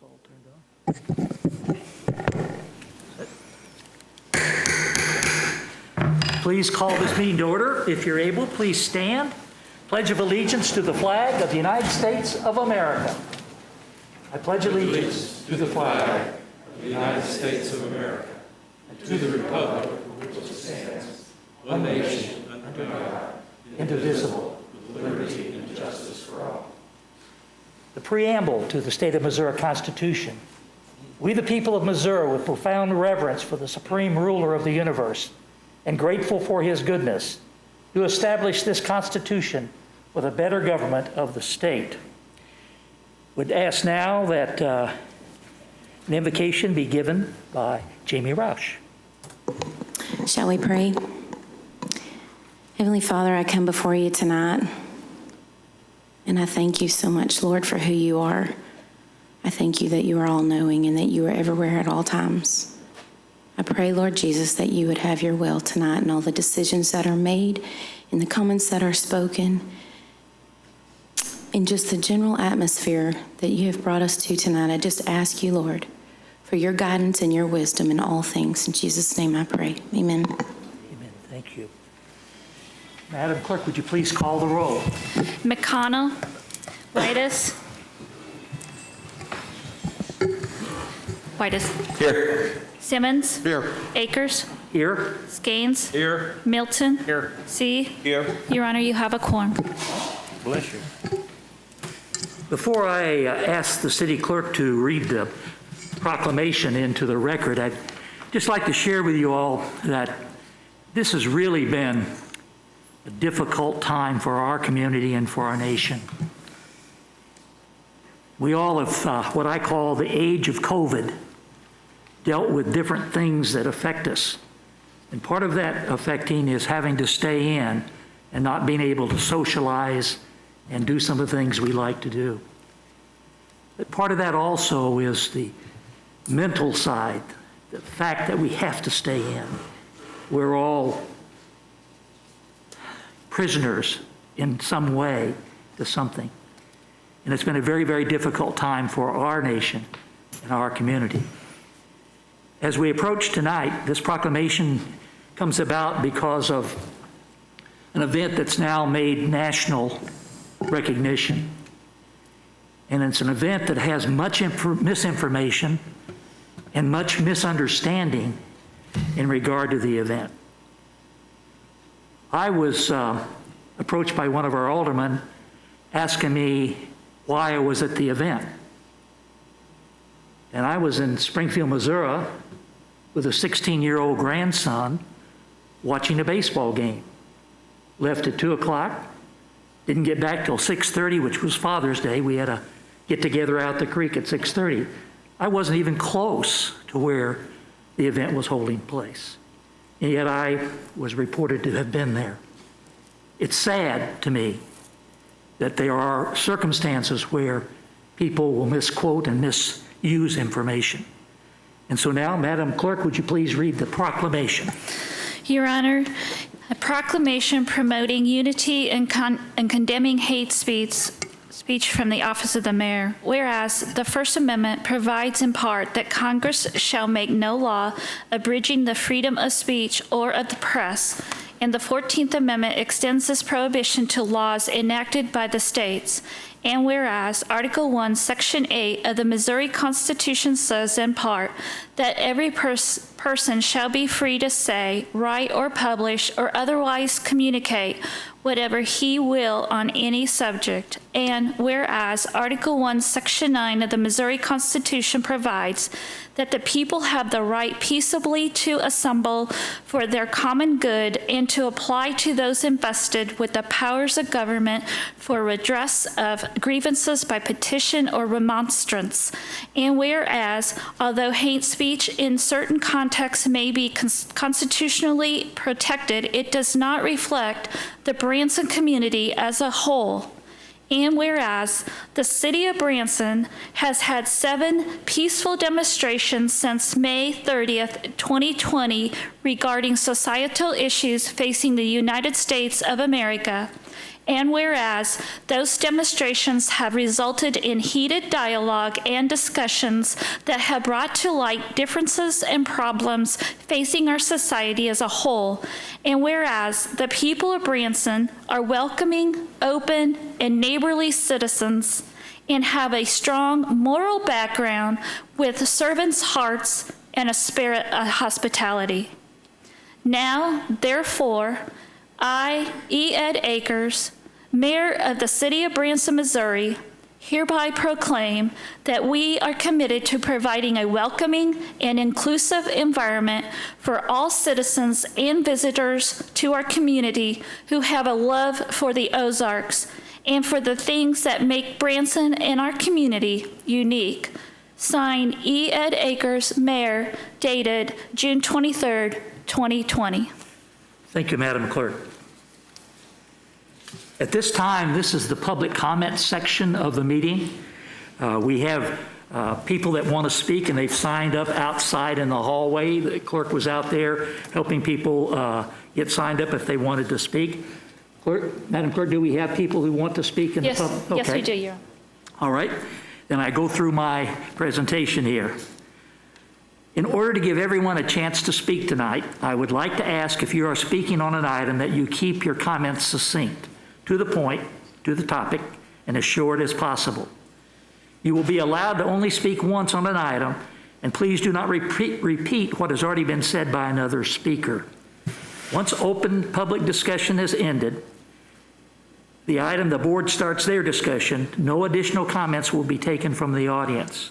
all turned on. Please call this meeting to order. If you're able, please stand. Pledge of allegiance to the flag of the United States of America. I pledge allegiance to the flag of the United States of America and to the republic for which it stands, one nation under God, indivisible, with liberty and justice for all. The preamble to the State of Missouri Constitution. We, the people of Missouri, with profound reverence for the supreme ruler of the universe and grateful for his goodness, do establish this Constitution for the better government of the state. Would ask now that an invocation be given by Jamie Roush. Shall we pray? Heavenly Father, I come before you tonight, and I thank you so much, Lord, for who you are. I thank you that you are all-knowing and that you are everywhere at all times. I pray, Lord Jesus, that you would have your will tonight in all the decisions that are made, in the comments that are spoken, in just the general atmosphere that you have brought us to tonight. I just ask you, Lord, for your guidance and your wisdom in all things. In Jesus' name I pray. Amen. Amen. Thank you. Madam Clerk, would you please call the roll? McConnell, Whitus. Here. Simmons. Here. Akers. Here. Skanes. Here. Milton. Here. C. Here. Your Honor, you have a quorum. Bless you. Before I ask the city clerk to read the proclamation into the record, I'd just like to share with you all that this has really been a difficult time for our community and for our nation. We all have what I call the age of COVID, dealt with different things that affect us. And part of that affecting is having to stay in and not being able to socialize and do some of the things we like to do. But part of that also is the mental side, the fact that we have to stay in. We're all prisoners in some way to something. And it's been a very, very difficult time for our nation and our community. As we approach tonight, this proclamation comes about because of an event that's now made national recognition. And it's an event that has much misinformation and much misunderstanding in regard to the event. I was approached by one of our aldermen asking me why I was at the event. And I was in Springfield, Missouri with a 16-year-old grandson watching a baseball game. Left at 2 o'clock, didn't get back till 6:30, which was Father's Day. We had a get-together out the creek at 6:30. I wasn't even close to where the event was holding place. And yet I was reported to have been there. It's sad to me that there are circumstances where people will misquote and misuse information. And so now, Madam Clerk, would you please read the proclamation? Your Honor, a proclamation promoting unity and condemning hate speech from the office of the mayor. Whereas the First Amendment provides in part that Congress shall make no law abridging the freedom of speech or of the press, and the 14th Amendment extends this prohibition to laws enacted by the states. And whereas Article 1, Section 8 of the Missouri Constitution says in part that every person shall be free to say, write, or publish, or otherwise communicate whatever he will on any subject. And whereas Article 1, Section 9 of the Missouri Constitution provides that the people have the right peaceably to assemble for their common good and to apply to those invested with the powers of government for redress of grievances by petition or remonstrance. And whereas, although hate speech in certain contexts may be constitutionally protected, it does not reflect the Branson community as a whole. And whereas the city of Branson has had 7 peaceful demonstrations since May 30th, 2020 regarding societal issues facing the United States of America. And whereas those demonstrations have resulted in heated dialogue and discussions that have brought to light differences and problems facing our society as a whole. And whereas the people of Branson are welcoming, open, and neighborly citizens and have a strong moral background with servants' hearts and a spirit of hospitality. Now, therefore, I, E. Ed Akers, Mayor of the City of Branson, Missouri, hereby proclaim that we are committed to providing a welcoming and inclusive environment for all citizens and visitors to our community who have a love for the Ozarks and for the things that make Branson and our community unique. Signed, E. Ed Akers, Mayor, dated June 23rd, 2020. Thank you, Madam Clerk. At this time, this is the public comment section of the meeting. We have people that want to speak, and they've signed up outside in the hallway. The clerk was out there helping people get signed up if they wanted to speak. Clerk, Madam Clerk, do we have people who want to speak in Yes, the public? yes, Okay. we do, Your Honor. All right, then I go through my presentation here. In order to give everyone a chance to speak tonight, I would like to ask if you are speaking on an item that you keep your comments succinct, to the point, to the topic, and as short as possible. You will be allowed to only speak once on an item, and please do not repeat what has already been said by another speaker. Once open public discussion has ended, the board starts their discussion. No additional comments will be taken from the audience.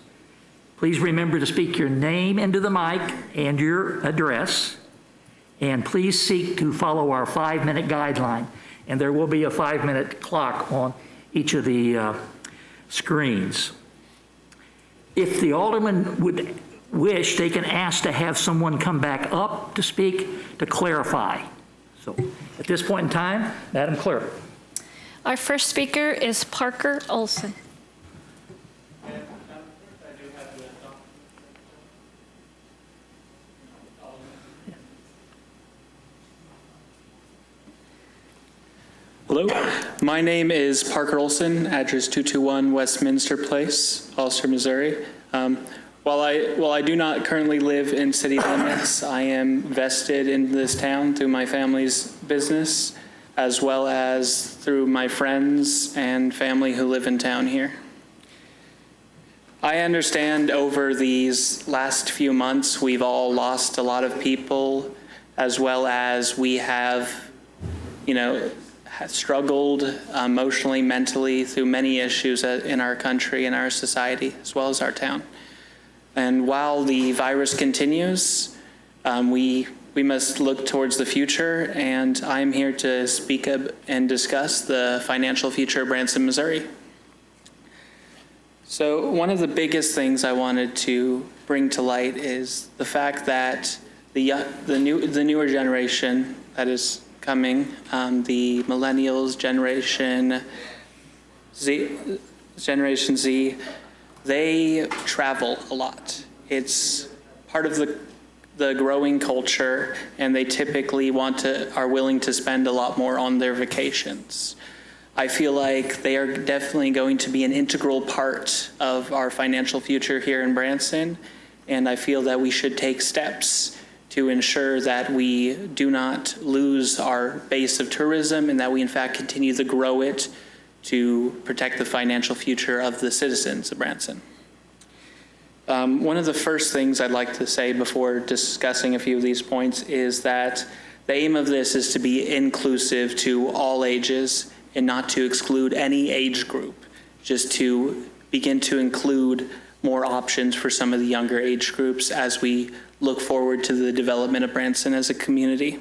Please remember to speak your name into the mic and your address, and please seek to follow our 5-minute guideline. And there will be a 5-minute clock on each of the screens. If the alderman would wish, they can ask to have someone come back up to speak to clarify. So at this point in time, Madam Clerk. Our first speaker is Parker Olson. Hello, my name is Parker Olson, address 221 Westminster Place, Ulster, Missouri. While I do not currently live in city limits, I am vested in this town through my family's business, as well as through my friends and family who live in town here. I understand over these last few months, we've all lost a lot of people, as well as we have, struggled emotionally, mentally through many issues in our country and our society, as well as our town. And while the virus continues, we must look towards the future, and I'm here to speak up and discuss the financial future of Branson, Missouri. So one of the biggest things I wanted to bring to light is the fact that the newer generation that is coming, the millennials, Generation Z, they travel a lot. It's part of the growing culture, and they typically are willing to spend a lot more on their vacations. I feel like they are definitely going to be an integral part of our financial future here in Branson, and I feel that we should take steps to ensure that we do not lose our base of tourism and that we in fact continue to grow it to protect the financial future of the citizens of Branson. One of the first things I'd like to say before discussing a few of these points is that the aim of this is to be inclusive to all ages and not to exclude any age group, just to begin to include more options for some of the younger age groups as we look forward to the development of Branson as a community.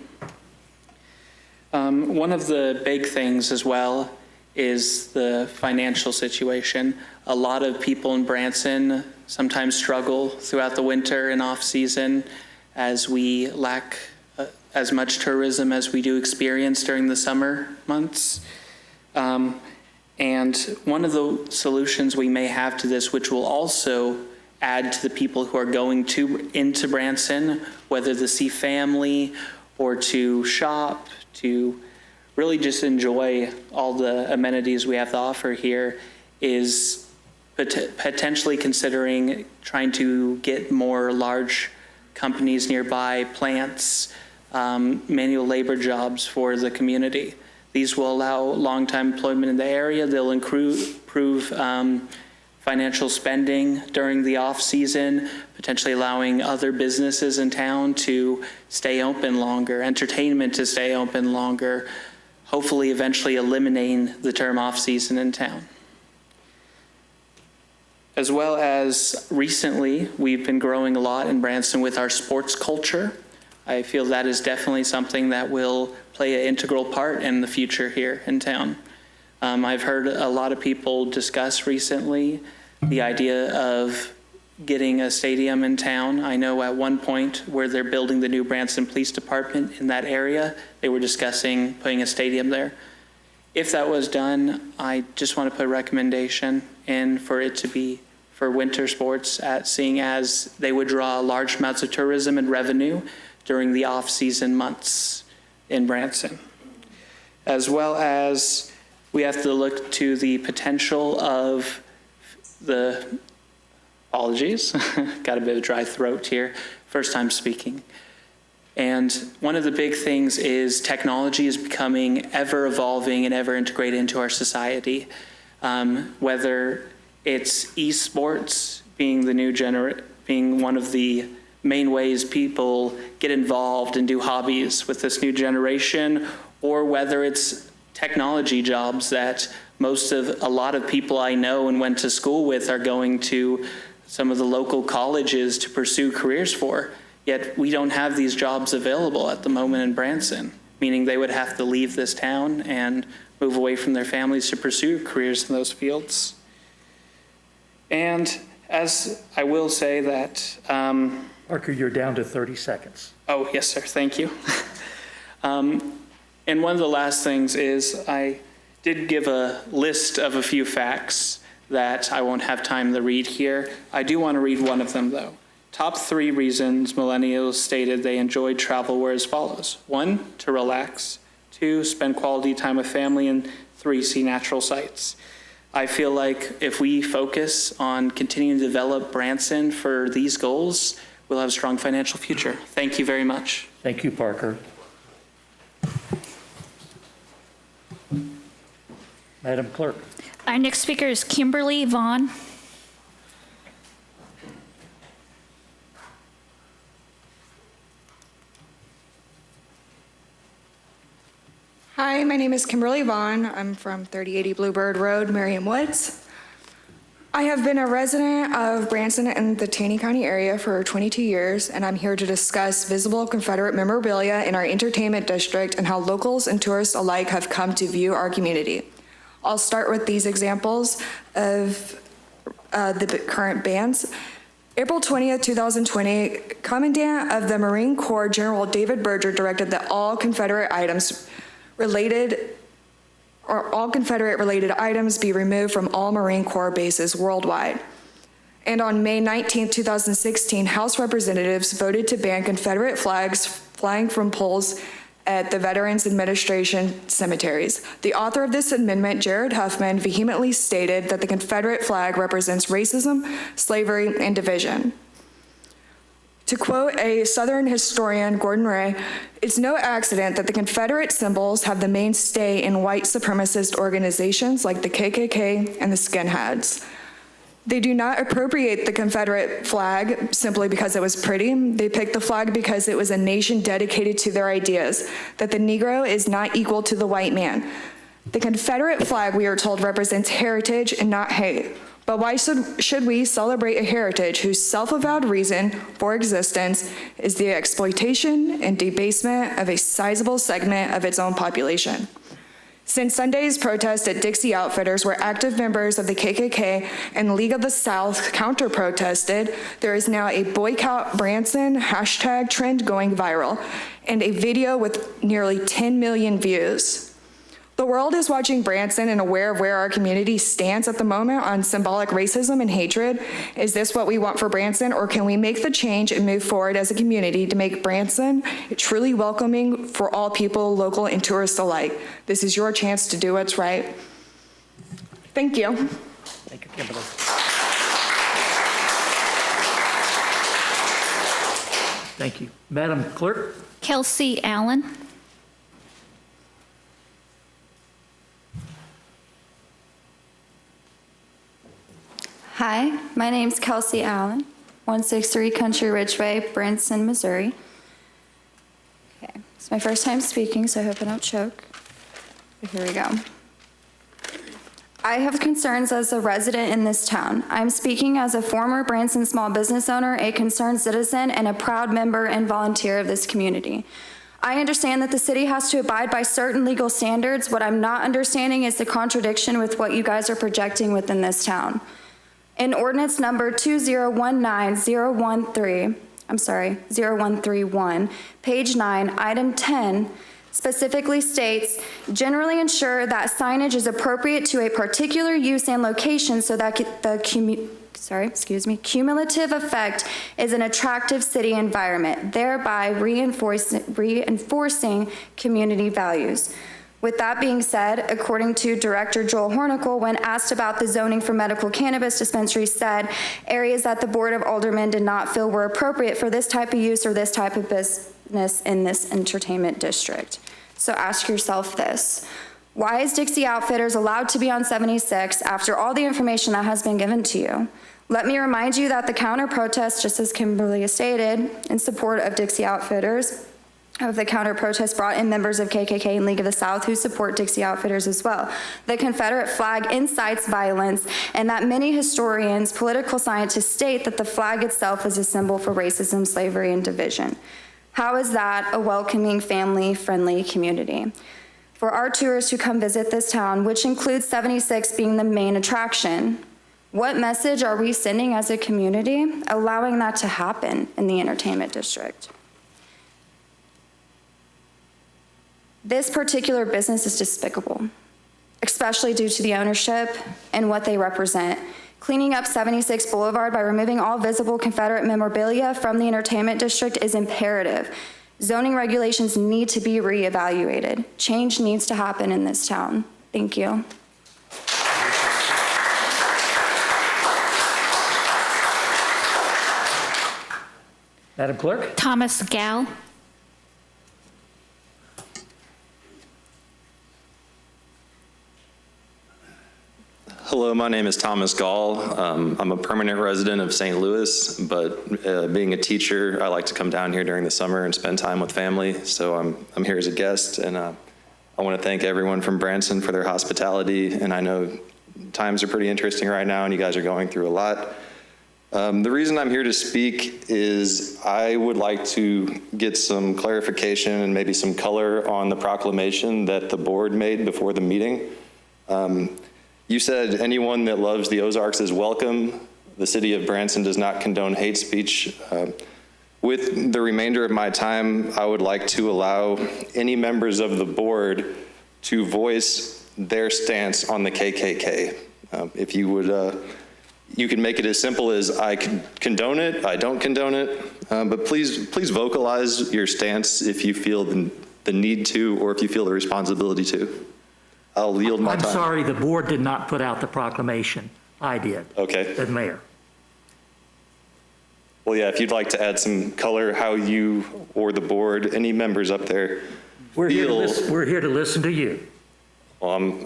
One of the big things as well is the financial situation. A lot of people in Branson sometimes struggle throughout the winter and off-season as we lack as much tourism as we do experience during the summer months. And one of the solutions we may have to this, which will also add to the people who are going into Branson, whether to see family or to shop, to really just enjoy all the amenities we have to offer here, is potentially considering trying to get more large companies nearby, plants, manual labor jobs for the community. These will allow long-time employment in the area. They'll improve financial spending during the off-season, potentially allowing other businesses in town to stay open longer, entertainment to stay open longer, hopefully eventually eliminating the term off-season in town. As well as recently, we've been growing a lot in Branson with our sports culture. I feel that is definitely something that will play an integral part in the future here in town. I've heard a lot of people discuss recently the idea of getting a stadium in town. I know at one point where they're building the new Branson Police Department in that area, they were discussing putting a stadium there. If that was done, I just want to put a recommendation in for it to be for winter sports, seeing as they would draw large amounts of tourism and revenue during the off-season months in Branson. As well as we have to look to the potential of the, apologies, got a bit of a dry throat here, first time speaking. And one of the big things is technology is becoming ever evolving and ever integrated into our society. Whether it's esports being the new being one of the main ways people get involved and do hobbies with this new generation, or whether it's technology jobs that a lot of people I know and went to school with are going to some of the local colleges to pursue careers for. Yet we don't have these jobs available at the moment in Branson, meaning they would have to leave this town and move away from their families to pursue careers in those fields. And as I will say that... Parker, you're down to 30 seconds. Oh, yes, sir. Thank you. And one of the last things is I did give a list of a few facts that I won't have time to read here. I do want to read one of them, though. Top 3 reasons millennials stated they enjoyed travel were as follows. 1, to relax. 2, spend quality time with family. And 3, see natural sights. I feel like if we focus on continuing to develop Branson for these goals, we'll have a strong financial future. Thank you very much. Thank you, Parker. Madam Clerk. Our next speaker is Kimberly Vaughn. Hi, my name is Kimberly Vaughn. I'm from 3080 Bluebird Road, Merriam Woods. I have been a resident of Branson and the Taney County area for 22 years, and I'm here to discuss visible Confederate memorabilia in our entertainment district and how locals and tourists alike have come to view our community. I'll start with these examples of the current bans. April 20th, 2020, Commandant of the Marine Corps General David Berger directed that all Confederate related items be removed from all Marine Corps bases worldwide. And on May 19, 2016, House representatives voted to ban Confederate flags flying from poles at the Veterans Administration cemeteries. The author of this amendment, Jared Huffman, vehemently stated that the Confederate flag represents racism, slavery, and division. To quote a Southern historian, Gordon Ray, "It's no accident that the Confederate symbols have the mainstay in white supremacist organizations like the KKK and the skinheads. They do not appropriate the Confederate flag simply because it was pretty. They picked the flag because it was a nation dedicated to their ideas, that the Negro is not equal to the white man. The Confederate flag, we are told, represents heritage and not hate. But why should we celebrate a heritage whose self-avowed reason for existence is the exploitation and debasement of a sizable segment of its own population? Since Sunday's protest at Dixie Outfitters, where active members of the KKK and League of the South counter-protested, there is now a boycott Branson hashtag trend going viral and a video with nearly 10 million views. The world is watching Branson and aware of where our community stands at the moment on symbolic racism and hatred. Is this what we want for Branson, or can we make the change and move forward as a community to make Branson truly welcoming for all people, local and tourists alike? This is your chance to do what's right. Thank you. Thank you, Kimberly. Thank you. Madam Clerk? Kelsey Allen. Hi, my name's Kelsey Allen, 163 Country Ridgeway, Branson, Missouri. Okay, it's my first time speaking, so I hope I don't choke. But here we go. I have concerns as a resident in this town. I'm speaking as a former Branson small business owner, a concerned citizen, and a proud member and volunteer of this community. I understand that the city has to abide by certain legal standards. What I'm not understanding is the contradiction with what you guys are projecting within this town. In ordinance number 0131, page 9, item 10, specifically states, generally ensure that signage is appropriate to a particular use and location so that the cumulative effect is an attractive city environment, thereby reinforcing community values. With that being said, according to Director Joel Hornicle, when asked about the zoning for medical cannabis dispensaries, said areas that the Board of Aldermen did not feel were appropriate for this type of use or this type of business in this entertainment district. So ask yourself this: why is Dixie Outfitters allowed to be on 76 after all the information that has been given to you? Let me remind you that the counter protest, just as Kimberly has stated, in support of Dixie Outfitters, of the counter protest brought in members of KKK and League of the South who support Dixie Outfitters as well. The Confederate flag incites violence, and that many historians, political scientists state that the flag itself is a symbol for racism, slavery, and division. How is that a welcoming, family-friendly community? For our tourists who come visit this town, which includes 76 being the main attraction, what message are we sending as a community allowing that to happen in the entertainment district? This particular business is despicable, especially due to the ownership and what they represent. Cleaning up 76 Boulevard by removing all visible Confederate memorabilia from the entertainment district is imperative. Zoning regulations need to be reevaluated. Change needs to happen in this town. Thank you. Madam Clerk? Thomas Gall. Hello, my name is Thomas Gall. I'm a permanent resident of St. Louis, but being a teacher, I like to come down here during the summer and spend time with family. So I'm here as a guest, and I want to thank everyone from Branson for their hospitality. And I know times are pretty interesting right now, and you guys are going through a lot. The reason I'm here to speak is I would like to get some clarification and maybe some color on the proclamation that the board made before the meeting. You said anyone that loves the Ozarks is welcome. The city of Branson does not condone hate speech. With the remainder of my time, I would like to allow any members of the board to voice their stance on the KKK. If you would, you can make it as simple as I condone it, I don't condone it, but please vocalize your stance if you feel the need to, or if you feel the responsibility to. I'll yield my time. I'm sorry, the board did not put out the proclamation. I did. Okay. The mayor. Well, yeah, if you'd like to add some color, how you or the board, any members up there We're here to feel. listen to you. Well, I'm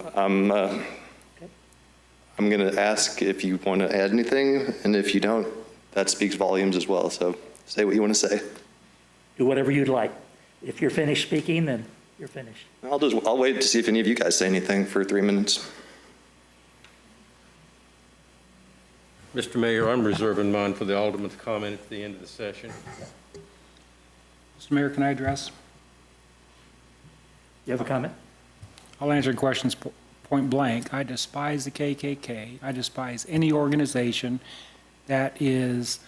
going to ask if you want to add anything, and if you don't, that speaks volumes as well. So say what you want to say. Do whatever you'd like. If you're finished speaking, then you're finished. I'll wait to see if any of you guys say anything for 3 minutes. Mr. Mayor, I'm reserving mine for the Alderman's comment at the end of the session. Mr. Mayor, can I address? You have a comment? I'll answer questions point blank. I despise the KKK. I despise any organization that is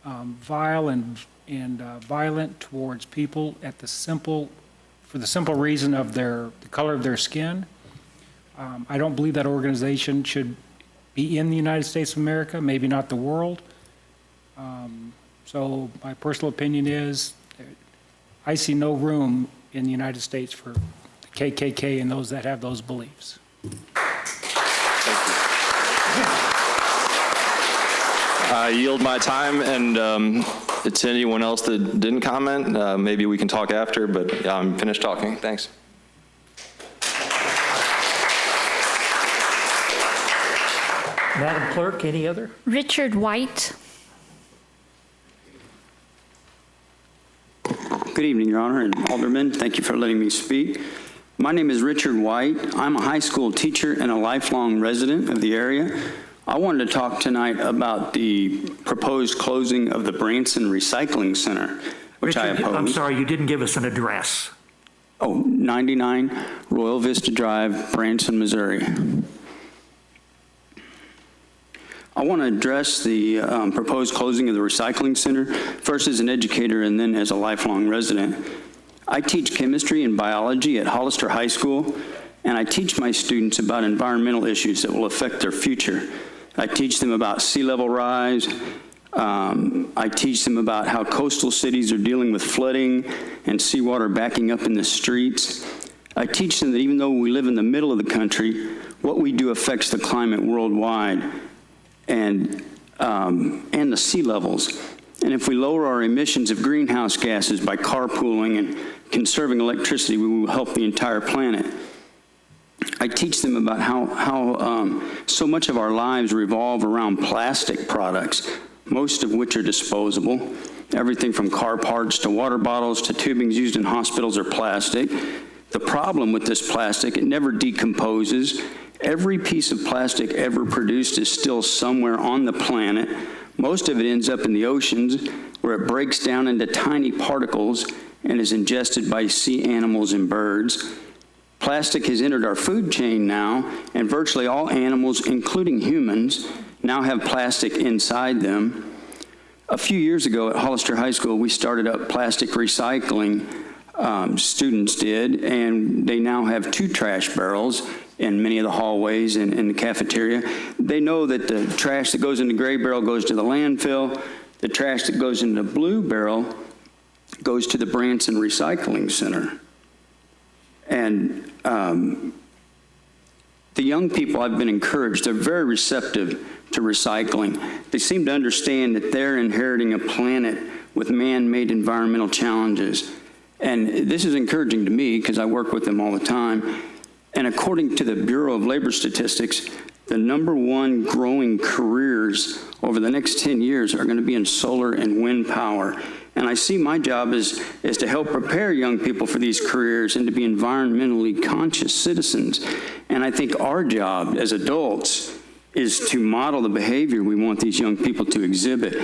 vile and violent towards people for the simple reason of the color of their skin. I don't believe that organization should be in the United States of America, maybe not the world. So my personal opinion is I see no room in the United States for the KKK and those that have those beliefs. I yield my time, and to anyone else that didn't comment, maybe we can talk after, but yeah, I'm finished talking. Thanks. Madam Clerk, any other? Richard White. Good evening, Your Honor and Alderman. Thank you for letting me speak. My name is Richard White. I'm a high school teacher and a lifelong resident of the area. I wanted to talk tonight about the proposed closing of the Branson Recycling Center, which I Richard, oppose. I'm sorry, you didn't give us an address. Oh, 99 Royal Vista Drive, Branson, Missouri. I want to address the proposed closing of the recycling center, first as an educator and then as a lifelong resident. I teach chemistry and biology at Hollister High School, and I teach my students about environmental issues that will affect their future. I teach them about sea level rise. I teach them about how coastal cities are dealing with flooding and seawater backing up in the streets. I teach them that even though we live in the middle of the country, what we do affects the climate worldwide and the sea levels. And if we lower our emissions of greenhouse gases by carpooling and conserving electricity, we will help the entire planet. I teach them about how so much of our lives revolve around plastic products, most of which are disposable. Everything from car parts to water bottles to tubings used in hospitals are plastic. The problem with this plastic, it never decomposes. Every piece of plastic ever produced is still somewhere on the planet. Most of it ends up in the oceans, where it breaks down into tiny particles and is ingested by sea animals and birds. Plastic has entered our food chain now, and virtually all animals, including humans, now have plastic inside them. A few years ago at Hollister High School, we started up plastic recycling, students did, and they now have 2 trash barrels in many of the hallways and in the cafeteria. They know that the trash that goes in the gray barrel goes to the landfill. The trash that goes in the blue barrel goes to the Branson Recycling Center. And the young people, I've been encouraged, they're very receptive to recycling. They seem to understand that they're inheriting a planet with man-made environmental challenges. And this is encouraging to me because I work with them all the time. And according to the Bureau of Labor Statistics, the #1 growing careers over the next 10 years are going to be in solar and wind power. And I see my job is to help prepare young people for these careers and to be environmentally conscious citizens. And I think our job as adults is to model the behavior we want these young people to exhibit.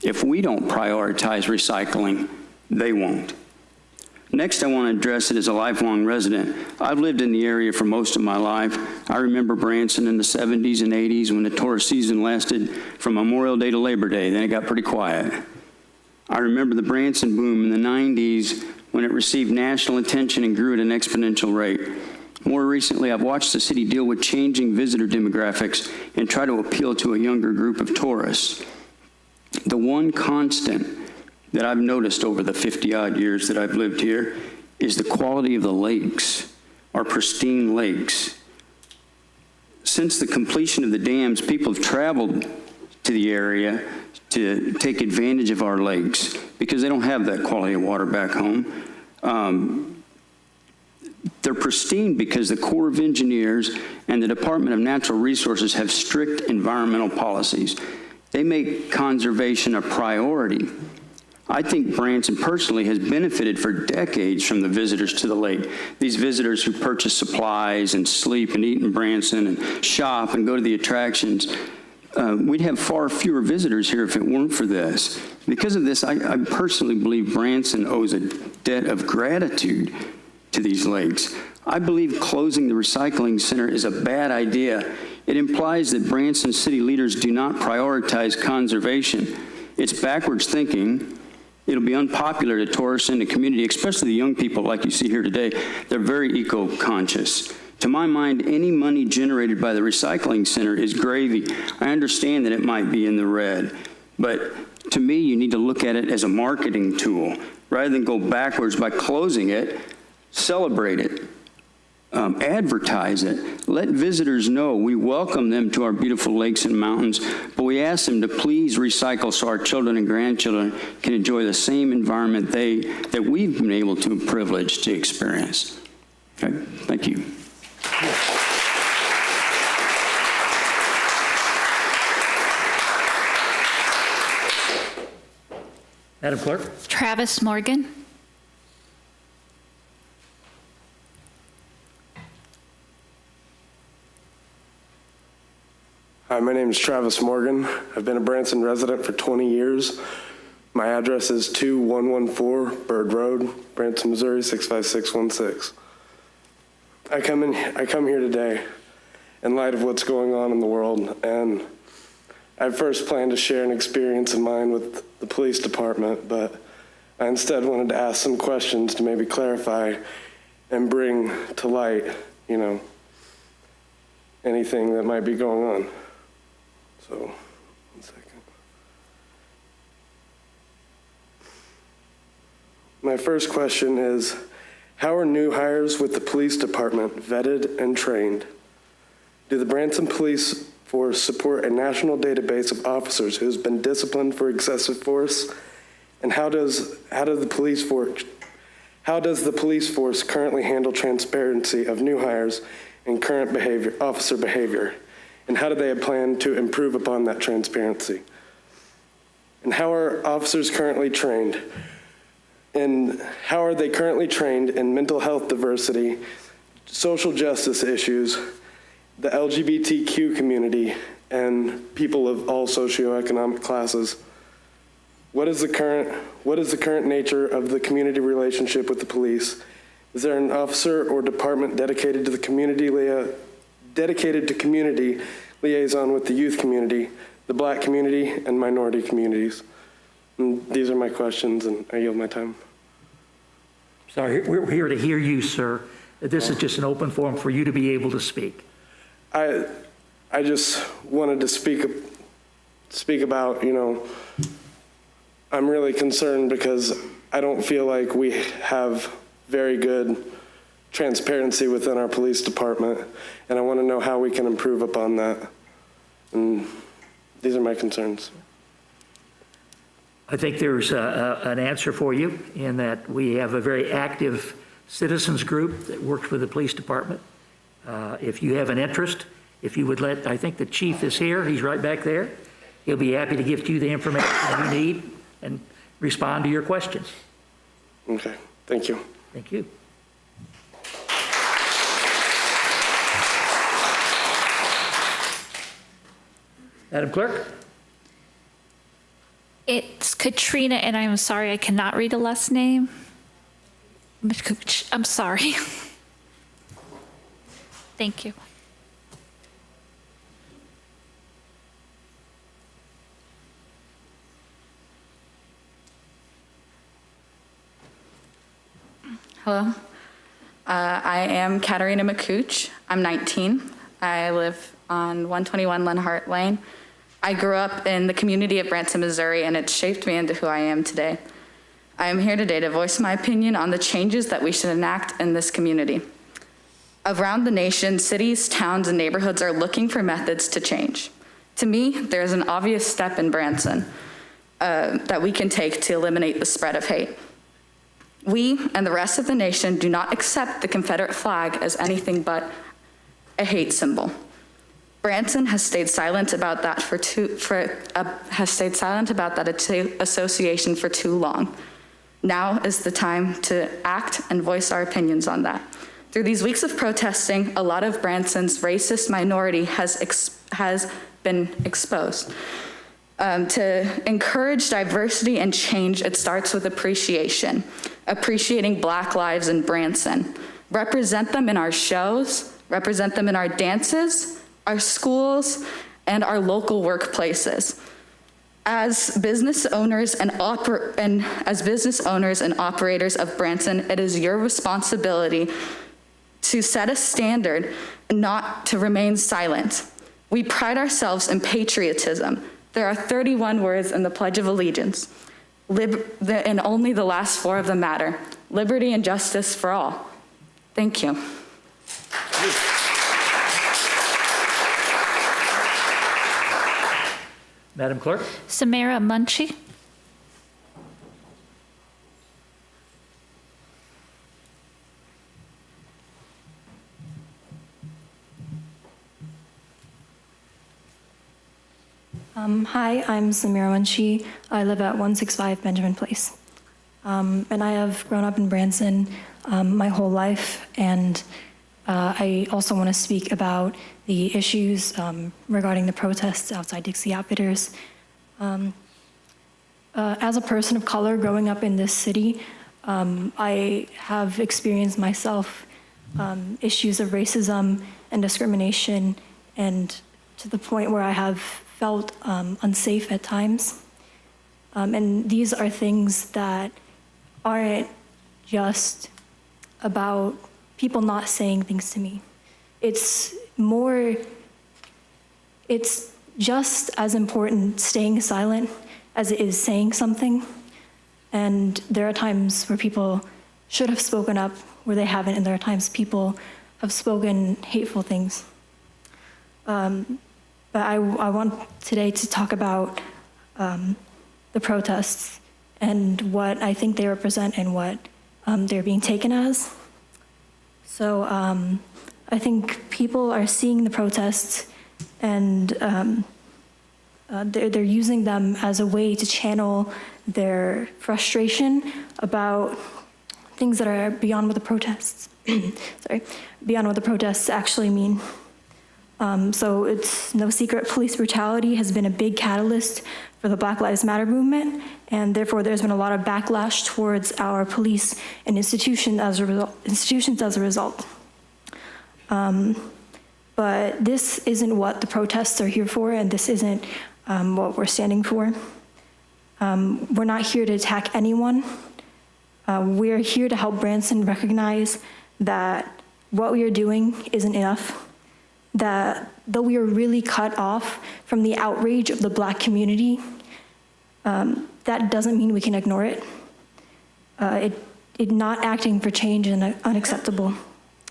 If we don't prioritize recycling, they won't. Next, I want to address it as a lifelong resident. I've lived in the area for most of my life. I remember Branson in the 70s and 80s when the tourist season lasted from Memorial Day to Labor Day. Then it got pretty quiet. I remember the Branson boom in the 90s when it received national attention and grew at an exponential rate. More recently, I've watched the city deal with changing visitor demographics and try to appeal to a younger group of tourists. The one constant that I've noticed over the 50-odd years that I've lived here is the quality of the lakes, our pristine lakes. Since the completion of the dams, people have traveled to the area to take advantage of our lakes because they don't have that quality of water back home. They're pristine because the Corps of Engineers and the Department of Natural Resources have strict environmental policies. They make conservation a priority. I think Branson personally has benefited for decades from the visitors to the lake. These visitors who purchase supplies and sleep and eat in Branson and shop and go to the attractions. We'd have far fewer visitors here if it weren't for this. Because of this, I personally believe Branson owes a debt of gratitude to these lakes. I believe closing the recycling center is a bad idea. It implies that Branson city leaders do not prioritize conservation. It's backwards thinking. It'll be unpopular to tourists in the community, especially the young people like you see here today. They're very eco-conscious. To my mind, any money generated by the recycling center is gravy. I understand that it might be in the red, but to me, you need to look at it as a marketing tool. Rather than go backwards by closing it, celebrate it, advertise it, let visitors know we welcome them to our beautiful lakes and mountains, but we ask them to please recycle so our children and grandchildren can enjoy the same environment that we've been able to privilege to experience. Okay, thank you. Madam Clerk? Travis Morgan. Hi, my name is Travis Morgan. I've been a Branson resident for 20 years. My address is 2114 Bird Road, Branson, Missouri 65616. I come here today in light of what's going on in the world, and I first planned to share an experience of mine with the police department, but I instead wanted to ask some questions to maybe clarify and bring to light, anything that might be going on. So, 1 second. My first question is, how are new hires with the police department vetted and trained? Do the Branson Police Force support a national database of officers who's been disciplined for excessive force? And how does the police force currently handle transparency of new hires and current officer behavior? And how do they plan to improve upon that transparency? And how are officers currently trained? And how are they currently trained in mental health diversity, social justice issues, the LGBTQ community, and people of all socioeconomic classes? What is the current nature of the community relationship with the police? Is there an officer or department dedicated to community liaison with the youth community, the Black community, and minority communities? And these are my questions, and I yield my time. Sorry, we're here to hear you, sir. This is just an open forum for you to be able to speak. I just wanted to speak about, I'm really concerned because I don't feel like we have very good transparency within our police department, and I want to know how we can improve upon that. And these are my concerns. I think there's an answer for you in that we have a very active citizens group that works with the police department. If you have an interest, if you would I think the chief is here, he's right back there. He'll be happy to give you the information you need and respond to your questions. Okay, thank you. Thank you. Madam Clerk? It's Katrina, and I'm sorry, I cannot read the last name. I'm sorry. Thank you. Hello. I am Katarina McCooch. I'm 19. I live on 121 Lenhart Lane. I grew up in the community of Branson, Missouri, and it shaped me into who I am today. I am here today to voice my opinion on the changes that we should enact in this community. Around the nation, cities, towns, and neighborhoods are looking for methods to change. To me, there's an obvious step in Branson that we can take to eliminate the spread of hate. We and the rest of the nation do not accept the Confederate flag as anything but a hate symbol. Branson has stayed silent about that association for too long. Now is the time to act and voice our opinions on that. Through these weeks of protesting, a lot of Branson's racist minority has been exposed. To encourage diversity and change, it starts with appreciation. Appreciating Black lives in Branson. Represent them in our shows, represent them in our dances, our schools, and our local workplaces. As business owners and operators of Branson, it is your responsibility to set a standard, not to remain silent. We pride ourselves in patriotism. There are 31 words in the Pledge of Allegiance, and only the last 4 of them matter. Liberty and justice for all. Thank you. Madam Clerk? Samara Munchie. Hi, I'm Samira Munchie. I live at 165 Benjamin Place. And I have grown up in Branson my whole life, and I also want to speak about the issues regarding the protests outside Dixie Outfitters. As a person of color growing up in this city, I have experienced myself issues of racism and discrimination, and to the point where I have felt unsafe at times. And these are things that aren't just about people not saying things to me. It's just as important staying silent as it is saying something. And there are times where people should have spoken up where they haven't, and there are times people have spoken hateful things. But I want today to talk about the protests and what I think they represent and what they're being taken as. So I think people are seeing the protests, and they're using them as a way to channel their frustration about things that are beyond what the protests, beyond what the protests actually mean. So it's no secret police brutality has been a big catalyst for the Black Lives Matter movement, and therefore there's been a lot of backlash towards our police and institutions as a result. But this isn't what the protests are here for, and this isn't what we're standing for. We're not here to attack anyone. We're here to help Branson recognize that what we are doing isn't enough, that though we are really cut off from the outrage of the Black community, that doesn't mean we can ignore it. It not acting for change is unacceptable.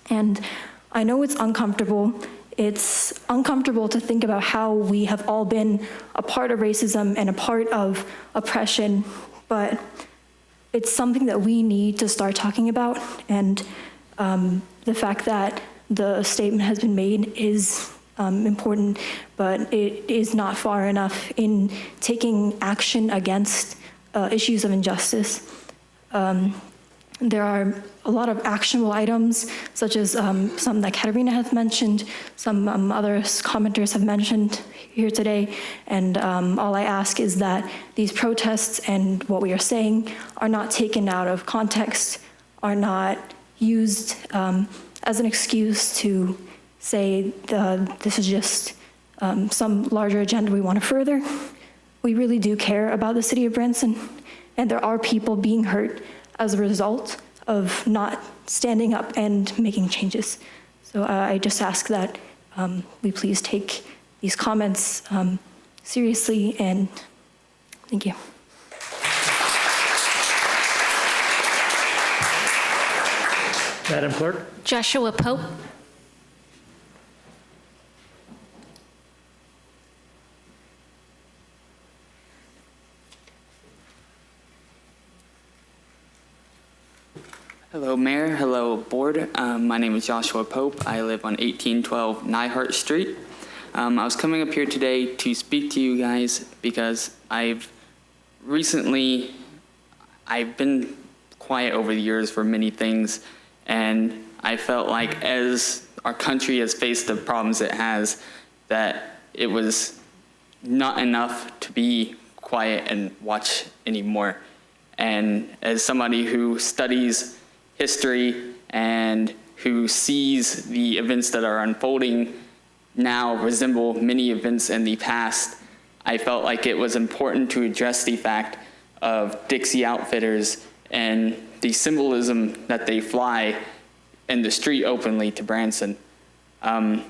And I know it's uncomfortable. It's uncomfortable to think about how we have all been a part of racism and a part of oppression, but it's something that we need to start talking about. And the fact that the statement has been made is important, but it is not far enough in taking action against issues of injustice. There are a lot of actionable items, such as some that Katarina has mentioned, some other commenters have mentioned here today, and all I ask is that these protests and what we are saying are not taken out of context, are not used as an excuse to say this is just some larger agenda we want to further. We really do care about the city of Branson, and there are people being hurt as a result of not standing up and making changes. So I just ask that we please take these comments seriously, and thank you. Madam Clerk? Joshua Pope. Hello, Mayor. Hello, Board. My name is Joshua Pope. I live on 1812 Nyhart Street. I was coming up here today to speak to you guys because I've been quiet over the years for many things, and I felt like as our country has faced the problems it has, that it was not enough to be quiet and watch anymore. And as somebody who studies history and who sees the events that are unfolding now resemble many events in the past, I felt like it was important to address the fact of Dixie Outfitters and the symbolism that they fly in the street openly to Branson. I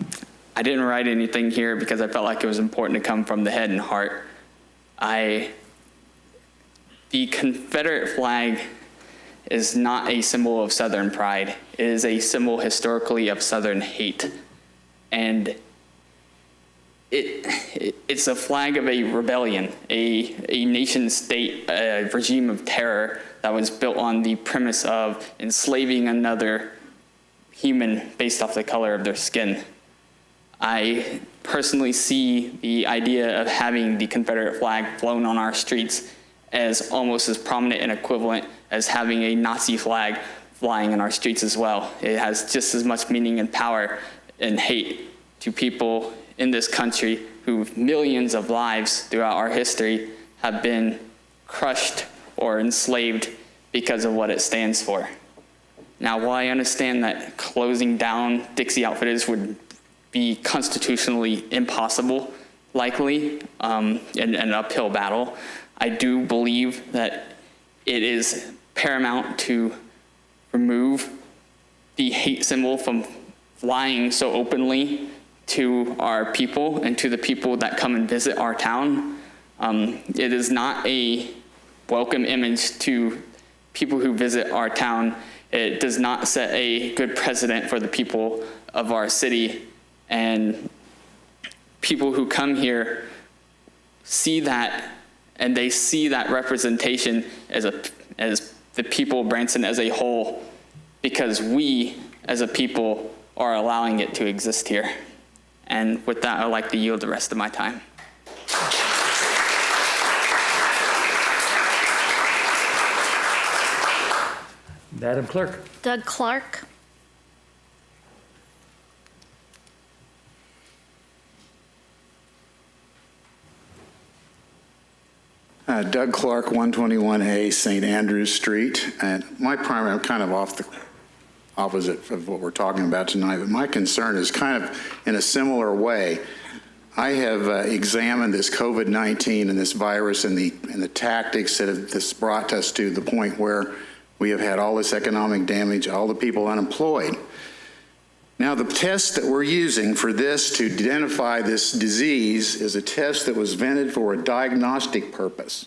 didn't write anything here because I felt like it was important to come from the head and heart. The Confederate flag is not a symbol of Southern pride. It is a symbol historically of Southern hate. And it's a flag of a rebellion, a nation state, a regime of terror that was built on the premise of enslaving another human based off the color of their skin. I personally see the idea of having the Confederate flag flown on our streets as almost as prominent and equivalent as having a Nazi flag flying in our streets as well. It has just as much meaning and power and hate to people in this country who millions of lives throughout our history have been crushed or enslaved because of what it stands for. Now, while I understand that closing down Dixie Outfitters would be constitutionally impossible, likely, an uphill battle, I do believe that it is paramount to remove the hate symbol from flying so openly to our people and to the people that come and visit our town. It is not a welcome image to people who visit our town. It does not set a good precedent for the people of our city. And people who come here see that, and they see that representation as the people of Branson as a whole, because we as a people are allowing it to exist here. And with that, I'd like to yield the rest of my time. Madam Clerk. Doug Clark. Doug Clark, 121A St. Andrews Street. And my primary, I'm kind of off the opposite of what we're talking about tonight, but my concern is kind of in a similar way. I have examined this COVID-19 and this virus and the tactics that have this brought us to the point where we have had all this economic damage, all the people unemployed. Now, the test that we're using for this to identify this disease is a test that was invented for a diagnostic purpose.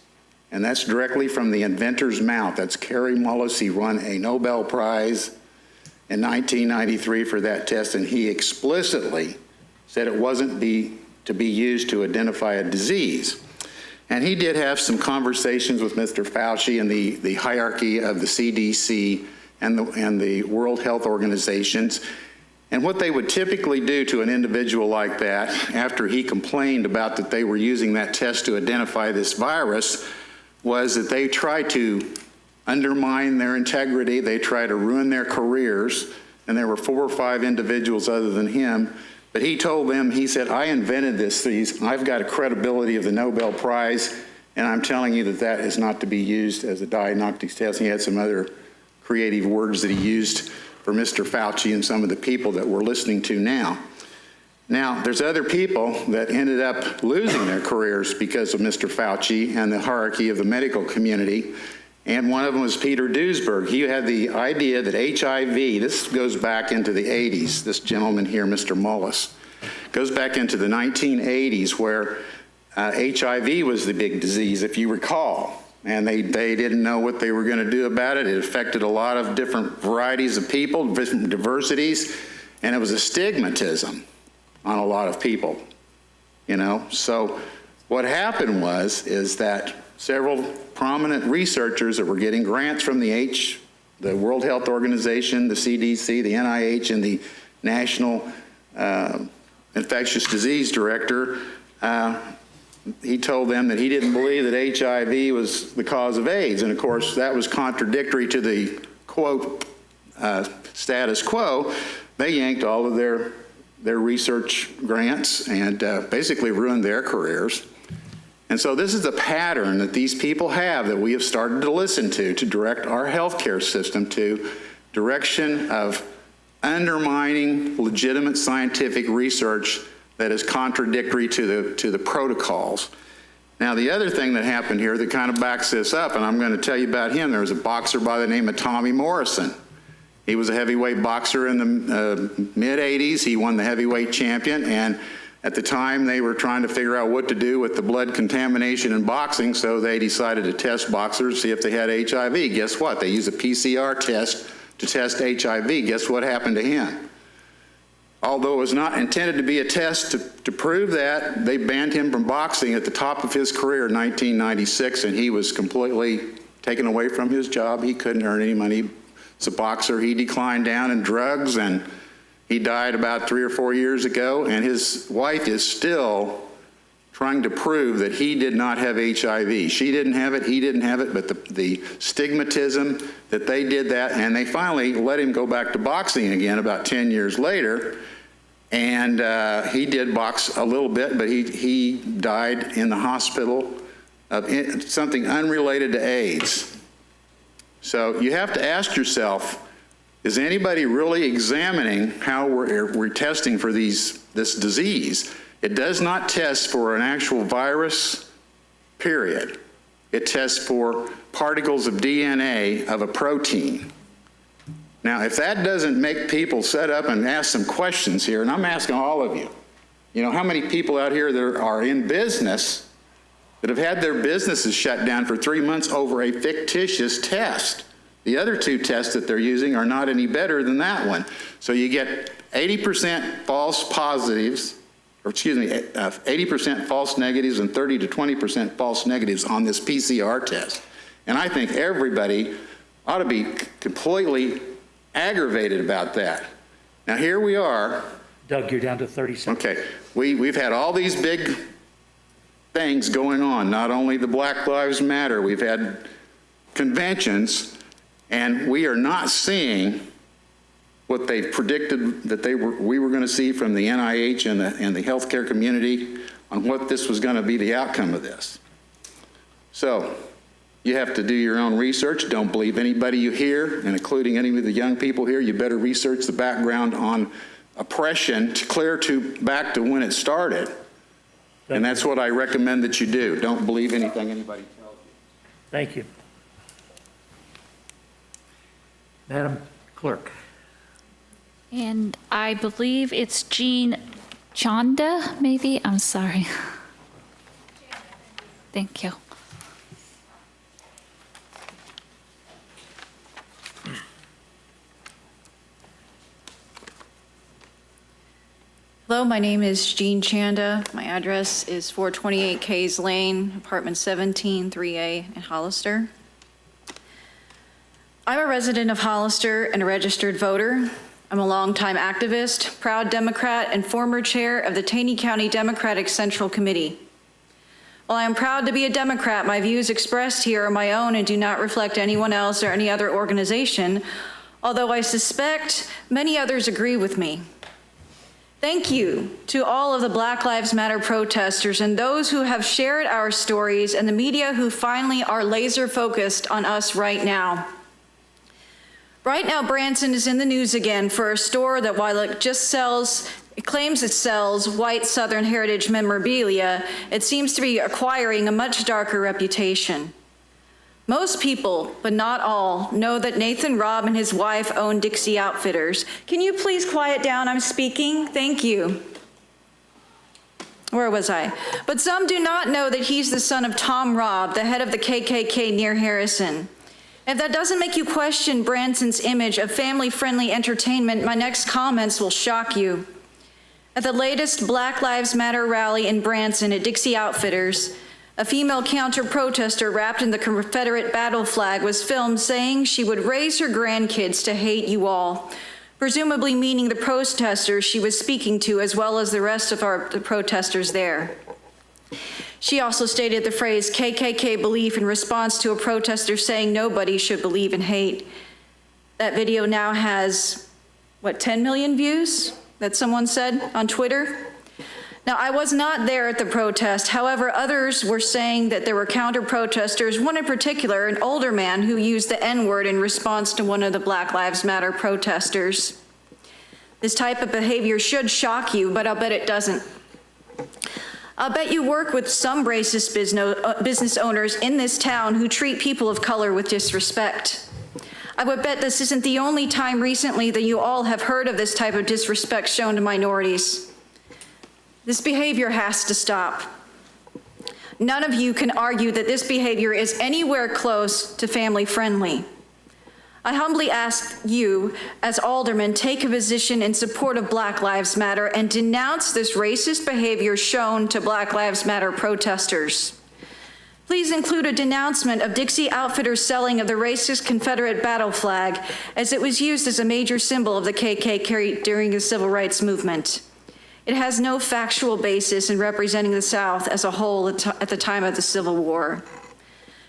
And that's directly from the inventor's mouth. That's Carrie Mullis. He won a Nobel Prize in 1993 for that test, and he explicitly said it wasn't to be used to identify a disease. And he did have some conversations with Mr. Fauci and the hierarchy of the CDC and the World Health Organizations. And what they would typically do to an individual like that, after he complained about that they were using that test to identify this virus, was that they try to undermine their integrity, they try to ruin their careers, and there were 4 or 5 individuals other than him. But he told them, he said, I invented this, I've got a credibility of the Nobel Prize, and I'm telling you that that is not to be used as a diagnostic test. He had some other creative words that he used for Mr. Fauci and some of the people that we're listening to now. Now, there's other people that ended up losing their careers because of Mr. Fauci and the hierarchy of the medical community. And one of them was Peter Duesberg. He had the idea that HIV, this goes back into the 80s, this gentleman here, Mr. Mullis, goes back into the 1980s where HIV was the big disease, if you recall. And they didn't know what they were going to do about it. It affected a lot of different varieties of people, different diversities, and it was a stigmatism on a lot of people, you know. So what happened is that several prominent researchers that were getting grants from the World Health Organization, the CDC, the NIH, and the National Infectious Disease Director, he told them that he didn't believe that HIV was the cause of AIDS. And of course, that was contradictory to the, quote, status quo. They yanked all of their research grants and basically ruined their careers. And so this is a pattern that these people have that we have started to listen to direct our healthcare system to direction of undermining legitimate scientific research that is contradictory to the protocols. Now, the other thing that happened here that kind of backs this up, and I'm going to tell you about him, there was a boxer by the name of Tommy Morrison. He was a heavyweight boxer in the mid-'80s. He won the heavyweight champion, and at the time they were trying to figure out what to do with the blood contamination in boxing, so they decided to test boxers, see if they had HIV. Guess what? They used a PCR test to test HIV. Guess what happened to him? Although it was not intended to be a test to prove that, they banned him from boxing at the top of his career in 1996, and he was completely taken away from his job. He couldn't earn any money as a boxer. He declined down in drugs, and he died about 3 or 4 years ago, and his wife is still trying to prove that he did not have HIV. She didn't have it, he didn't have it, but the stigmatism that they did that, and they finally let him go back to boxing again about 10 years later. And he did box a little bit, but he died in the hospital of something unrelated to AIDS. So you have to ask yourself, is anybody really examining how we're testing for this disease? It does not test for an actual virus, period. It tests for particles of DNA of a protein. Now, if that doesn't make people set up and ask some questions here, and I'm asking all of you, you know, how many people out here that are in business that have had their businesses shut down for 3 months over a fictitious test? The other 2 tests that they're using are not any better than that one. So you get 80% false positives, or excuse me, 80% false negatives and 30 to 20% false negatives on this PCR test. And I think everybody ought to be completely aggravated about that. Now here we are. Doug, you're down to 30 seconds. Okay, we've had all these big things going on, not only the Black Lives Matter, we've had conventions, and we are not seeing what they predicted that we were going to see from the NIH and the healthcare community on what this was going to be the outcome of this. So you have to do your own research. Don't believe anybody you hear, and including any of the young people here. You better research the background on oppression back to when it started. And that's what I recommend that you do. Don't believe anything anybody tells you. Thank you. Madam Clerk. And I believe it's Jean Chanda, maybe? I'm sorry. Thank you. Hello, my name is Jean Chanda. My address is 428 Kays Lane, apartment 17, 3A in Hollister. I'm a resident of Hollister and a registered voter. I'm a longtime activist, proud Democrat, and former chair of the Taney County Democratic Central Committee. While I am proud to be a Democrat, my views expressed here are my own and do not reflect anyone else or any other organization, although I suspect many others agree with me. Thank you to all of the Black Lives Matter protesters and those who have shared our stories and the media who finally are laser focused on us right now. Right now, Branson is in the news again for a store that, while it claims it sells white Southern heritage memorabilia, it seems to be acquiring a much darker reputation. Most people, but not all, know that Nathan Robb and his wife own Dixie Outfitters. Can you please quiet down? I'm speaking. Thank you. Where was I? But some do not know that he's the son of Tom Robb, the head of the KKK near Harrison. If that doesn't make you question Branson's image of family-friendly entertainment, my next comments will shock you. At the latest Black Lives Matter rally in Branson at Dixie Outfitters, a female counter-protester wrapped in the Confederate battle flag was filmed saying she would raise her grandkids to hate you all, presumably meaning the protesters she was speaking to as well as the rest of the protesters there. She also stated the phrase KKK belief in response to a protester saying nobody should believe in hate. That video now has, 10 million views, that someone said on Twitter? Now, I was not there at the protest. However, others were saying that there were counter-protesters, one in particular, an older man who used the N-word in response to one of the Black Lives Matter protesters. This type of behavior should shock you, but I'll bet it doesn't. I'll bet you work with some racist business owners in this town who treat people of color with disrespect. I would bet this isn't the only time recently that you all have heard of this type of disrespect shown to minorities. This behavior has to stop. None of you can argue that this behavior is anywhere close to family-friendly. I humbly ask you, as aldermen, take a position in support of Black Lives Matter and denounce this racist behavior shown to Black Lives Matter protesters. Please include a denouncement of Dixie Outfitters' selling of the racist Confederate battle flag, as it was used as a major symbol of the KKK during the Civil Rights Movement. It has no factual basis in representing the South as a whole at the time of the Civil War.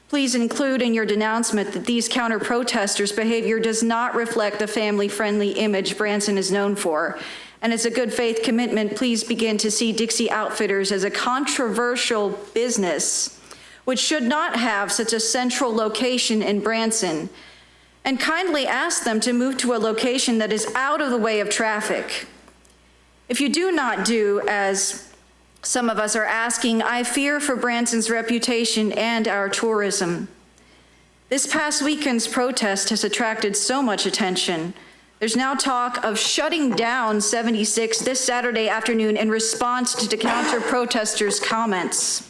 Please include in your denouncement that these counter-protesters' behavior does not reflect the family-friendly image Branson is known for. And as a good faith commitment, please begin to see Dixie Outfitters as a controversial business which should not have such a central location in Branson, and kindly ask them to move to a location that is out of the way of traffic. If you do not do as some of us are asking, I fear for Branson's reputation and our tourism. This past weekend's protest has attracted so much attention. There's now talk of shutting down 76 this Saturday afternoon in response to the counter-protesters' comments.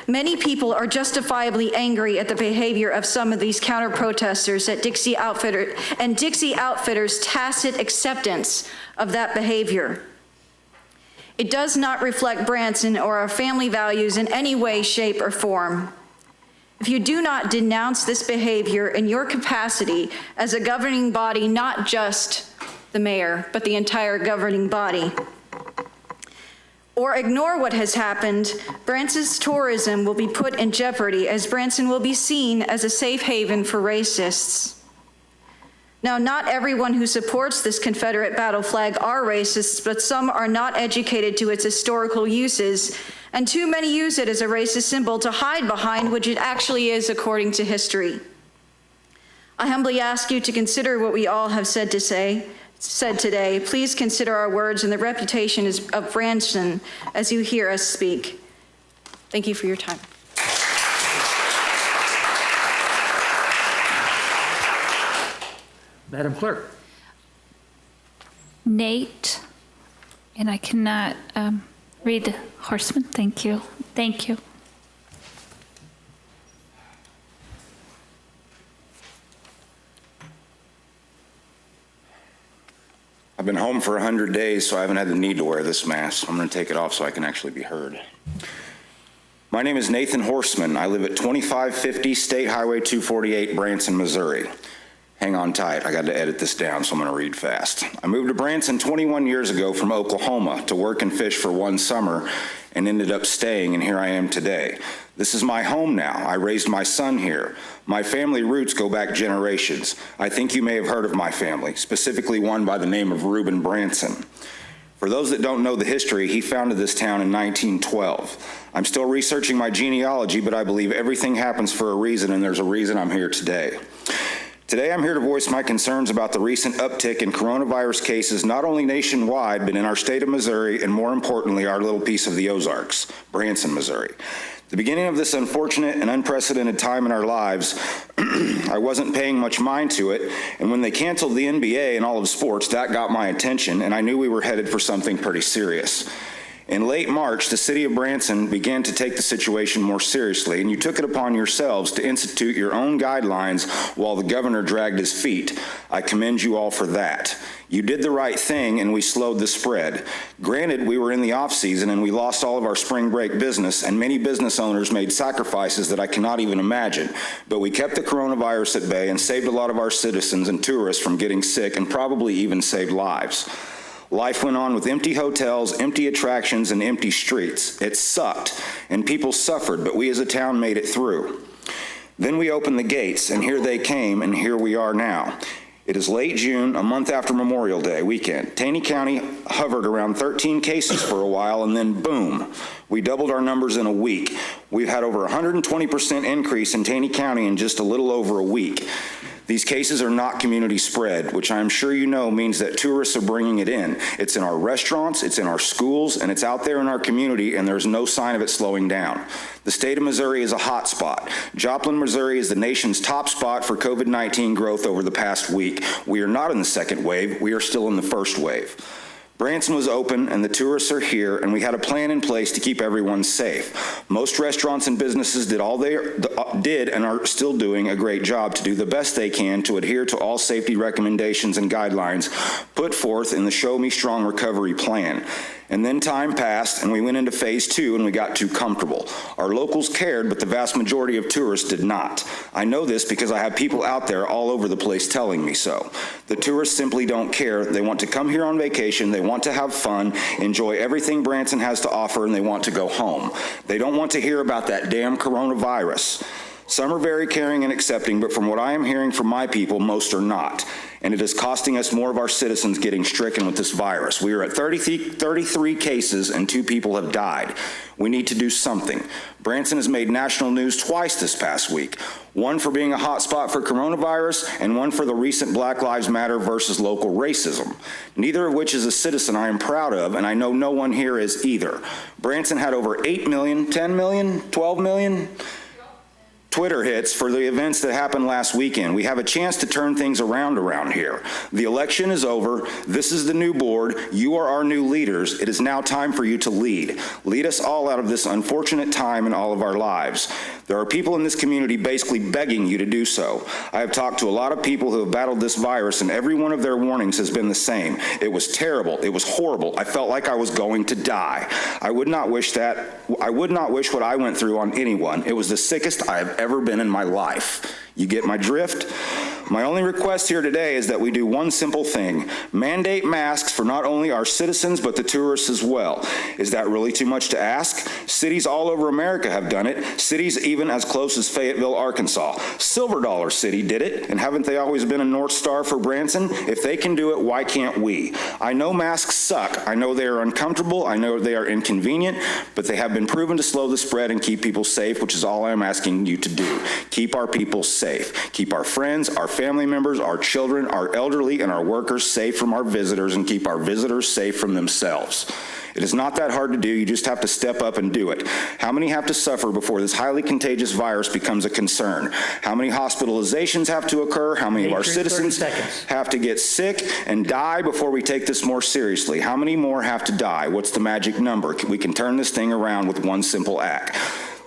Many people are justifiably angry at the behavior of some of these counter-protesters at Dixie Outfitters and Dixie Outfitters' tacit acceptance of that behavior. It does not reflect Branson or our family values in any way, shape, or form. If you do not denounce this behavior in your capacity as a governing body, not just the mayor, but the entire governing body, or ignore what has happened, Branson's tourism will be put in jeopardy as Branson will be seen as a safe haven for racists. Now, not everyone who supports this Confederate battle flag are racists, but some are not educated to its historical uses, and too many use it as a racist symbol to hide behind, which it actually is according to history. I humbly ask you to consider what we all have said today. Please consider our words and the reputation of Branson as you hear us speak. Thank you for your time. Madam Clerk. Nate, and I cannot read the Horseman. Thank you. Thank you. I've been home for 100 days, so I haven't had the need to wear this mask. I'm going to take it off so I can actually be heard. My name is Nathan Horseman. I live at 2550 State Highway 248, Branson, Missouri. Hang on tight, I got to edit this down, so I'm gonna read fast. I moved to Branson 21 years ago from Oklahoma to work and fish for one summer and ended up staying, and here I am today. This is my home now. I raised my son here. My family roots go back generations. I think you may have heard of my family, specifically one by the name of Reuben Branson. For those that don't know the history, he founded this town in 1912. I'm still researching my genealogy, but I believe everything happens for a reason, and there's a reason I'm here today. Today, I'm here to voice my concerns about the recent uptick in coronavirus cases, not only nationwide, but in our state of Missouri, and more importantly, our little piece of the Ozarks, Branson, Missouri. The beginning of this unfortunate and unprecedented time in our lives, I wasn't paying much mind to it, and when they canceled the NBA and all of sports, that got my attention, and I knew we were headed for something pretty serious. In late March, the city of Branson began to take the situation more seriously, and you took it upon yourselves to institute your own guidelines while the governor dragged his feet. I commend you all for that. You did the right thing, and we slowed the spread. Granted, we were in the off-season, and we lost all of our spring break business, and many business owners made sacrifices that I cannot even imagine. But we kept the coronavirus at bay and saved a lot of our citizens and tourists from getting sick, and probably even saved lives. Life went on with empty hotels, empty attractions, and empty streets. It sucked, and people suffered, but we as a town made it through. Then we opened the gates, and here they came, and here we are now. It is late June, a month after Memorial Day weekend. Taney County hovered around 13 cases for a while, and then boom, we doubled our numbers in a week. We've had over 120% increase in Taney County in just a little over a week. These cases are not community spread, which I am sure you know means that tourists are bringing it in. It's in our restaurants, it's in our schools, and it's out there in our community, and there's no sign of it slowing down. The state of Missouri is a hot spot. Joplin, Missouri is the nation's top spot for COVID-19 growth over the past week. We are not in the second wave, we are still in the first wave. Branson was open and the tourists are here, and we had a plan in place to keep everyone safe. Most restaurants and businesses did and are still doing a great job to do the best they can to adhere to all safety recommendations and guidelines put forth in the Show Me Strong Recovery Plan. And then time passed and we went into phase 2 and we got too comfortable. Our locals cared, but the vast majority of tourists did not. I know this because I have people out there all over the place telling me so. The tourists simply don't care. They want to come here on vacation, they want to have fun, enjoy everything Branson has to offer, and they want to go home. They don't want to hear about that damn coronavirus. Some are very caring and accepting, but from what I am hearing from my people, most are not. And it is costing us more of our citizens getting stricken with this virus. We are at 33 cases and 2 people have died. We need to do something. Branson has made national news twice this past week. One for being a hotspot for coronavirus and one for the recent Black Lives Matter versus local racism. Neither of which is a citizen I am proud of, and I know no one here is either. Branson had over 8 million, 10 million, 12 million Twitter hits for the events that happened last weekend. We have a chance to turn things around here. The election is over. This is the new board. You are our new leaders. It is now time for you to lead. Lead us all out of this unfortunate time in all of our lives. There are people in this community basically begging you to do so. I have talked to a lot of people who have battled this virus, and every one of their warnings has been the same. It was terrible. It was horrible. I felt like I was going to die. I would not wish what I went through on anyone. It was the sickest I have ever been in my life. You get my drift? My only request here today is that we do one simple thing. Mandate masks for not only our citizens, but the tourists as well. Is that really too much to ask? Cities all over America have done it. Cities even as close as Fayetteville, Arkansas. Silver Dollar City did it, and haven't they always been a North Star for Branson? If they can do it, why can't we? I know masks suck. I know they are uncomfortable. I know they are inconvenient, but they have been proven to slow the spread and keep people safe, which is all I'm asking you to do. Keep our people safe. Keep our friends, our family members, our children, our elderly, and our workers safe from our visitors, and keep our visitors safe from themselves. It is not that hard to do. You just have to step up and do it. How many have to suffer before this highly contagious virus becomes a concern? How many hospitalizations have to occur? How many of our citizens have to get sick and die before we take this more seriously? How many more have to die? What's the magic number? We can turn this thing around with one simple act.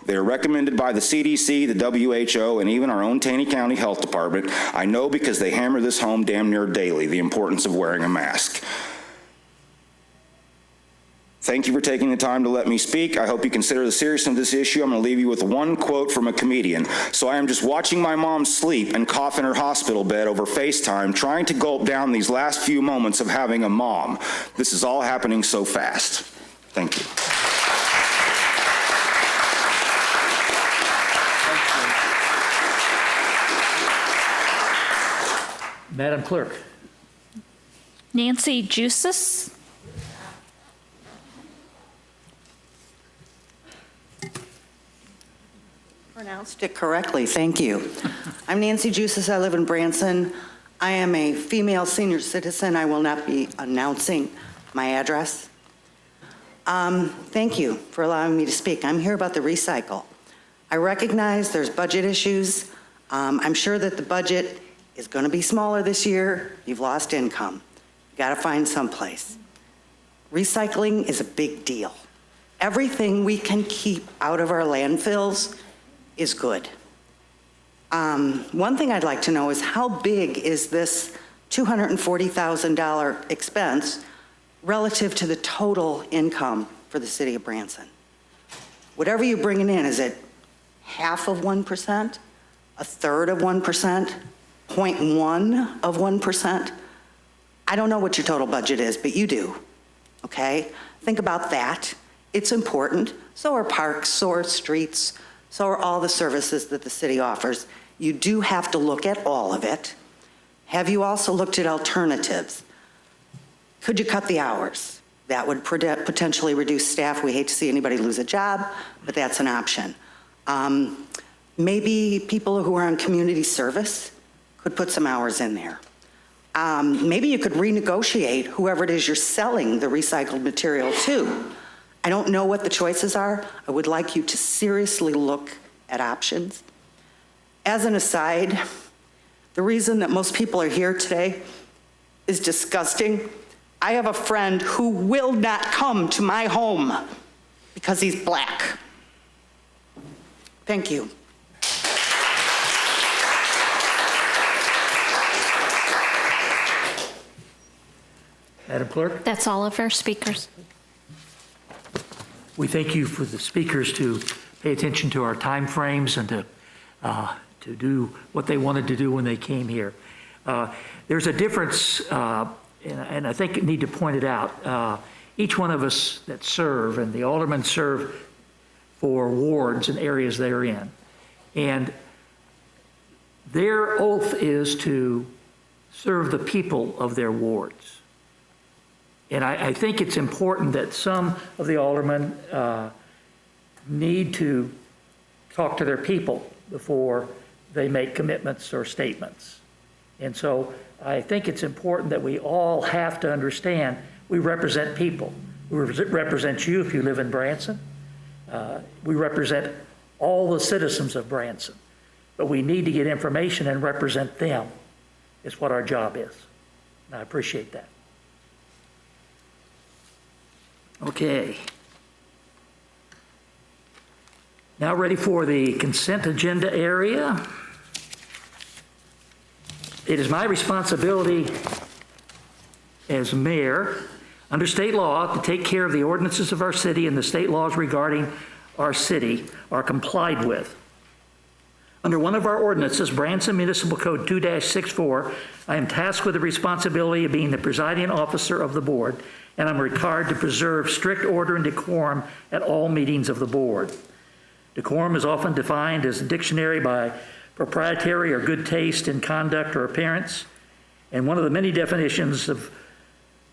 They are recommended by the CDC, the WHO, and even our own Taney County Health Department. I know because they hammer this home damn near daily, the importance of wearing a mask. Thank you for taking the time to let me speak. I hope you consider the seriousness of this issue. I'm going to leave you with one quote from a comedian. So I am just watching my mom sleep and cough in her hospital bed over FaceTime, trying to gulp down these last few moments of having a mom. This is all happening so fast. Thank you. Madam Clerk. Nancy Jusis. Pronounced it correctly, thank you. I'm Nancy Jusis, I live in Branson. I am a female senior citizen. I will not be announcing my address. Thank you for allowing me to speak. I'm here about the recycle. I recognize there's budget issues. I'm sure that the budget is going to be smaller this year. You've lost income. You got to find someplace. Recycling is a big deal. Everything we can keep out of our landfills is good. One thing I'd like to know is how big is this $240,000 expense relative to the total income for the city of Branson? Whatever you're bringing in, is it half of 1%, a third of 1%, 0.1 of 1%? I don't know what your total budget is, but you do, okay? Think about that. It's important. So are parks, so are streets, so are all the services that the city offers. You do have to look at all of it. Have you also looked at alternatives? Could you cut the hours? That would potentially reduce staff. We hate to see anybody lose a job, but that's an option. Maybe people who are on community service could put some hours in there. Maybe you could renegotiate whoever it is you're selling the recycled material to. I don't know what the choices are. I would like you to seriously look at options. As an aside, the reason that most people are here today is disgusting. I have a friend who will not come to my home because he's black. Thank you. Madam Clerk? That's all of our speakers. We thank you for the speakers to pay attention to our timeframes and to do what they wanted to do when they came here. There's a difference, and I think I need to point it out. Each one of us that serve, and the aldermen serve for wards and areas they're in. And their oath is to serve the people of their wards. And I think it's important that some of the aldermen need to talk to their people before they make commitments or statements. And so I think it's important that we all have to understand we represent people. We represent you if you live in Branson. We represent all the citizens of Branson. But we need to get information and represent them. It's what our job is. And I appreciate that. Okay. Now ready for the consent agenda area. It is my responsibility as mayor, under state law, to take care of the ordinances of our city, and the state laws regarding our city are complied with. Under one of our ordinances, Branson Municipal Code 2-64, I am tasked with the responsibility of being the presiding officer of the board, and I'm required to preserve strict order and decorum at all meetings of the board. Decorum is often defined as a dictionary by proprietary or good taste in conduct or appearance, and one of the many definitions of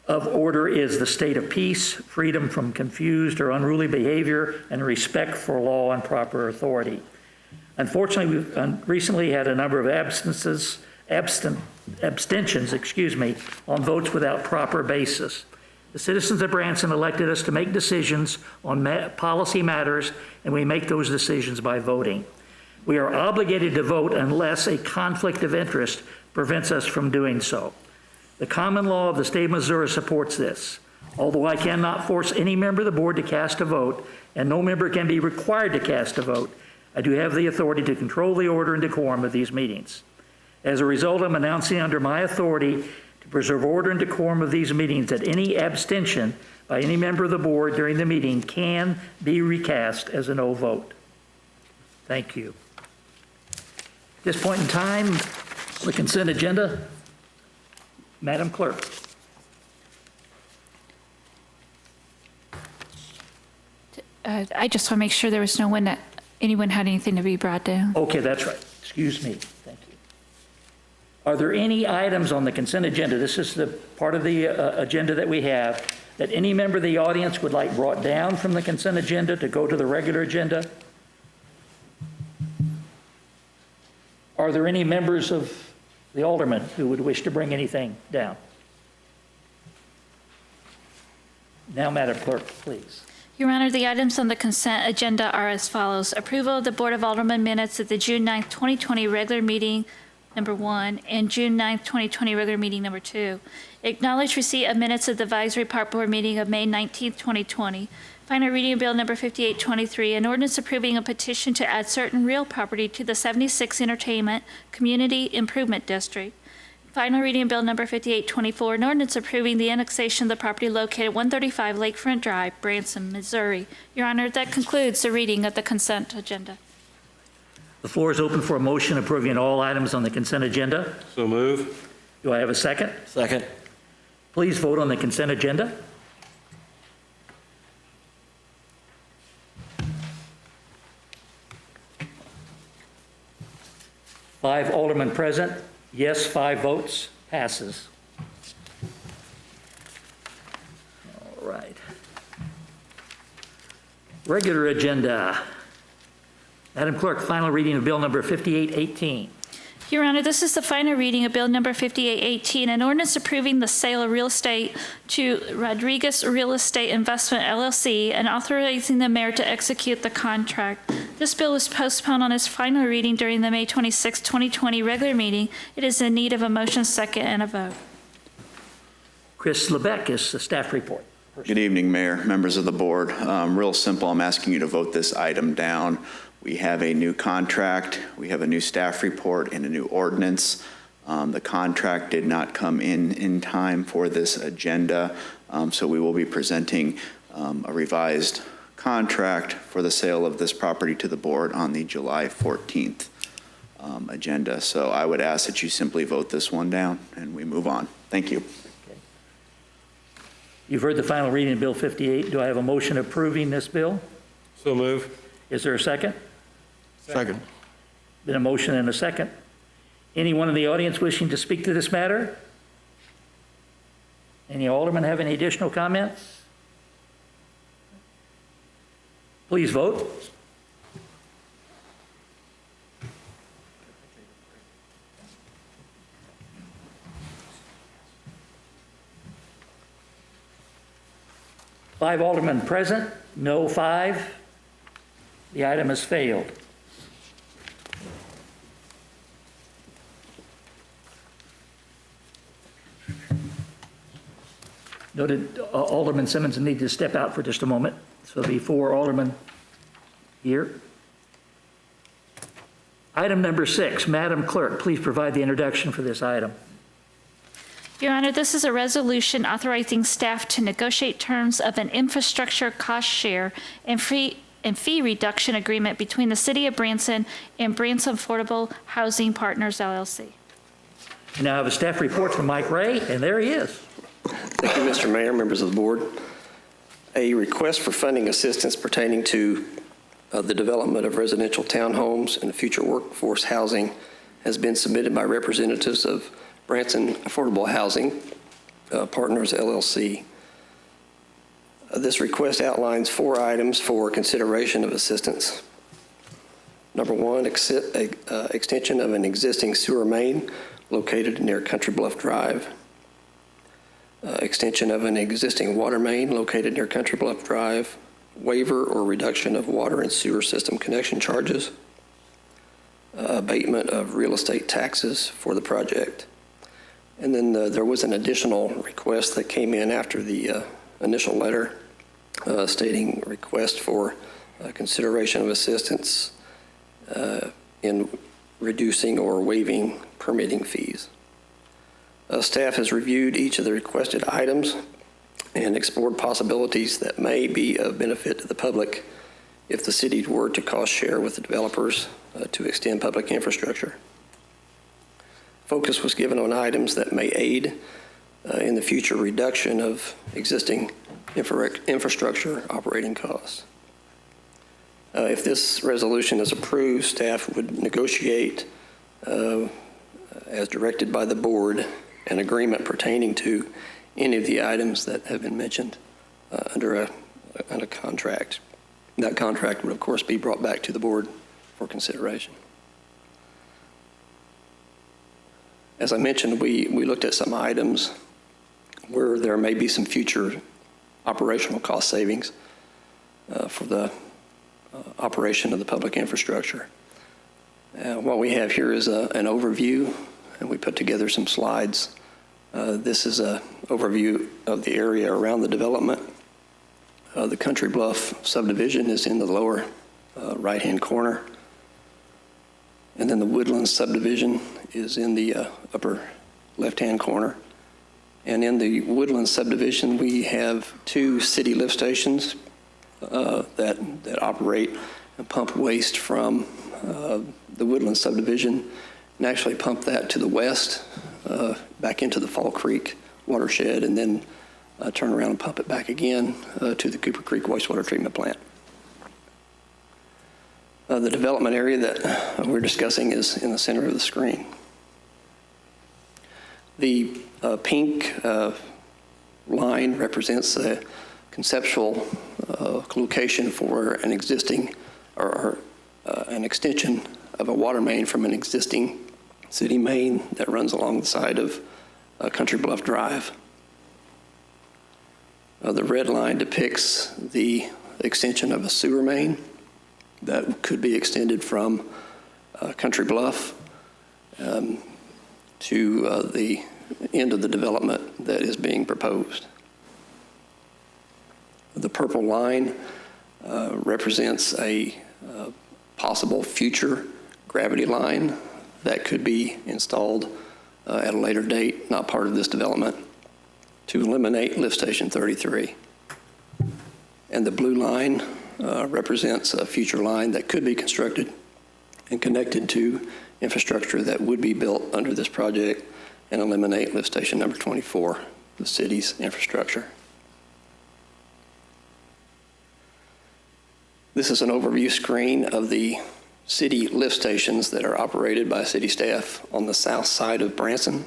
order is the state of peace, freedom from confused or unruly behavior, and respect for law and proper authority. Unfortunately, we've recently had a number of abstentions, on votes without proper basis. The citizens of Branson elected us to make decisions on policy matters, and we make those decisions by voting. We are obligated to vote unless a conflict of interest prevents us from doing so. The common law of the state of Missouri supports this. Although I cannot force any member of the board to cast a vote, and no member can be required to cast a vote, I do have the authority to control the order and decorum of these meetings. As a result, I'm announcing under my authority to preserve order and decorum of these meetings that any abstention by any member of the board during the meeting can be recast as a no vote. Thank you. At this point in time, the consent agenda. Madam Clerk. I just want to make sure there was no one that anyone had anything to be brought down. Okay, that's right. Excuse me. Thank you. Are there any items on the consent agenda? This is the part of the agenda that we have that any member of the audience would like brought down from the consent agenda to go to the regular agenda? Are there any members of the alderman who would wish to bring anything down? Now, Madam Clerk, please. Your Honor, the items on the consent agenda are as follows. Approval of the Board of Aldermen minutes at the June 9th, 2020 regular meeting number 1 and June 9th, 2020 regular meeting number 2. Acknowledge receipt of minutes of the Advisory Park Board meeting of May 19th, 2020. Final reading of Bill number 5823, an ordinance approving a petition to add certain real property to the 76 Entertainment Community Improvement District. Final reading of Bill number 5824, an ordinance approving the annexation of the property located at 135 Lakefront Drive, Branson, Missouri. Your Honor, that concludes the reading of the consent agenda. The floor is open for a motion approving all items on the consent agenda. So move. Do I have a second? Second. Please vote on the consent agenda. Five aldermen present. Yes, 5 votes. Passes. All right. Regular agenda. Madam Clerk, final reading of Bill number 5818. Your Honor, this is the final reading of Bill Number 5818, an ordinance approving the sale of real estate to Rodriguez Real Estate Investment LLC and authorizing the mayor to execute the contract. This bill was postponed on its final reading during the May 26, 2020 regular meeting. It is in need of a motion, second, and a vote. Chris Lebeck is the staff report. Good evening, Mayor, members of the board. Real simple, I'm asking you to vote this item down. We have a new contract, we have a new staff report, and a new ordinance. The contract did not come in time for this agenda, so we will be presenting a revised contract for the sale of this property to the board on the July 14th agenda. So I would ask that you simply vote this one down and we move on. Thank you. Okay. You've heard the final reading of Bill 58. Do I have a motion approving this bill? So move. Is there a second? Second. Been a motion and a second. Anyone in the audience wishing to speak to this matter? Any aldermen have any additional comments? Please vote. Five aldermen present, no 5. The item has failed. Noted Alderman Simmons needs to step out for just a moment. So there'll be 4 aldermen here. Item number 6, Madam Clerk, please provide the introduction for this item. Your Honor, this is a resolution authorizing staff to negotiate terms of an infrastructure cost share and fee reduction agreement between the City of Branson and Branson Affordable Housing Partners, LLC. We now have a staff report from Mike Ray, and there he is. Thank you, Mr. Mayor, members of the board. A request for funding assistance pertaining to the development of residential townhomes and future workforce housing has been submitted by representatives of Branson Affordable Housing Partners, LLC. This request outlines 4 items for consideration of assistance. Number 1, extension of an existing sewer main located near Country Bluff Drive. Extension of an existing water main located near Country Bluff Drive. Waiver or reduction of water and sewer system connection charges. Abatement of real estate taxes for the project. And then there was an additional request that came in after the initial letter stating request for consideration of assistance in reducing or waiving permitting fees. Staff has reviewed each of the requested items and explored possibilities that may be of benefit to the public if the city were to cost share with the developers to extend public infrastructure. Focus was given on items that may aid in the future reduction of existing infrastructure operating costs. If this resolution is approved, staff would negotiate, as directed by the board, an agreement pertaining to any of the items that have been mentioned under a contract. That contract would, of course, be brought back to the board for consideration. As I mentioned, we looked at some items where there may be some future operational cost savings for the operation of the public infrastructure. What we have here is an overview, and we put together some slides. This is an overview of the area around the development. The Country Bluff subdivision is in the lower right-hand corner. And then the Woodlands subdivision is in the upper left-hand corner. And in the Woodlands subdivision, we have 2 city lift stations that operate and pump waste from the Woodlands subdivision and actually pump that to the west, back into the Fall Creek watershed, and then turn around and pump it back again to the Cooper Creek wastewater treatment plant. The development area that we're discussing is in the center of the screen. The pink line represents a conceptual location for an existing or an extension of a water main from an existing city main that runs along the side of Country Bluff Drive. The red line depicts the extension of a sewer main that could be extended from Country Bluff to the end of the development that is being proposed. The purple line represents a possible future gravity line that could be installed at a later date, not part of this development, to eliminate Lift Station 33. And the blue line represents a future line that could be constructed and connected to infrastructure that would be built under this project and eliminate Lift Station number 24, the city's infrastructure. This is an overview screen of the city lift stations that are operated by city staff on the south side of Branson.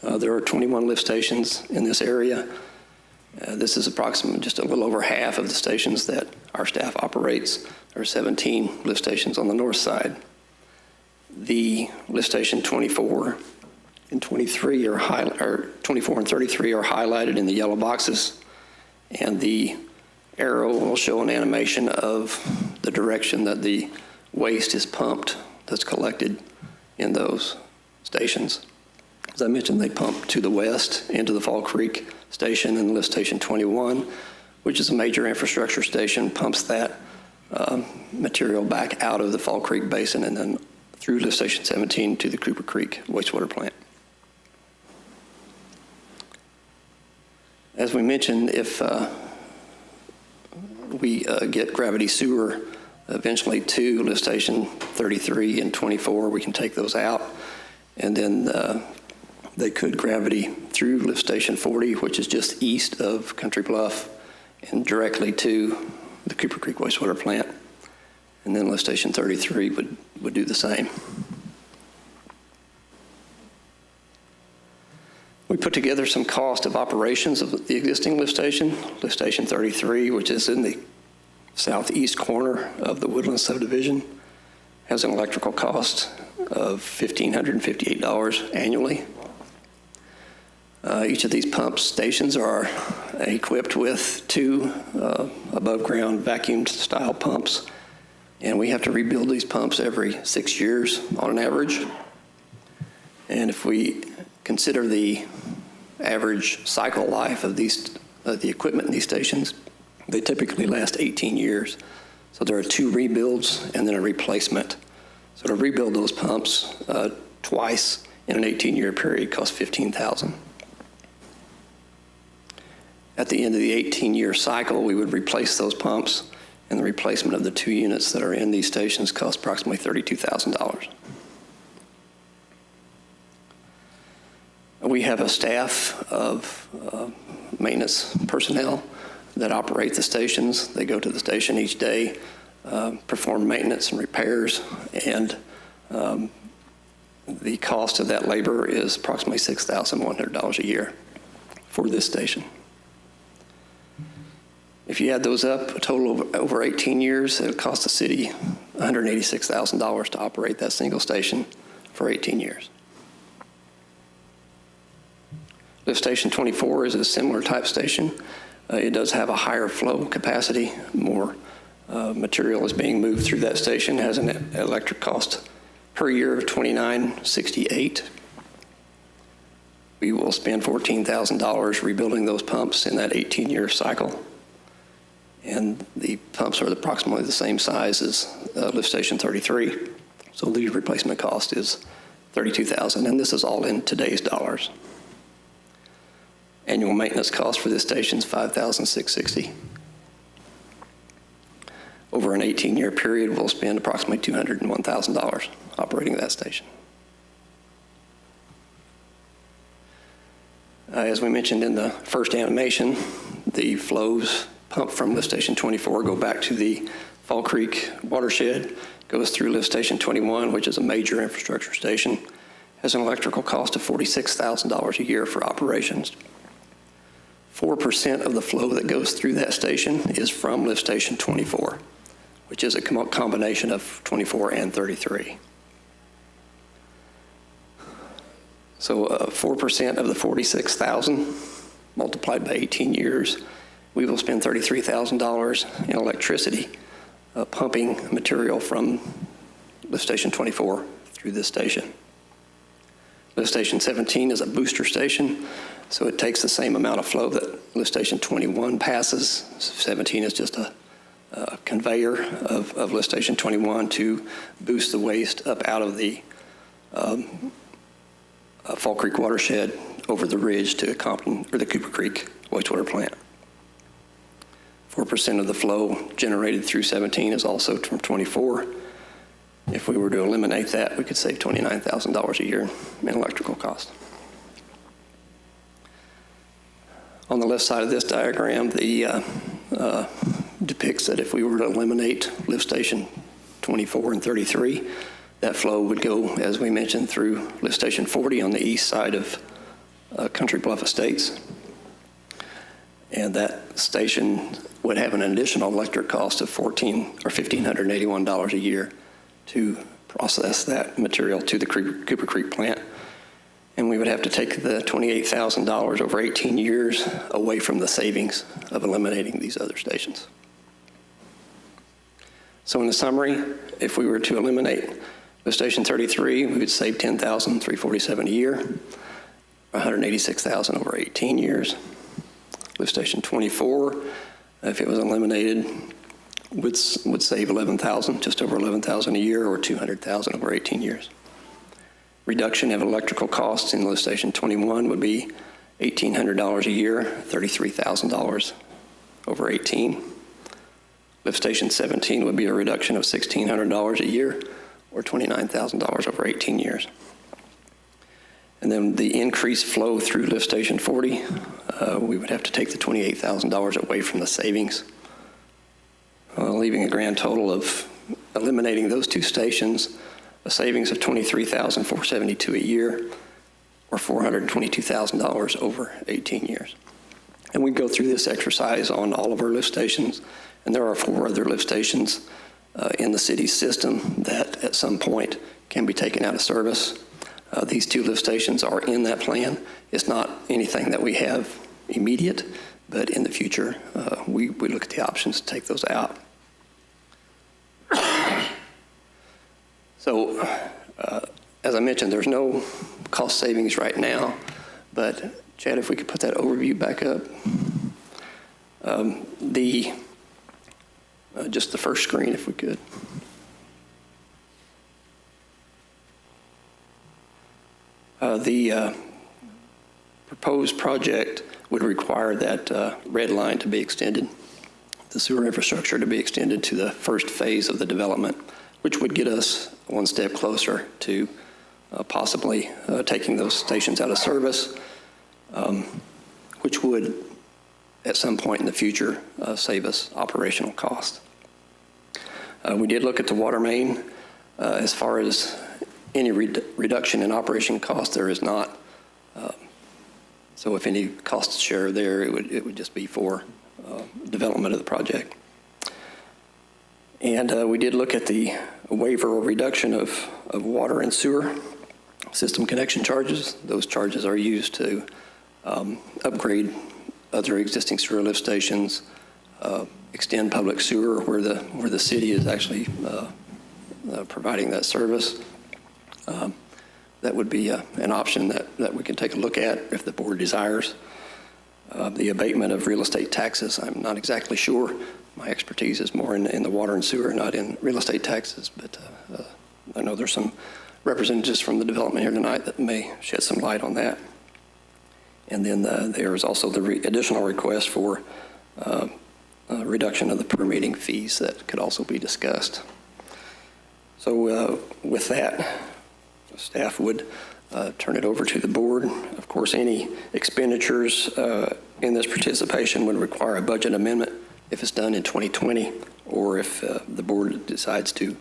There are 21 lift stations in this area. This is approximately just a little over half of the stations that our staff operates. There are 17 lift stations on the north side. The lift station 24 and 23 are 24 and 33 are highlighted in the yellow boxes, and the arrow will show an animation of the direction that the waste is pumped that's collected in those stations. As I mentioned, they pump to the west into the Fall Creek station, and lift station 21, which is a major infrastructure station, pumps that material back out of the Fall Creek Basin and then through lift station 17 to the Cooper Creek wastewater plant. As we mentioned, if we get gravity sewer eventually to lift station 33 and 24, we can take those out, and then they could gravity through lift station 40, which is just east of Country Bluff, and directly to the Cooper Creek wastewater plant. And then lift station 33 would do the same. We put together some cost of operations of the existing lift station 33, which is in the southeast corner of the Woodland subdivision, has an electrical cost of $1,558 annually. Each of these pump stations are equipped with 2 above-ground vacuum-style pumps, and we have to rebuild these pumps every 6 years on an average. And if we consider the average cycle life of these, the equipment in these stations, they typically last 18 years. So there are 2 rebuilds and then a replacement. So to rebuild those pumps twice in an 18-year period costs $15,000. At the end of the 18-year cycle, we would replace those pumps, and the replacement of the 2 units that are in these stations costs approximately $32,000. We have a staff of maintenance personnel that operate the stations. They go to the station each day, perform maintenance and repairs, and the cost of that labor is approximately $6,100 a year for this station. If you add those up, a total of over 18 years, it would cost the city $186,000 to operate that single station for 18 years. Lift station 24 is a similar type station. It does have a higher flow capacity. More material is being moved through that station. It has an electric cost per year of $29.68. We will spend $14,000 rebuilding those pumps in that 18-year cycle. And the pumps are approximately the same size as lift station 33. So the replacement cost is $32,000, and this is all in today's dollars. Annual maintenance cost for this station is $5,660. Over an 18-year period, we'll spend approximately $201,000 operating that station. As we mentioned in the first animation, the flows pumped from lift station 24 go back to the Fall Creek watershed, goes through lift station 21, which is a major infrastructure station, has an electrical cost of $46,000 a year for operations. 4% of the flow that goes through that station is from lift station 24, which is a combination of 24 and 33. So 4% of the 46,000 multiplied by 18 years, we will spend $33,000 in electricity pumping material from lift station 24 through this station. Lift station 17 is a booster station, so it takes the same amount of flow that lift station 21 passes. 17 is just a conveyor of lift station 21 to boost the waste up out of the Fall Creek watershed over the ridge to Compton or the Cooper Creek wastewater plant. 4% of the flow generated through 17 is also from 24. If we were to eliminate that, we could save $29,000 a year in electrical cost. On the left side of this diagram, the depicts that if we were to eliminate lift station 24 and 33, that flow would go, as we mentioned, through lift station 40 on the east side of Country Bluff Estates. And that station would have an additional electric cost of $1,581 a year to process that material to the Cooper Creek plant. And we would have to take the $28,000 over 18 years away from the savings of eliminating these other stations. So in the summary, if we were to eliminate lift station 33, we would save $10,347 a year, $186,000 over 18 years. Lift station 24, if it was eliminated, would save $11,000, just over $11,000 a year, or $200,000 over 18 years. Reduction of electrical costs in lift station 21 would be $1,800 a year, $33,000 over 18. Lift station 17 would be a reduction of $1,600 a year, or $29,000 over 18 years. And then the increased flow through lift station 40, we would have to take the $28,000 away from the savings, leaving a grand total of eliminating those two stations, a savings of $23,472 a year, or $422,000 over 18 years. And we go through this exercise on all of our lift stations, and there are 4 other lift stations in the city's system that at some point can be taken out of service. These 2 lift stations are in that plan. It's not anything that we have immediate, but in the future, we look at the options to take those out. So, as I mentioned, there's no cost savings right now, but Chad, if we could put that overview back up. Just the first screen, if we could. The proposed project would require that red line to be extended, the sewer infrastructure to be extended to the first phase of the development, which would get us one step closer to possibly taking those stations out of service, which would, at some point in the future, save us operational costs. We did look at the water main. As far as any reduction in operation costs, there is not. So if any cost share there, it would just be for development of the project. And we did look at the waiver or reduction of water and sewer system connection charges. Those charges are used to upgrade other existing sewer lift stations, extend public sewer where the city is actually providing that service. That would be an option that we can take a look at if the board desires. The abatement of real estate taxes, I'm not exactly sure. My expertise is more in the water and sewer, not in real estate taxes, but I know there's some representatives from the development here tonight that may shed some light on that. And then there is also the additional request for reduction of the permitting fees that could also be discussed. So with that, staff would turn it over to the board. Of course, any expenditures in this participation would require a budget amendment if it's done in 2020, or if the board decides to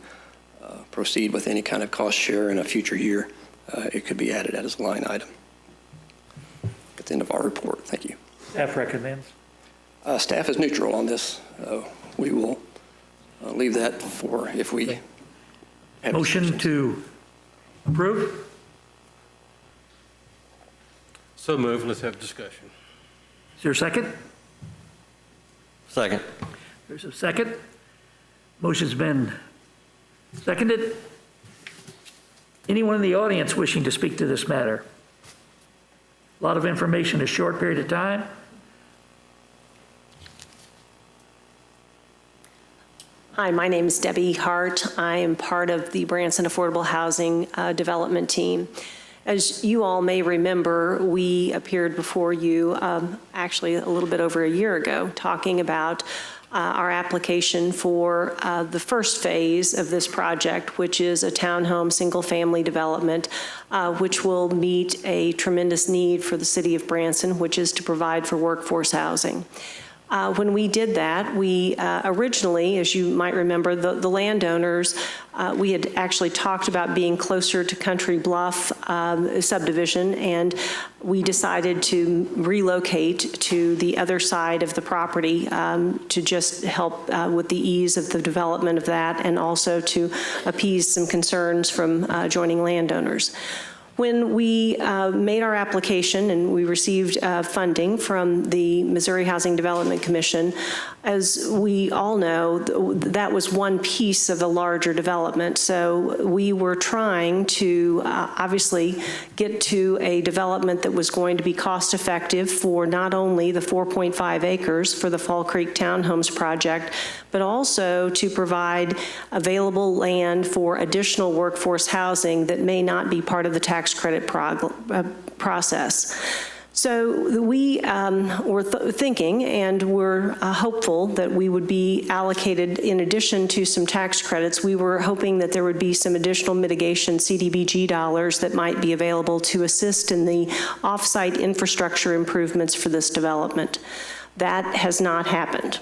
proceed with any kind of cost share in a future year, it could be added as a line item. At the end of our report. Thank you. Staff recommends. Staff is neutral on this. We will leave that for if we have motion to approve. So moved. Let's have discussion. Is there a second? Second. There's a second. Motion's been seconded. Anyone in the audience wishing to speak to this matter? A lot of information in a short period of time. Hi, my name is Debbie Hart. I am part of the Branson Affordable Housing Development Team. As you all may remember, we appeared before you actually a little bit over a year ago talking about our application for the first phase of this project, which is a townhome single-family development, which will meet a tremendous need for the city of Branson, which is to provide for workforce housing. When we did that, we originally, as you might remember, the landowners, we had actually talked about being closer to Country Bluff subdivision, and we decided to relocate to the other side of the property to just help with the ease of the development of that, and also to appease some concerns from adjoining landowners. When we made our application and we received funding from the Missouri Housing Development Commission, as we all know, that was one piece of a larger development. So we were trying to obviously get to a development that was going to be cost effective for not only the 4.5 acres for the Fall Creek Townhomes project, but also to provide available land for additional workforce housing that may not be part of the tax credit process. So we were thinking and were hopeful that we would be allocated, in addition to some tax credits, we were hoping that there would be some additional mitigation CDBG dollars that might be available to assist in the off-site infrastructure improvements for this development. That has not happened.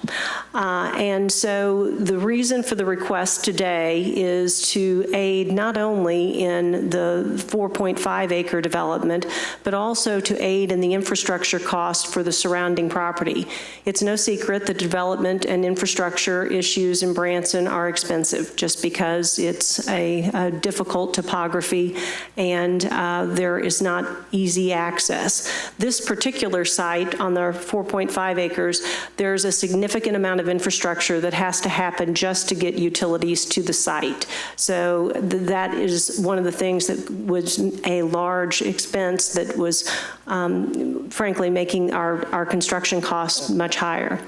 And so the reason for the request today is to aid not only in the 4.5 acre development, but also to aid in the infrastructure cost for the surrounding property. It's no secret that development and infrastructure issues in Branson are expensive, just because it's a difficult topography and there is not easy access. This particular site on the 4.5 acres, there's a significant amount of infrastructure that has to happen just to get utilities to the site. So that is one of the things that was a large expense that was frankly making our construction costs much higher.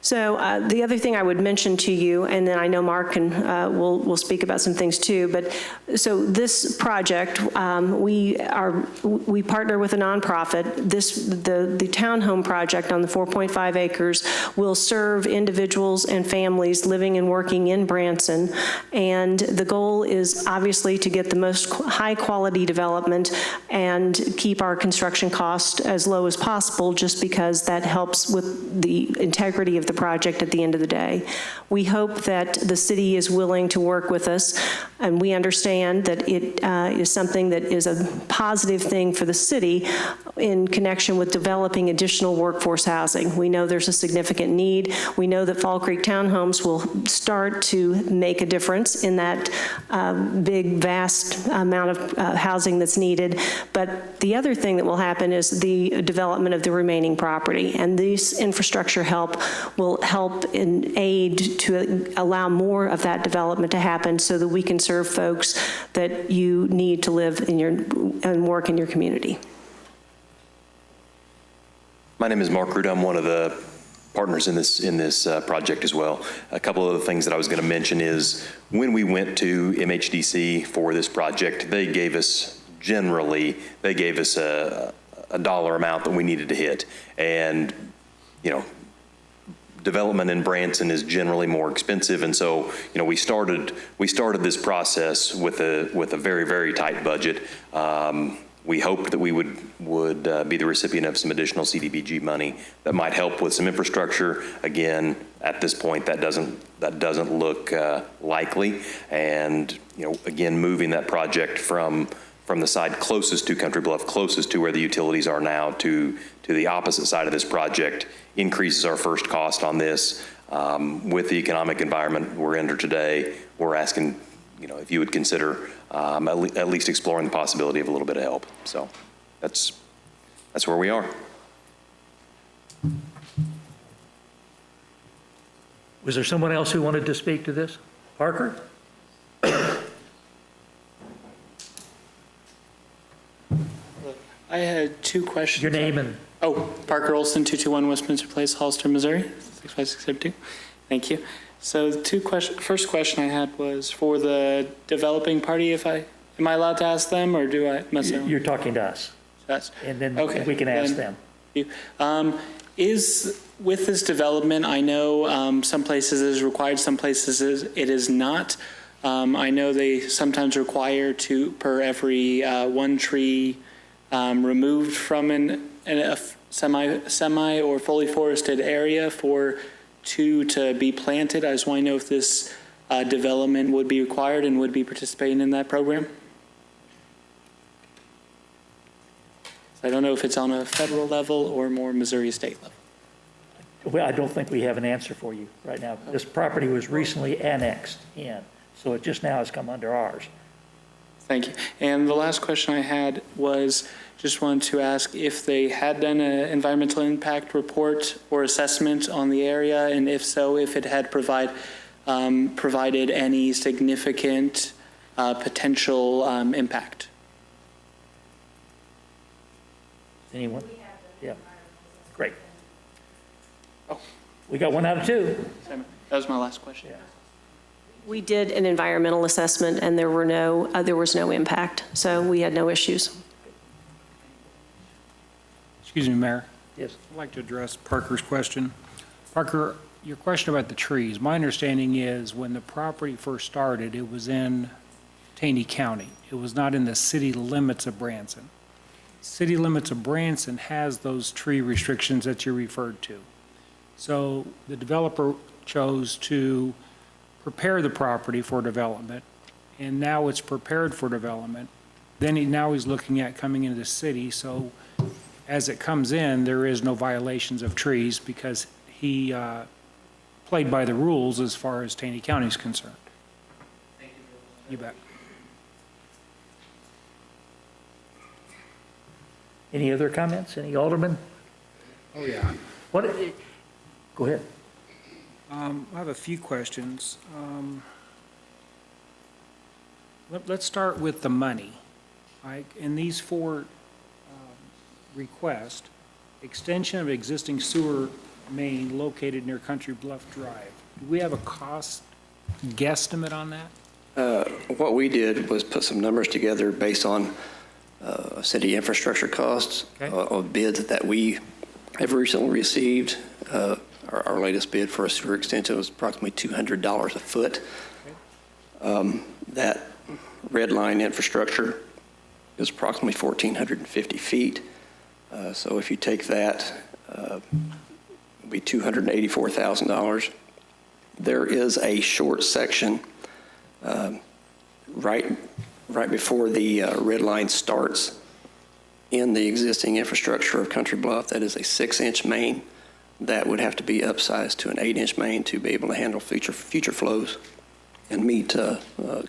So the other thing I would mention to you, and then I know Mark can will speak about some things too, but so this project, we partner with a nonprofit. The townhome project on the 4.5 acres will serve individuals and families living and working in Branson, and the goal is obviously to get the most high quality development and keep our construction cost as low as possible, just because that helps with the integrity of the project at the end of the day. We hope that the city is willing to work with us, and we understand that it is something that is a positive thing for the city in connection with developing additional workforce housing. We know there's a significant need. We know that Fall Creek Townhomes will start to make a difference in that big, vast amount of housing that's needed. But the other thing that will happen is the development of the remaining property, and this infrastructure help will help and aid to allow more of that development to happen, so that we can serve folks that you need to live in your and work in your community. My name is Mark Root. I'm one of the partners in this project as well. A couple of the things that I was going to mention is when we went to MHDC for this project, they gave us a dollar amount that we needed to hit, and development in Branson is generally more expensive, and so we started this process with a very, very tight budget. We hoped that we would be the recipient of some additional CDBG money that might help with some infrastructure. Again, at this point, that doesn't look likely, and again, moving that project from the side closest to Country Bluff, closest to where the utilities are now, to the opposite side of this project increases our first cost on this. With the economic environment we're under today, we're asking, if you would consider at least exploring the possibility of a little bit of help. So that's that's where we are. Was there someone else who wanted to speak to this? Parker? I had two questions. Your name and... Oh, Parker Olson, 221 Westminster Place, Hollister, Missouri, 65672. Thank you. So first question I had was for the developing party, am I allowed to ask them, or must I? You're talking to us. Us. And then Okay, we can ask them. With this development, I know some places it is required, some places it is not. I know they sometimes require per every one tree removed from a semi or fully forested area for two to be planted. I just want to know if this development would be required and would be participating in that program. I don't know if it's on a federal level or more Missouri state level. Well, I don't think we have an answer for you right now. This property was recently annexed in, so it just now has come under ours. Thank you. And the last question I had was just wanted to ask if they had done an environmental impact report or assessment on the area, and if so, if it had provided any significant potential impact. Anyone? Yeah. Great. Oh, we got 1 out of 2. That was my last question. Yeah. We did an environmental assessment, and there was no impact, so we had no issues. Excuse me, Mayor. Yes. I'd like to address Parker's question. Parker, your question about the trees, my understanding is when the property first started, it was in Taney County. It was not in the city limits of Branson. City limits of Branson has those tree restrictions that you referred to. So the developer chose to prepare the property for development, and now it's prepared for development. Then now he's looking at coming into the city, so as it comes in, there is no violations of trees because he played by the rules as far as Taney County is concerned. Thank you. You bet. Any other comments? Any aldermen? Oh, yeah. Go ahead. I have a few questions. Let's start with the money. In these 4 requests, extension of existing sewer main located near Country Bluff Drive. Do we have a cost guesstimate on that? What we did was put some numbers together based on city infrastructure costs of bids that we have recently received. Our latest bid for a sewer extension was approximately $200 a foot. That red line infrastructure is approximately 1,450 feet. So if you take that, it'll be $284,000. There is a short section right before the red line starts in the existing infrastructure of Country Bluff. That is a 6-inch main that would have to be upsized to an 8-inch main to be able to handle future flows and meet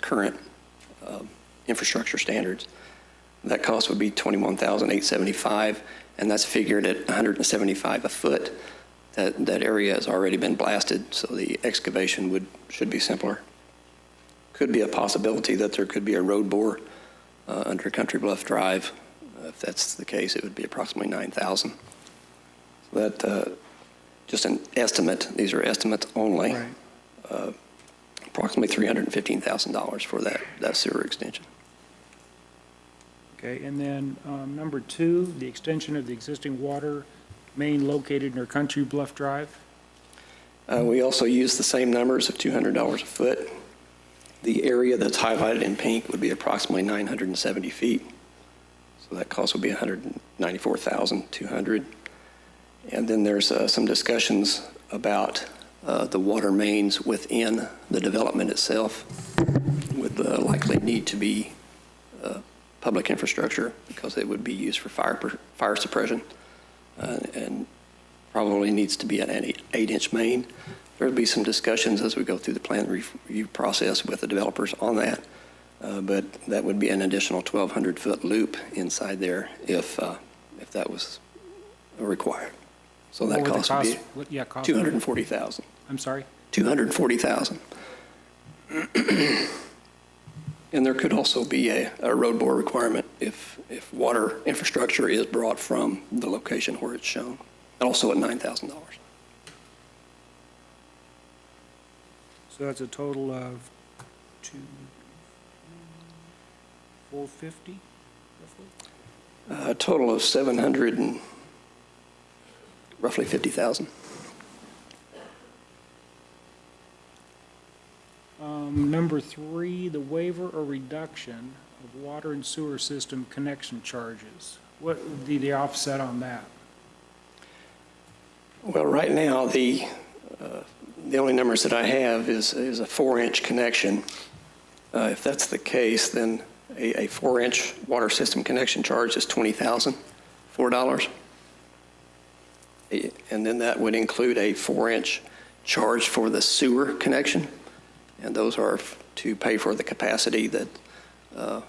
current infrastructure standards. That cost would be $21,875, and that's figured at $175 a foot. That area has already been blasted, so the excavation should be simpler. Could be a possibility that there could be a road bore under Country Bluff Drive. If that's the case, it would be approximately $9,000. So that, just an estimate, these are estimates only, Right. Approximately $315,000 for that sewer extension. Okay, and then number 2, the extension of the existing water main located near Country Bluff Drive. We also use the same numbers of $200 a foot. The area that's highlighted in pink would be approximately 970 feet. So that cost would be $194,200. And then there's some discussions about the water mains within the development itself would likely need to be public infrastructure because it would be used for fire suppression and probably needs to be an 8-inch main. There will be some discussions as we go through the plan review process with the developers on that, but that would be an additional 1,200-foot loop inside there if if that was required. So What that would the cost would cost- be yeah, cost- $240,000. I'm sorry? $240,000. And there could also be a road bore requirement if water infrastructure is brought from the location where it's shown, also at $9,000. So that's a total of $450, roughly? A total of 700 and roughly 50,000. Number 3, the waiver or reduction of water and sewer system connection charges. What would be the offset on that? Well, right now, the only numbers that I have is a 4-inch connection. If that's the case, then a 4-inch water system connection charge is $20,004. And then that would include a 4-inch charge for the sewer connection. And those are to pay for the capacity that the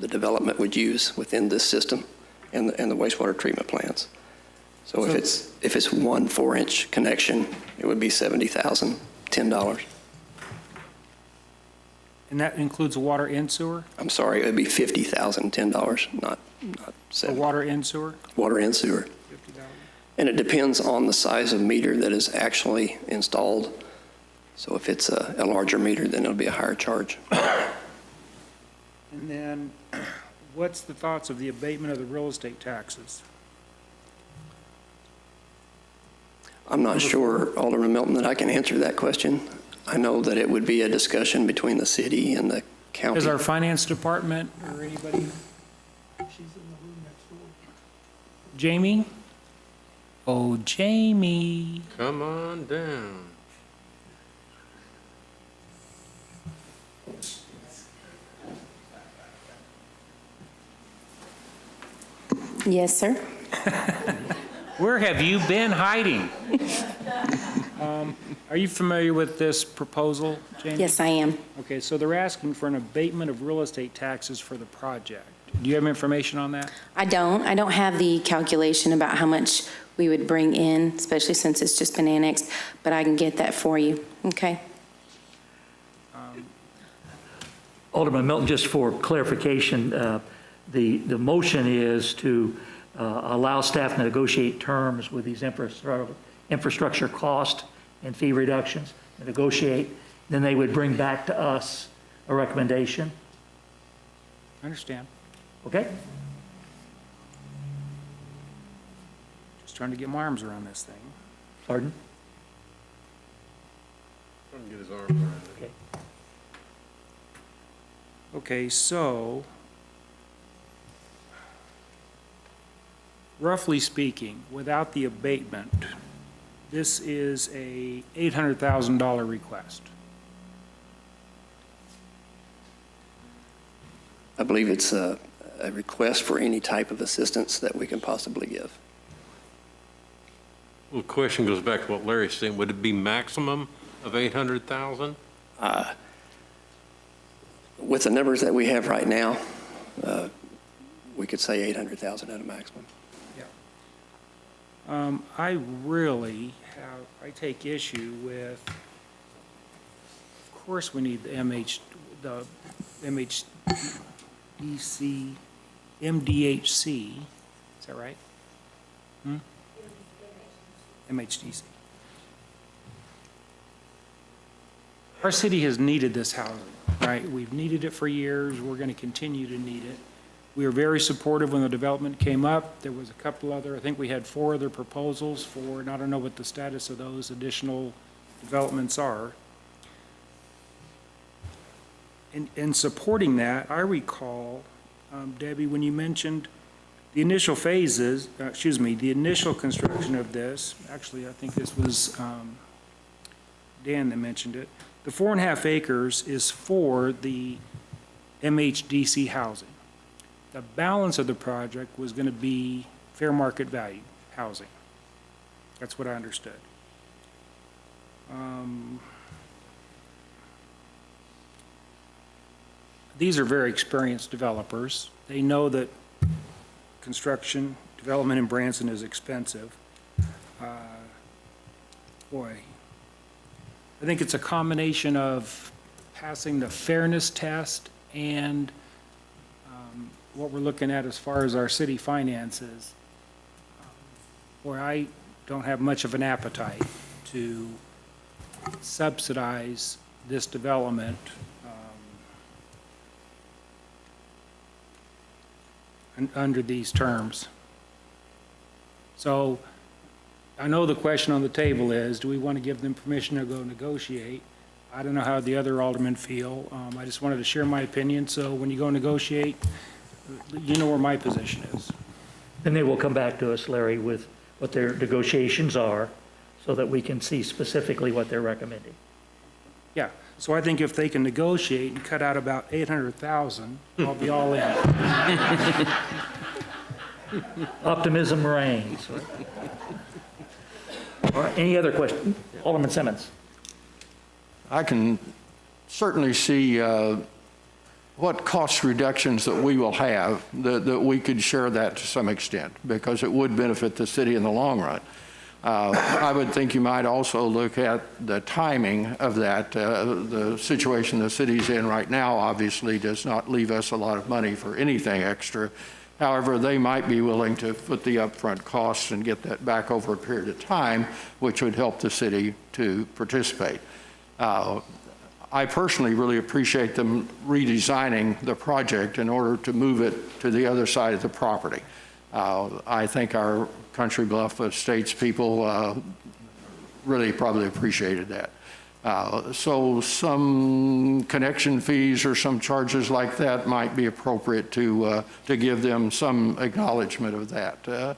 development would use within this system and the wastewater treatment plants. So if it's one 4-inch connection, it would be $70,010. And that includes water and sewer? I'm sorry, it would be $50,010, not For 70. water and sewer? Water and sewer. And it depends on the size of meter that is actually installed. So if it's a larger meter, then it'll be a higher charge. And then, what's the thoughts of the abatement of the real estate taxes? I'm not sure, Alderman Milton, that I can answer that question. I know that it would be a discussion between the city and the county. Is our finance department or anybody? Jamie? Oh, Jamie. Come on down. Yes, sir. Where have you been hiding? Are you familiar with this proposal, Jamie? Yes, I am. Okay, so they're asking for an abatement of real estate taxes for the project. Do you have information on that? I don't have the calculation about how much we would bring in, especially since it's just been annexed, but I can get that for you, okay? Alderman Milton, just for clarification, the motion is to allow staff to negotiate terms with these infrastructure cost and fee reductions, negotiate, then they would bring back to us a recommendation. I understand. Okay? Just trying to get my arms around this thing. Pardon? Trying to get his arms around it. Okay. Okay, so roughly speaking, without the abatement, this is a $800,000 request. I believe it's a request for any type of assistance that we can possibly give. Well, the question goes back to what Larry's saying. Would it be maximum of 800,000? With the numbers that we have right now, we could say 800,000 at a maximum. I really I take issue with, of course we need the MHDC, MDHC, is that right? MHDC. Our city has needed this housing, right? We've needed it for years. We're going to continue to need it. We were very supportive when the development came up. There was a couple other, I think we had 4 other proposals for, and I don't know what the status of those additional developments are. In supporting that, I recall, Debbie, when you mentioned the initial phases, the initial construction of this, actually I think this was Dan that mentioned it, the 4.5 acres is for the MHDC housing. The balance of the project was going to be fair market value housing. That's what I understood. These are very experienced developers. They know that construction, development in Branson is expensive. Boy, I think it's a combination of passing the fairness test and what we're looking at as far as our city finances, where I don't have much of an appetite to subsidize this development under these terms. So I know the question on the table is, do we want to give them permission to go negotiate? I don't know how the other aldermen feel. I just wanted to share my opinion, so when you go negotiate, you know where my position is. Then they will come back to us, Larry, with what their negotiations are so that we can see specifically what they're recommending. Yeah, so I think if they can negotiate and cut out about 800,000, I'll be all in. Optimism reigns. All right, any other question? Alderman Simmons. I can certainly see what cost reductions that we will have, that we could share that to some extent, because it would benefit the city in the long run. I would think you might also look at the timing of that. The situation the city's in right now obviously does not leave us a lot of money for anything extra. However, they might be willing to put the upfront costs and get that back over a period of time, which would help the city to participate. I personally really appreciate them redesigning the project in order to move it to the other side of the property. I think our Country Bluff Estates people really probably appreciated that. So some connection fees or some charges like that might be appropriate to give them some acknowledgement of that.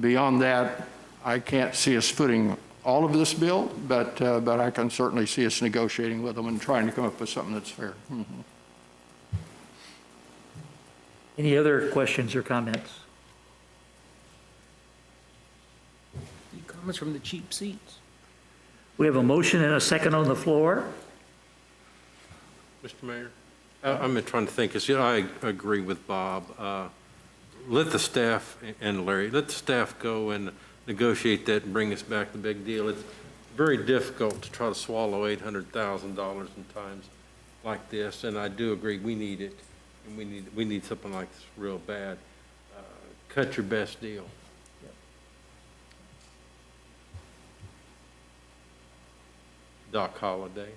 Beyond that, I can't see us footing all of this bill, but I can certainly see us negotiating with them and trying to come up with something that's fair. Mm-hmm. Any other questions or comments? Any comments from the cheap seats? We have a motion and a second on the floor. Mr. Mayor, I'm trying to think, I agree with Bob. Let the staff, and Larry, let the staff go and negotiate that and bring us back the big deal. It's very difficult to try to swallow $800,000 in times like this, and I do agree we need it, and we need something like this real bad. Cut your best deal. Doc Holliday.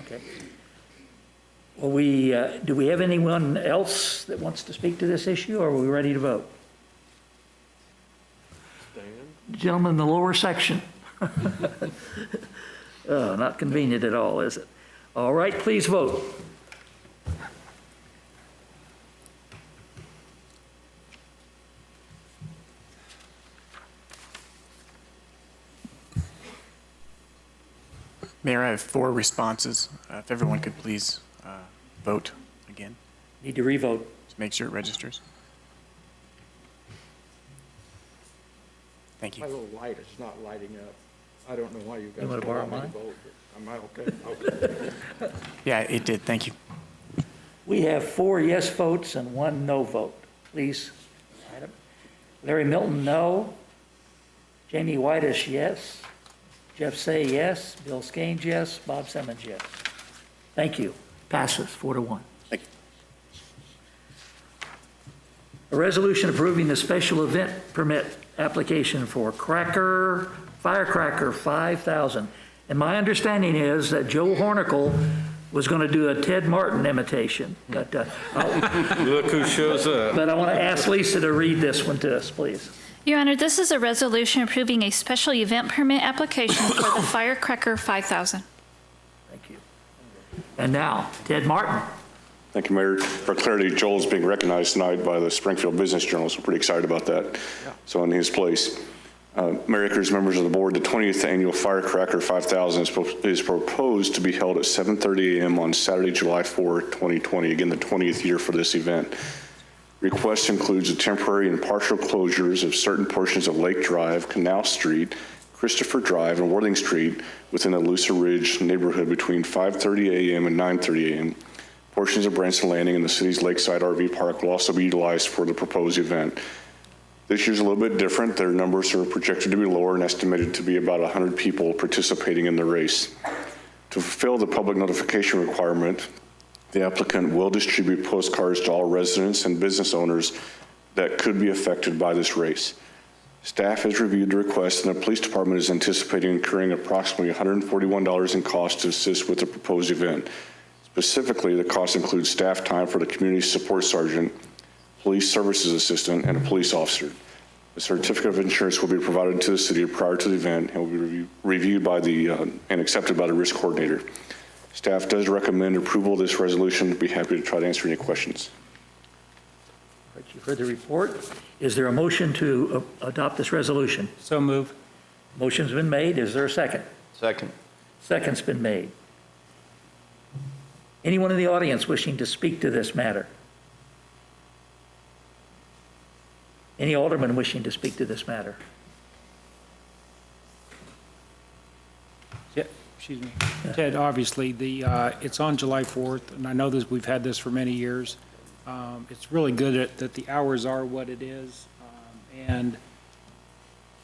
Okay. Well, do we have anyone else that wants to speak to this issue, or are we ready to vote? Gentlemen in the lower section. Oh, not convenient at all, is it? All right, please vote. Mayor, I have 4 responses. If everyone could please vote again. Need to revote. Just make sure it registers. Thank you. My little light is not lighting up. I don't know why you guys want to borrow mine? vote, but am I okay? Okay. Yeah, it did. Thank you. We have 4 yes votes and 1 no vote. Please. Item. Larry Milton, no. Jamie Whitish, yes. Jeff Say, yes. Bill Skanes, yes. Bob Simmons, yes. Thank you. Passes 4-1. Thank you. A resolution approving the special event permit application for firecracker 5,000. And my understanding is that Joe Hornicle was going to do a Ted Martin imitation. But, Look who shows up. But I want to ask Lisa to read this one to us, please. Your Honor, this is a resolution approving a special event permit application for the Firecracker 5,000. Thank you. And now, Ted Martin. Thank you, Mayor. For clarity, Joel's being recognized tonight by the Springfield Business Journal, so we're pretty excited about that. Yeah. So in his place. Mayor Akers, members of the board, the 20th annual Firecracker 5000 is proposed to be held at 7:30 a.m. on Saturday, July 4, 2020. Again, the 20th year for this event. Request includes the temporary and partial closures of certain portions of Lake Drive, Canal Street, Christopher Drive, and Worthing Street within the Loosa Ridge neighborhood between 5:30 a.m. and 9:30 a.m. Portions of Branson Landing and the city's Lakeside RV Park will also be utilized for the proposed event. This year's a little bit different. Their numbers are projected to be lower and estimated to be about 100 people participating in the race. To fulfill the public notification requirement, the applicant will distribute postcards to all residents and business owners that could be affected by this race. Staff has reviewed the request, and the police department is anticipating incurring approximately $141 in costs to assist with the proposed event. Specifically, the cost includes staff time for the community support sergeant, police services assistant, and a police officer. A certificate of insurance will be provided to the city prior to the event and will be reviewed by and accepted by the risk coordinator. Staff does recommend approval of this resolution. I'd be happy to try to answer any questions. All right, you've heard the report. Is there a motion to adopt this resolution? So move. Motion's been made. Is there a second? Second. Second's been made. Anyone in the audience wishing to speak to this matter? Any alderman wishing to speak to this matter? Yeah, excuse me. Ted, obviously, it's on July 4th, and I know this, we've had this for many years. It's really good that the hours are what it is. And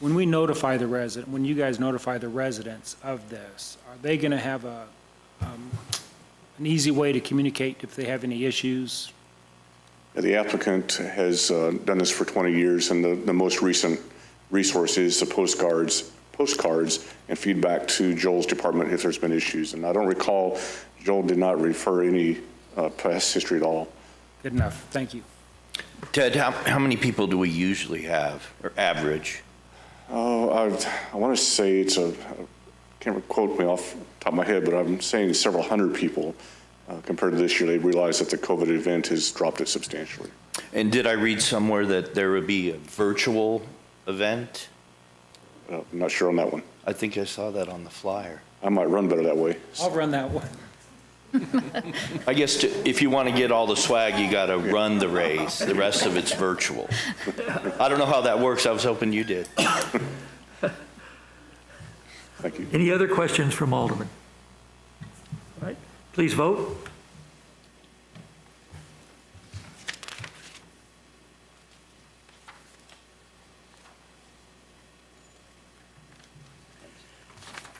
when we notify the resident, when you guys notify the residents of this, are they going to have an easy way to communicate if they have any issues? The applicant has done this for 20 years, and the most recent resource is the postcards and feedback to Joel's department if there's been issues. And I don't recall, Joel did not refer any past history at all. Good enough. Thank you. Ted, how many people do we usually have, or average? Oh, I want to say it's can't quote me off the top of my head, but I'm saying several hundred people. Compared to this year, they realized that the COVID event has dropped it substantially. And did I read somewhere that there would be a virtual event? I'm not sure on that one. I think I saw that on the flyer. I might run better that way. I'll run that one. I guess if you want to get all the swag, you got to run the race. The rest of it's virtual. I don't know how that works. I was hoping you did. Thank you. Any other questions from aldermen? All right, please vote.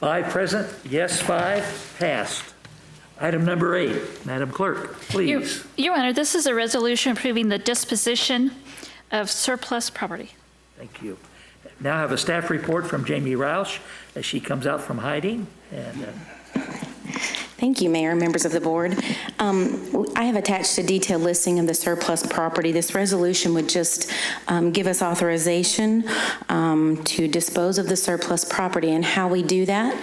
Five present, yes, 5, passed. Item number 8, Madam Clerk, please. Your Honor, this is a resolution approving the disposition of surplus property. Thank you. Now I have a staff report from Jamie Roush as she comes out from hiding. And Thank you, Mayor, members of the board. I have attached a detailed listing of the surplus property. This resolution would just give us authorization to dispose of the surplus property. And how we do that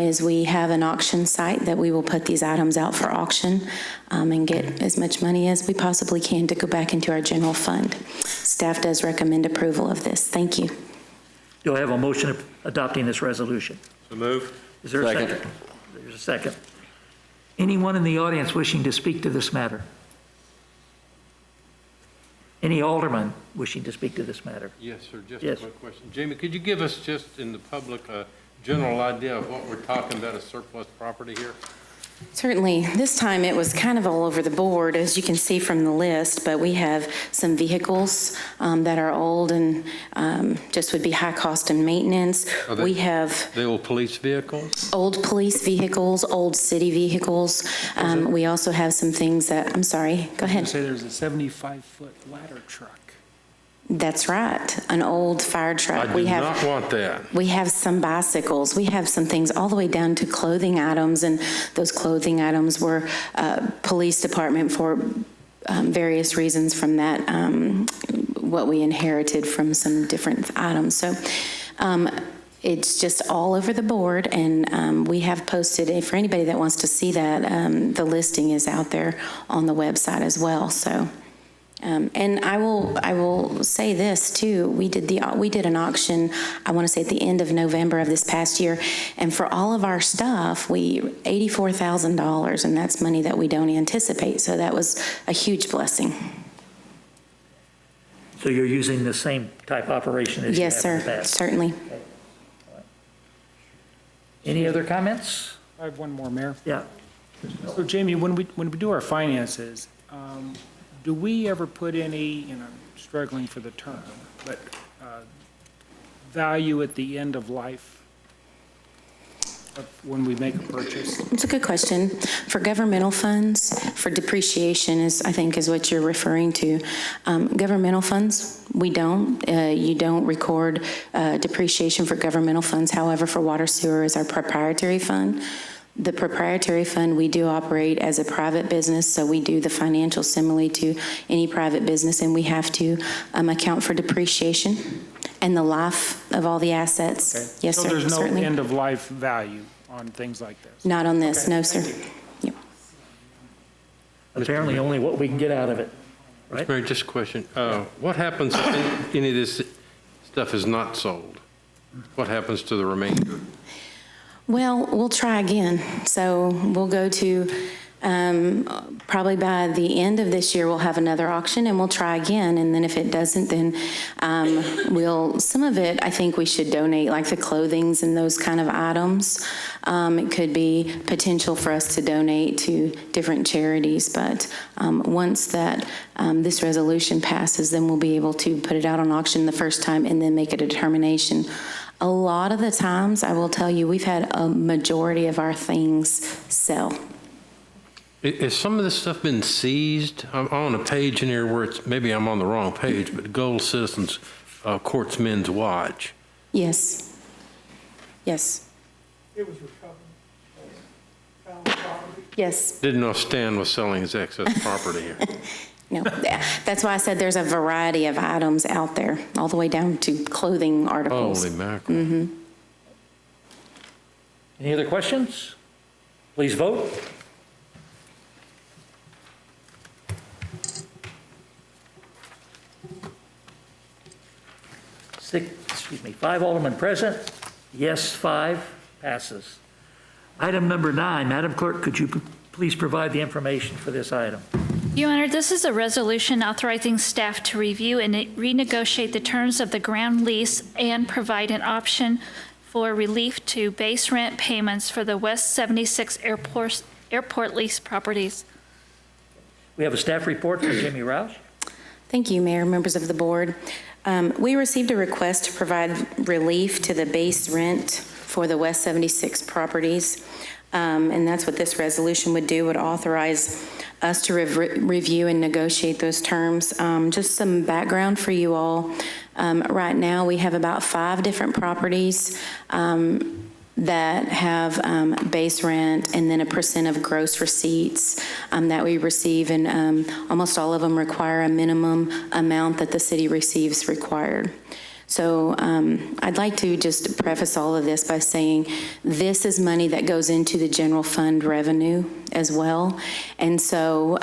is we have an auction site that we will put these items out for auction and get as much money as we possibly can to go back into our general fund. Staff does recommend approval of this. Thank you. do I have a motion adopting this resolution? So move. Is there a second? There's a second. Anyone in the audience wishing to speak to this matter? Any alderman wishing to speak to this matter? Yes, sir. Just Yes. a quick question. Jamie, could you give us just in the public a general idea of what we're talking about, a surplus property here? Certainly. This time it was kind of all over the board, as you can see from the list, but we have some vehicles that are old and just would be high cost in maintenance. We have the old police vehicles? Old police vehicles, old city vehicles. We also have some things that, I'm sorry, go ahead. You say there's a 75-foot ladder truck. That's right, an old fire truck. I do not want that. We have some bicycles. We have some things all the way down to clothing items, and those clothing items were police department for various reasons from that, what we inherited from some different items. So it's just all over the board, and we have posted, for anybody that wants to see that, the listing is out there on the website as well. So. And I will say this too. We did an auction, I want to say at the end of November of this past year, and for all of our stuff, $84,000, and that's money that we don't anticipate. So that was a huge blessing. So you're using the same type operation as you have Yes, in the sir. past? Certainly. Okay. Any other comments? I have one more, Mayor. Yeah. So Jamie, when we do our finances, do we ever put any, and I'm struggling for the term, but value at the end of life when we make a purchase? It's a good question. For governmental funds, for depreciation I think is what you're referring to. Governmental funds, we don't. You don't record depreciation for governmental funds. However, for water sewer is our proprietary fund. The proprietary fund, we do operate as a private business, so we do the financial similarly to any private business, and we have to account for depreciation and the life of all the assets. Okay. Yes, so sir. there's no certainly. end-of-life value on things like this? Not on this, Okay, no, thank sir. you. Yep. Apparently only what we can get out of it, right? Mr. Mayor, just a question. What happens if any of this stuff is not sold? What happens to the remainder? Well, we'll try again. So we'll go to, probably by the end of this year, we'll have another auction and we'll try again. And then if it doesn't, then some of it, I think we should donate, like the clothings and those kind of items. It could be potential for us to donate to different charities. But once that this resolution passes, then we'll be able to put it out on auction the first time and then make a determination. A lot of the times, I will tell you, we've had a majority of our things sell. Has some of this stuff been seized? I'm on a page in here where it's, maybe I'm on the wrong page, but Gold Citizens Courts Men's Watch. Yes. Yes. It was recovered. Yes. Didn't know if Stan was selling his excess property here. No, that's why I said there's a variety of items out there, all the way down to clothing articles. Holy mackerel. Mm-hmm. Any other questions? Please vote. Five Alderman present. Yes, 5 passes. Item number 9, Madam Clerk, could you please provide the information for this item? Your Honor, this is a resolution authorizing staff to review and renegotiate the terms of the ground lease and provide an option for relief to base rent payments for the West 76 airport lease properties. We have a staff report from Jimmy Roush. Thank you, Mayor, members of the board. We received a request to provide relief to the base rent for the West 76 properties. And that's what this resolution would do, would authorize us to review and negotiate those terms. Just some background for you all. Right now, we have about 5 different properties that have base rent and then a % of gross receipts that we receive, and almost all of them require a minimum amount that the city receives required. So I'd like to just preface all of this by saying this is money that goes into the general fund revenue as well. And so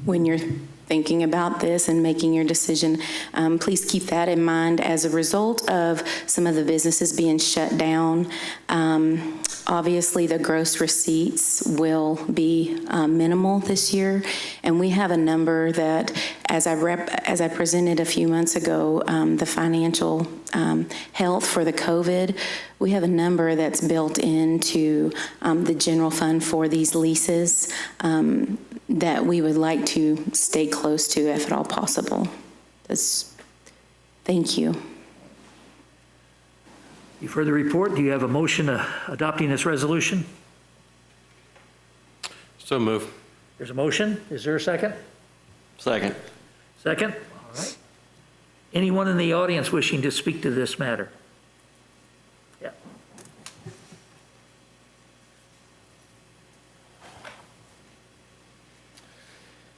when you're thinking about this and making your decision, please keep that in mind. As a result of some of the businesses being shut down, obviously the gross receipts will be minimal this year, and we have a number that, as I presented a few months ago, the financial health for the COVID, we have a number that's built into the general fund for these leases that we would like to stay close to if at all possible. Thank you. You further report, do you have a motion adopting this resolution? So move. There's a motion. Is there a second? Second. Second? All right. Anyone in the audience wishing to speak to this matter? Yeah.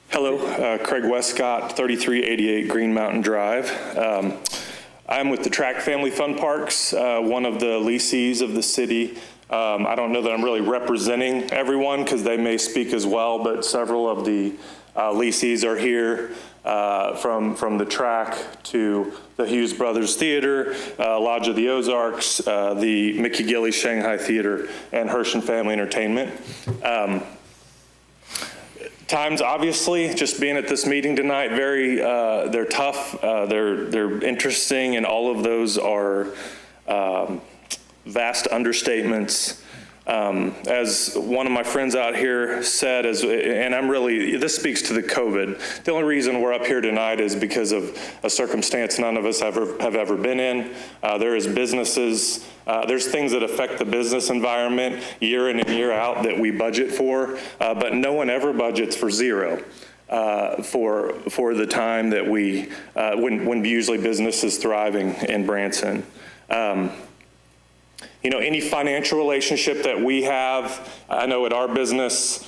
Hello, Craig Westcott, 3388 Green Mountain Drive. I'm with the Track Family Fun Parks, one of the lessees of the city. I don't know that I'm really representing everyone because they may speak as well, but several of the lessees are here, from the track to the Hughes Brothers Theater, Lodge of the Ozarks, the Mickey Gilley Shanghai Theater, and Hirsch and Family Entertainment. Times, obviously, just being at this meeting tonight, they're tough, they're interesting, and all of those are vast understatements. As one of my friends out here said, this speaks to the COVID. The only reason we're up here tonight is because of a circumstance none of us have ever been in. There is businesses, there's things that affect the business environment year in and year out that we budget for, but no one ever budgets for zero. For the time that when usually business is thriving in Branson. Any financial relationship that we have, I know at our business,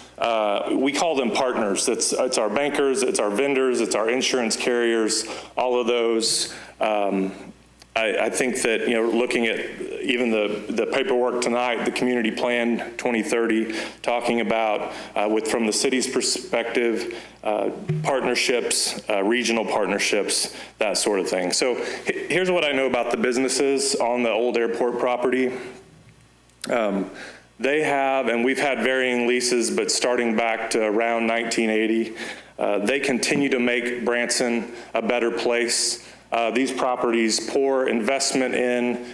we call them partners. It's our bankers, it's our vendors, it's our insurance carriers, all of those. I think that, looking at even the paperwork tonight, the community plan 2030, talking about from the city's perspective, partnerships, regional partnerships, that sort of thing. So here's what I know about the businesses on the old airport property. They have, and we've had varying leases, but starting back to around 1980, they continue to make Branson a better place. These properties pour investment in,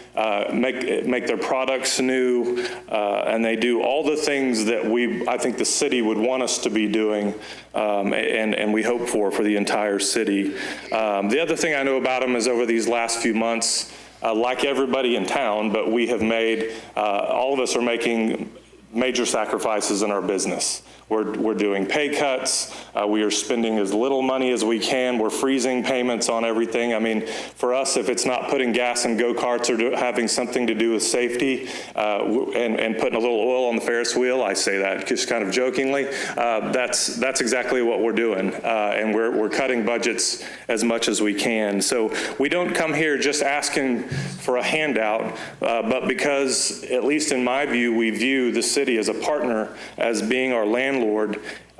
make their products new, and they do all the things that I think the city would want us to be doing, and we hope for the entire city. The other thing I know about them is over these last few months, like everybody in town, but we have made, all of us are making major sacrifices in our business. We're doing pay cuts. We are spending as little money as we can. We're freezing payments on everything. I mean, for us, if it's not putting gas in go-karts or having something to do with safety and putting a little oil on the Ferris wheel, I say that just kind of jokingly, that's exactly what we're doing. And we're cutting budgets as much as we can. So we don't come here just asking for a handout, but because, at least in my view, we view the city as a partner, as being our landlord,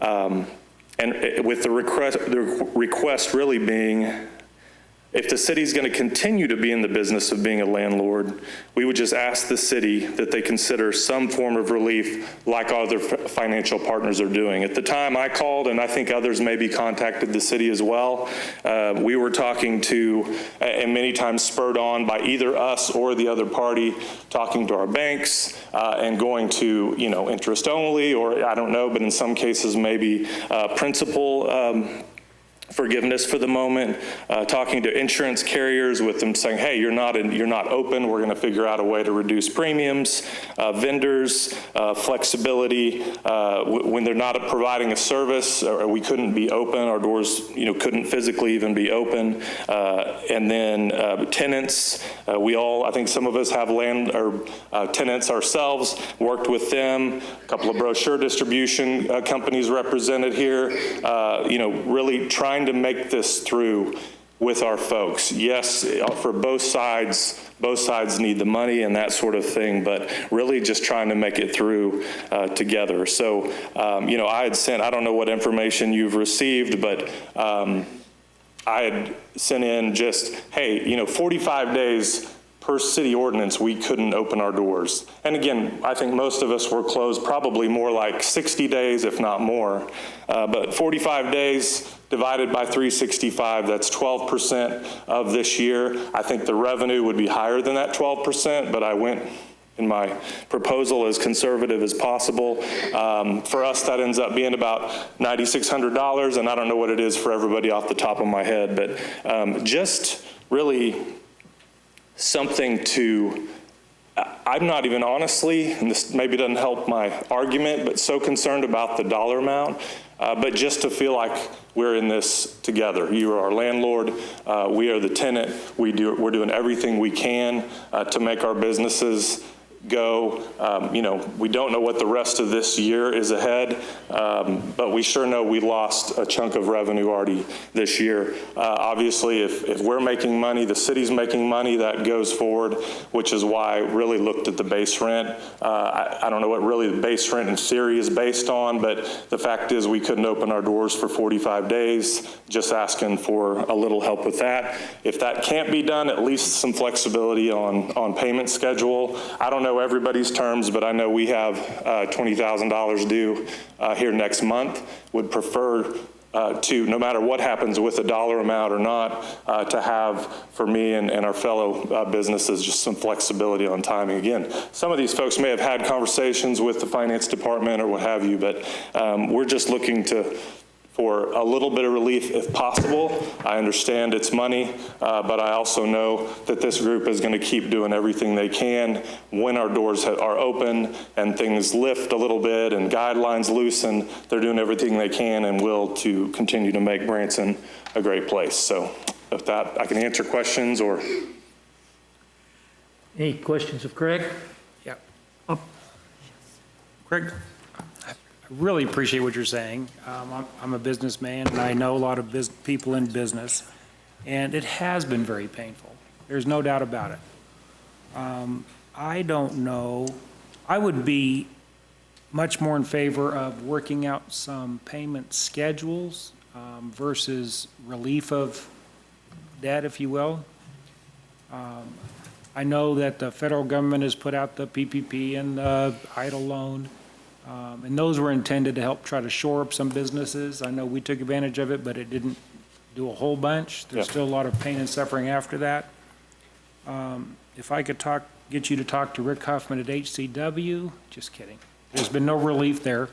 and with the request really being, if the city's going to continue to be in the business of being a landlord, we would just ask the city that they consider some form of relief like other financial partners are doing. At the time I called, and I think others maybe contacted the city as well, we were talking to, and many times spurred on by either us or the other party, talking to our banks and going to, interest only, or I don't know, but in some cases maybe principal forgiveness for the moment, talking to insurance carriers with them saying, hey, you're not open, we're going to figure out a way to reduce premiums, vendors, flexibility, when they're not providing a service, or we couldn't be open, our doors couldn't physically even be open, and then tenants, I think some of us have tenants ourselves, worked with them, a couple of brochure distribution companies represented here, really trying to make this through with our folks. Yes, for both sides need the money and that sort of thing, but really just trying to make it through together. So, I had sent, I don't know what information you've received, but I had sent in just, hey, 45 days per city ordinance, we couldn't open our doors. And again, I think most of us were closed probably more like 60 days, if not more. But 45 days divided by 365, that's 12% of this year. I think the revenue would be higher than that 12%, but I went in my proposal as conservative as possible. For us, that ends up being about $9,600, and I don't know what it is for everybody off the top of my head, but just really something to, I'm not even honestly, and this maybe doesn't help my argument, but so concerned about the dollar amount, but just to feel like we're in this together. You are our landlord, we are the tenant, we're doing everything we can to make our businesses go. We don't know what the rest of this year is ahead, but we sure know we lost a chunk of revenue already this year. Obviously, if we're making money, the city's making money, that goes forward, which is why I really looked at the base rent. I don't know what really the base rent in theory is based on, but the fact is we couldn't open our doors for 45 days, just asking for a little help with that. If that can't be done, at least some flexibility on payment schedule. I don't know everybody's terms, but I know we have $20,000 due here next month. Would prefer to, no matter what happens with the dollar amount or not, to have, for me and our fellow businesses, just some flexibility on timing. Again, some of these folks may have had conversations with the finance department or what have you, but we're just looking for a little bit of relief if possible. I understand it's money, but I also know that this group is going to keep doing everything they can when our doors are open and things lift a little bit and guidelines loosen. They're doing everything they can and will to continue to make Branson a great place. So with that, I can answer questions or. Any questions of Craig? Yeah. Craig, I really appreciate what you're saying. I'm a businessman, and I know a lot of people in business, and it has been very painful. There's no doubt about it. I don't know. I would be much more in favor of working out some payment schedules versus relief of debt, if you will. I know that the federal government has put out the PPP and the EIDL loan, and those were intended to help try to shore up some businesses. I know we took advantage of it, but it didn't do a whole bunch. There's still a lot of pain and suffering after that. If I could get you to talk to Rick Huffman at HCW, just kidding. There's been no relief there.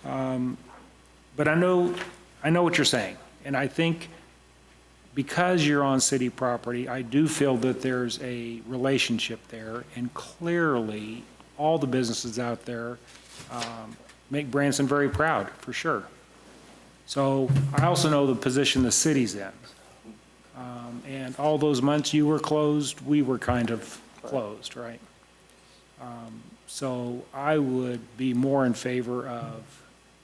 But I know what you're saying, and I think because you're on city property, I do feel that there's a relationship there, and clearly all the businesses out there make Branson very proud, for sure. So I also know the position the city's in. And all those months you were closed, we were kind of closed, right? So I would be more in favor of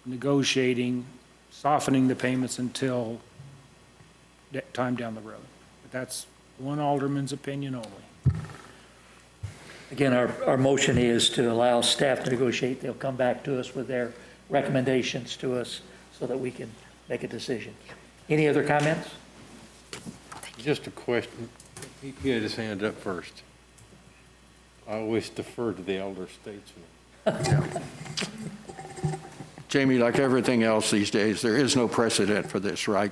negotiating, softening the payments until time down the road. But that's one alderman's opinion only. Again, our motion is to allow staff to negotiate. They'll come back to us with their recommendations to us so that we can make a decision. Any other comments? Just a question. He had his hand up first. I always defer to the elder statesman. Jamie, like everything else these days, there is no precedent for this, right?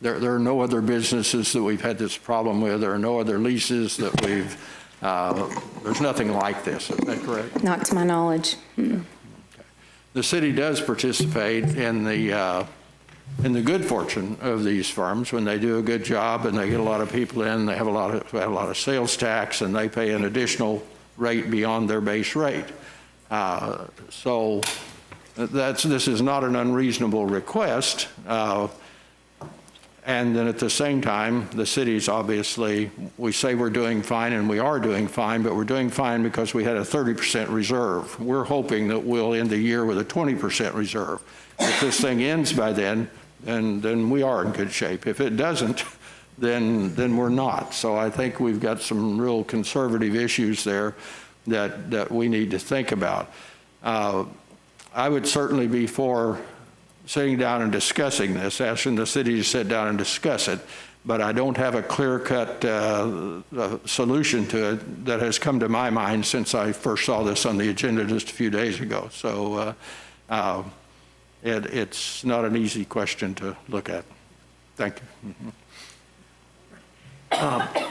There are no other businesses that we've had this problem with. There are no other leases that we've, there's nothing like this. Is that correct? Not to my knowledge. Okay. The city does participate in the good fortune of these firms when they do a good job and they get a lot of people in, they have a lot of sales tax, and they pay an additional rate beyond their base rate. So this is not an unreasonable request. And then at the same time, the city's obviously, we say we're doing fine, and we are doing fine, but we're doing fine because we had a 30% reserve. We're hoping that we'll end the year with a 20% reserve. If this thing ends by then we are in good shape. If it doesn't, then we're not. So I think we've got some real conservative issues there that we need to think about. I would certainly be for sitting down and discussing this, asking the city to sit down and discuss it, but I don't have a clear-cut solution to it that has come to my mind since I first saw this on the agenda just a few days ago. So it's not an easy question to look at. Thank you.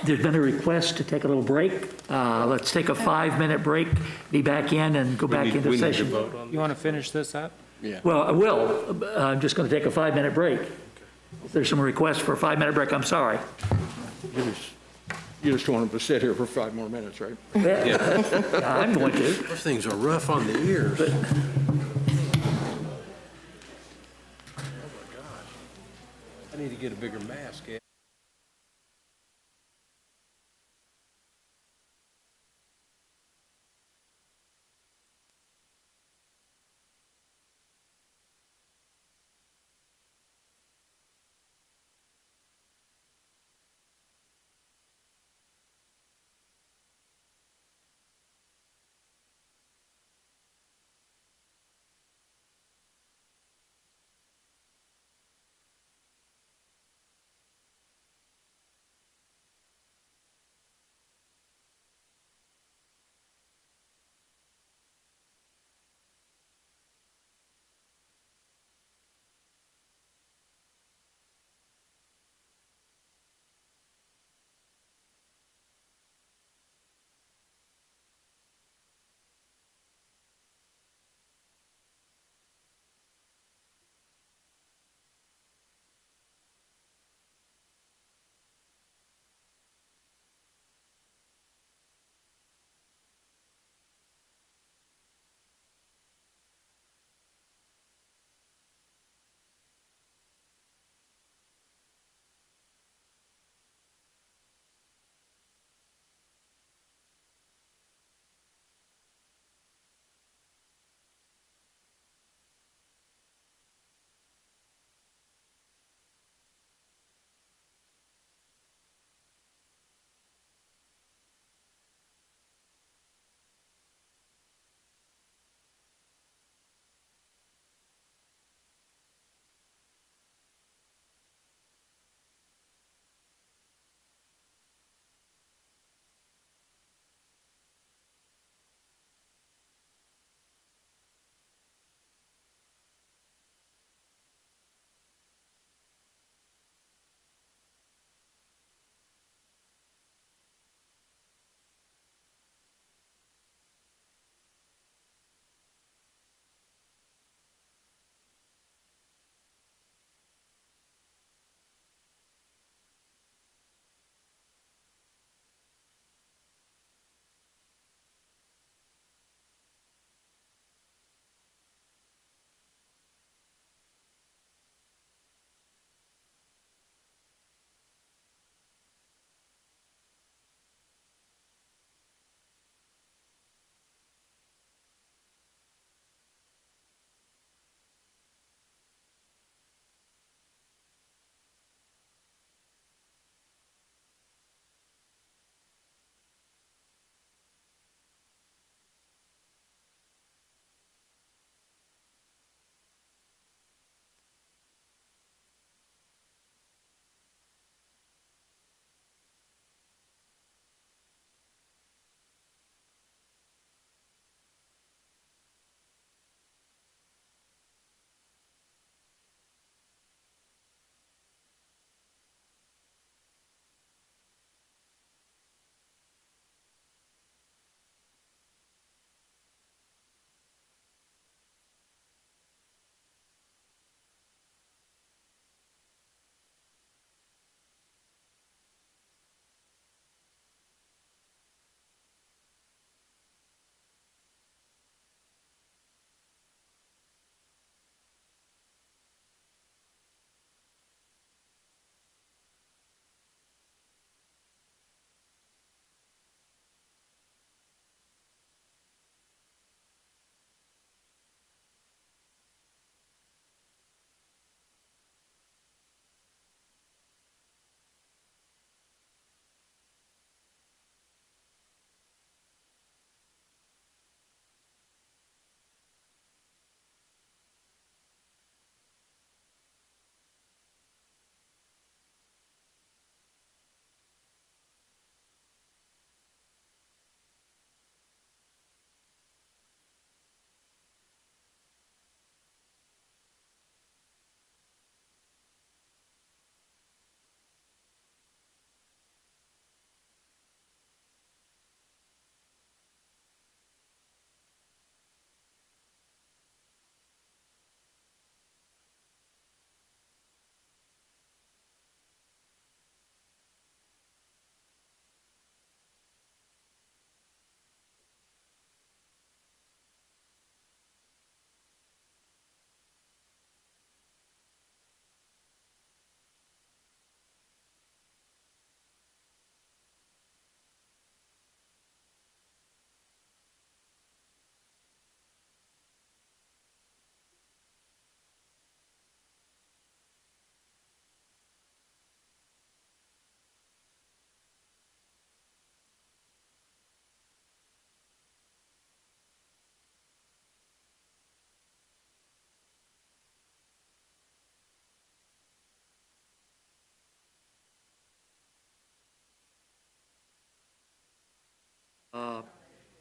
There's been a request to take a little break. Let's take a 5-minute break, be back in and go back into session. You want to finish this up? Yeah. Well, I will. I'm just going to take a 5-minute break. If there's some requests for a 5-minute break, I'm sorry. You just want them to sit here for 5 more minutes, right? Yeah. I'm going to. Those things are rough on the ears. But, oh my God. I need to get a bigger mask.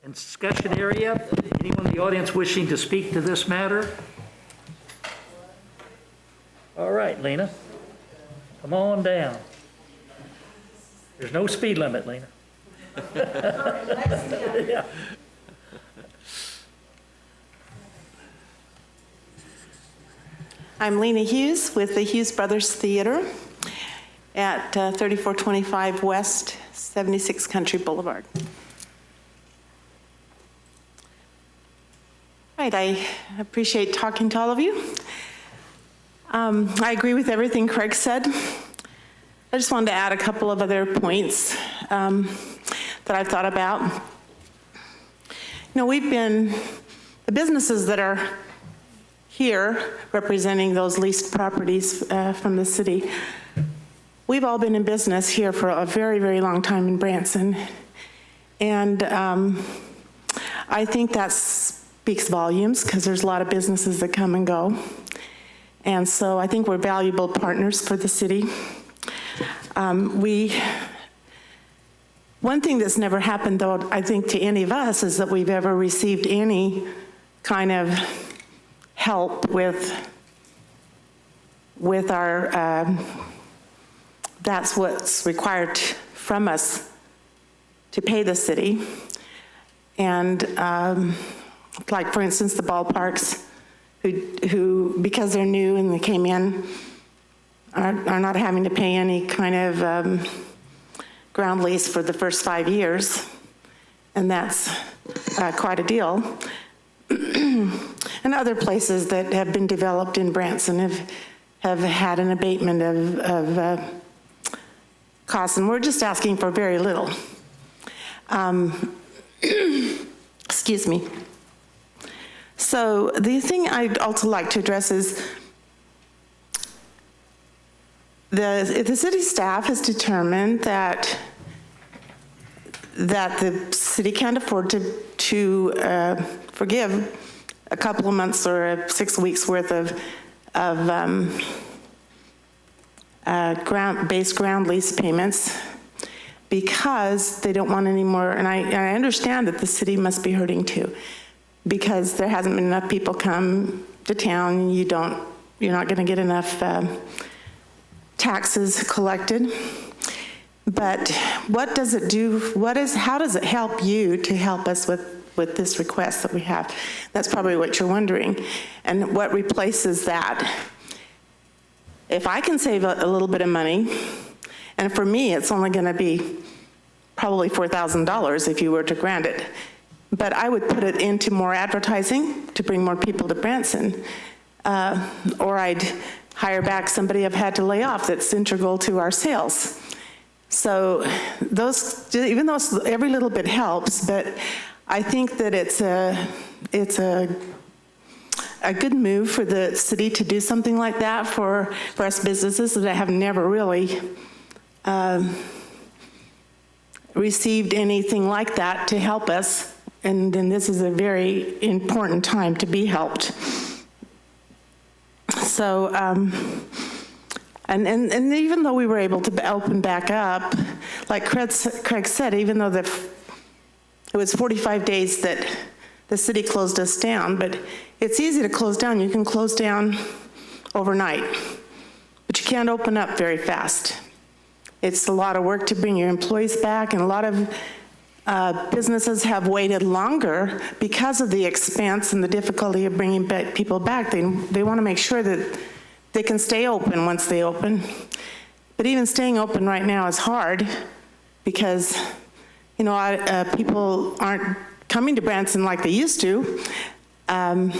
And discussion area, anyone in the audience wishing to speak to this matter? All right, Lena, come on down. There's no speed limit, Lena. Yeah. I'm Lena Hughes with the Hughes Brothers Theater at 3425 West 76 Country Boulevard. Right, I appreciate talking to all of you. I agree with everything Craig said. I just wanted to add a couple of other points that I've thought about. You know, the businesses that are here representing those leased properties from the city, we've all been in business here for a very, very long time in Branson. And I think that speaks volumes because there's a lot of businesses that come and go. And so I think we're valuable partners for the city. One thing that's never happened, though, I think to any of us, is that we've ever received any kind of help with our, that's what's required from us to pay the city. And like, for instance, the ballparks, who because they're new and they came in, are not having to pay any kind of ground lease for the first 5 years, and that's quite a deal. And other places that have been developed in Branson have had an abatement of costs, and we're just asking for very little. Excuse me. So the thing I'd also like to address is the city staff has determined that the city can't afford to forgive a couple of months or 6 weeks worth of base ground lease payments because they don't want any more. And I understand that the city must be hurting too, because there hasn't been enough people come to town. You're not going to get enough taxes collected. But what does it do? How does it help you to help us with this request that we have? That's probably what you're wondering. And what replaces that? If I can save a little bit of money, and for me, it's only going to be probably $4,000 if you were to grant it. But I would put it into more advertising to bring more people to Branson. Or I'd hire back somebody I've had to lay off that's integral to our sales. So even though every little bit helps, but I think that it's a good move for the city to do something like that for us businesses that have never really received anything like that to help us. And this is a very important time to be helped. So, and even though we were able to open back up, like Craig said, even though it was 45 days that the city closed us down, but it's easy to close down. You can close down overnight, but you can't open up very fast. It's a lot of work to bring your employees back, and a lot of businesses have waited longer because of the expense and the difficulty of bringing people back. They want to make sure that they can stay open once they open. But even staying open right now is hard because, people aren't coming to Branson like they used to. And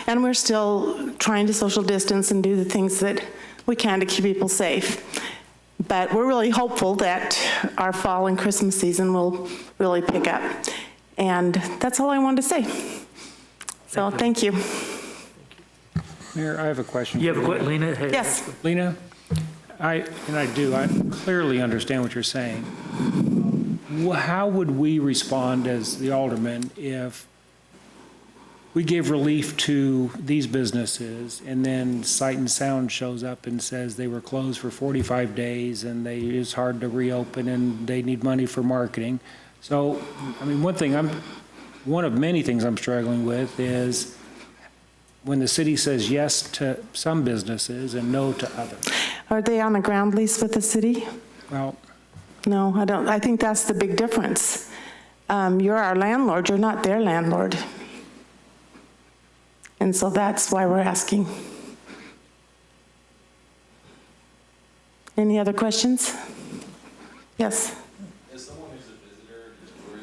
we're still trying to social distance and do the things that we can to keep people safe. But we're really hopeful that our fall and Christmas season will really pick up. And that's all I wanted to say. So thank you. Mayor, I have a question. You have a question, Lena? Hey, Yes. Lena, I clearly understand what you're saying. How would we respond as the alderman if we gave relief to these businesses and then Sight and Sound shows up and says they were closed for 45 days and it's hard to reopen and they need money for marketing? So, I mean, one of many things I'm struggling with is when the city says yes to some businesses and no to others. Are they on a ground lease with the city? Well, No, I don't. I think that's the big difference. You're our landlord, you're not their landlord. And so that's why we're asking. Any other questions? Yes?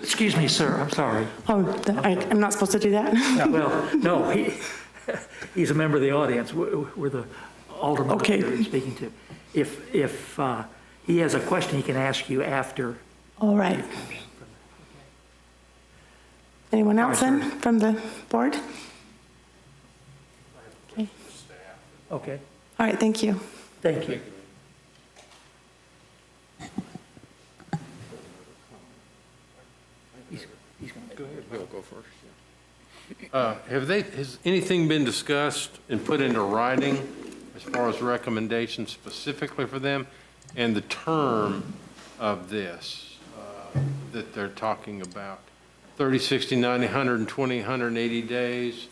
Excuse me, sir, I'm sorry. Oh, I'm not supposed to do that? Well, no, he's a member of the audience. We're the alderman that you're speaking to. If he has a question, he can ask you after. All right. Anyone else then from the board? Okay. Okay. All right, thank you. Thank you. Go ahead, Bill, go first. Has anything been discussed and put into writing as far as recommendations specifically for them and the term of this that they're talking about? 30, 60, 90, 120, 180 days?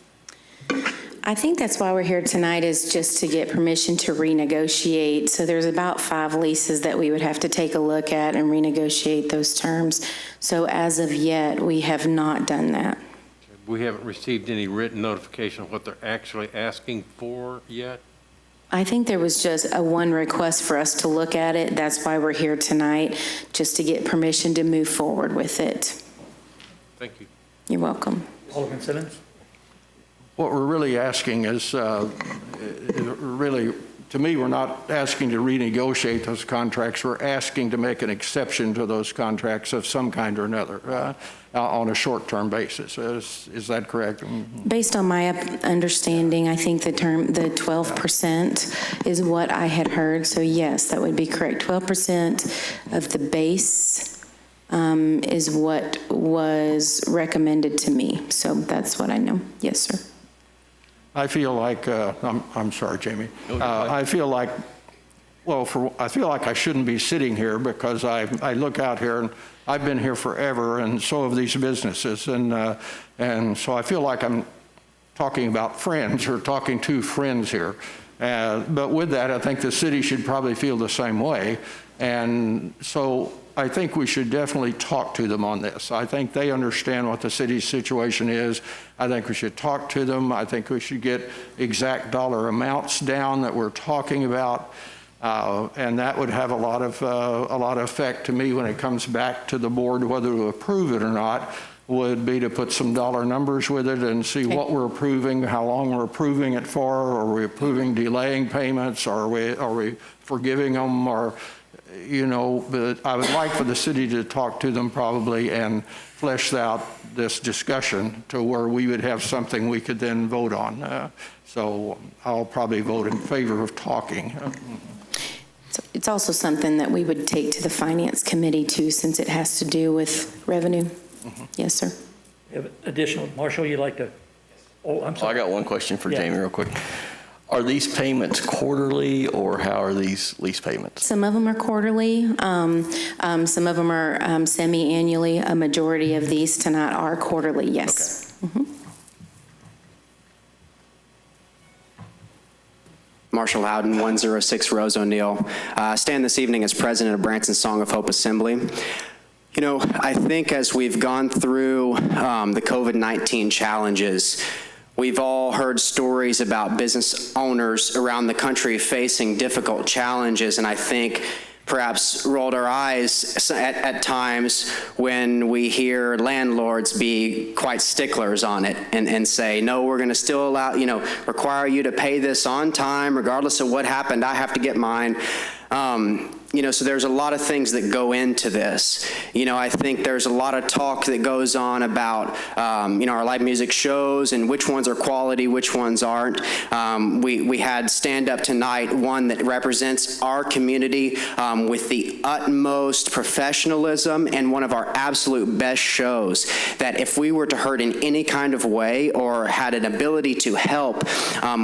I think that's why we're here tonight, is just to get permission to renegotiate. So there's about 5 leases that we would have to take a look at and renegotiate those terms. So as of yet, we have not done that. We haven't received any written notification of what they're actually asking for yet? I think there was just one request for us to look at it. That's why we're here tonight, just to get permission to move forward with it. Thank you. You're welcome. Alderman Simmons? What we're really asking is, really, to me, we're not asking to renegotiate those contracts. We're asking to make an exception to those contracts of some kind or another on a short-term basis. Is that correct? Based on my understanding, I think the 12% is what I had heard. So yes, that would be correct. 12% of the base is what was recommended to me. So that's what I know. Yes, sir. I feel like, I'm sorry, Jamie. I feel like, I feel like I shouldn't be sitting here because I look out here and I've been here forever, and so have these businesses. And so I feel like I'm talking about friends or talking to friends here. But with that, I think the city should probably feel the same way. And so I think we should definitely talk to them on this. I think they understand what the city's situation is. I think we should talk to them. I think we should get exact dollar amounts down that we're talking about. And that would have a lot of effect to me when it comes back to the board, whether to approve it or not, would be to put some dollar numbers with it and see what we're approving, how long we're approving it for. Are we approving delaying payments? Are we forgiving them? Or, you know, but I would like for the city to talk to them probably and flesh out this discussion to where we would have something we could then vote on. So I'll probably vote in favor of talking. It's also something that we would take to the Finance Committee too, since it has to do with revenue. Yes, sir. Additional, Marshall, you'd like to? Oh, I'm sorry. I got one question for Jamie real quick. Are these payments quarterly, or how are these lease payments? Some of them are quarterly. Some of them are semi-annually. A majority of these tonight are quarterly, yes. Okay. Marshall Howden, 106 Rose O'Neill. I stand this evening as president of Branson Song of Hope Assembly. You know, I think as we've gone through the COVID-19 challenges, we've all heard stories about business owners around the country facing difficult challenges, and I think perhaps rolled our eyes at times when we hear landlords be quite sticklers on it and say, no, we're going to still allow, you know, require you to pay this on time, regardless of what happened, I have to get mine. You know, so there's a lot of things that go into this. You know, I think there's a lot of talk that goes on about, you know, our live music shows and which ones are quality, which ones aren't. We had Stand Up Tonight, one that represents our community with the utmost professionalism and one of our absolute best shows that if we were to hurt in any kind of way or had an ability to help,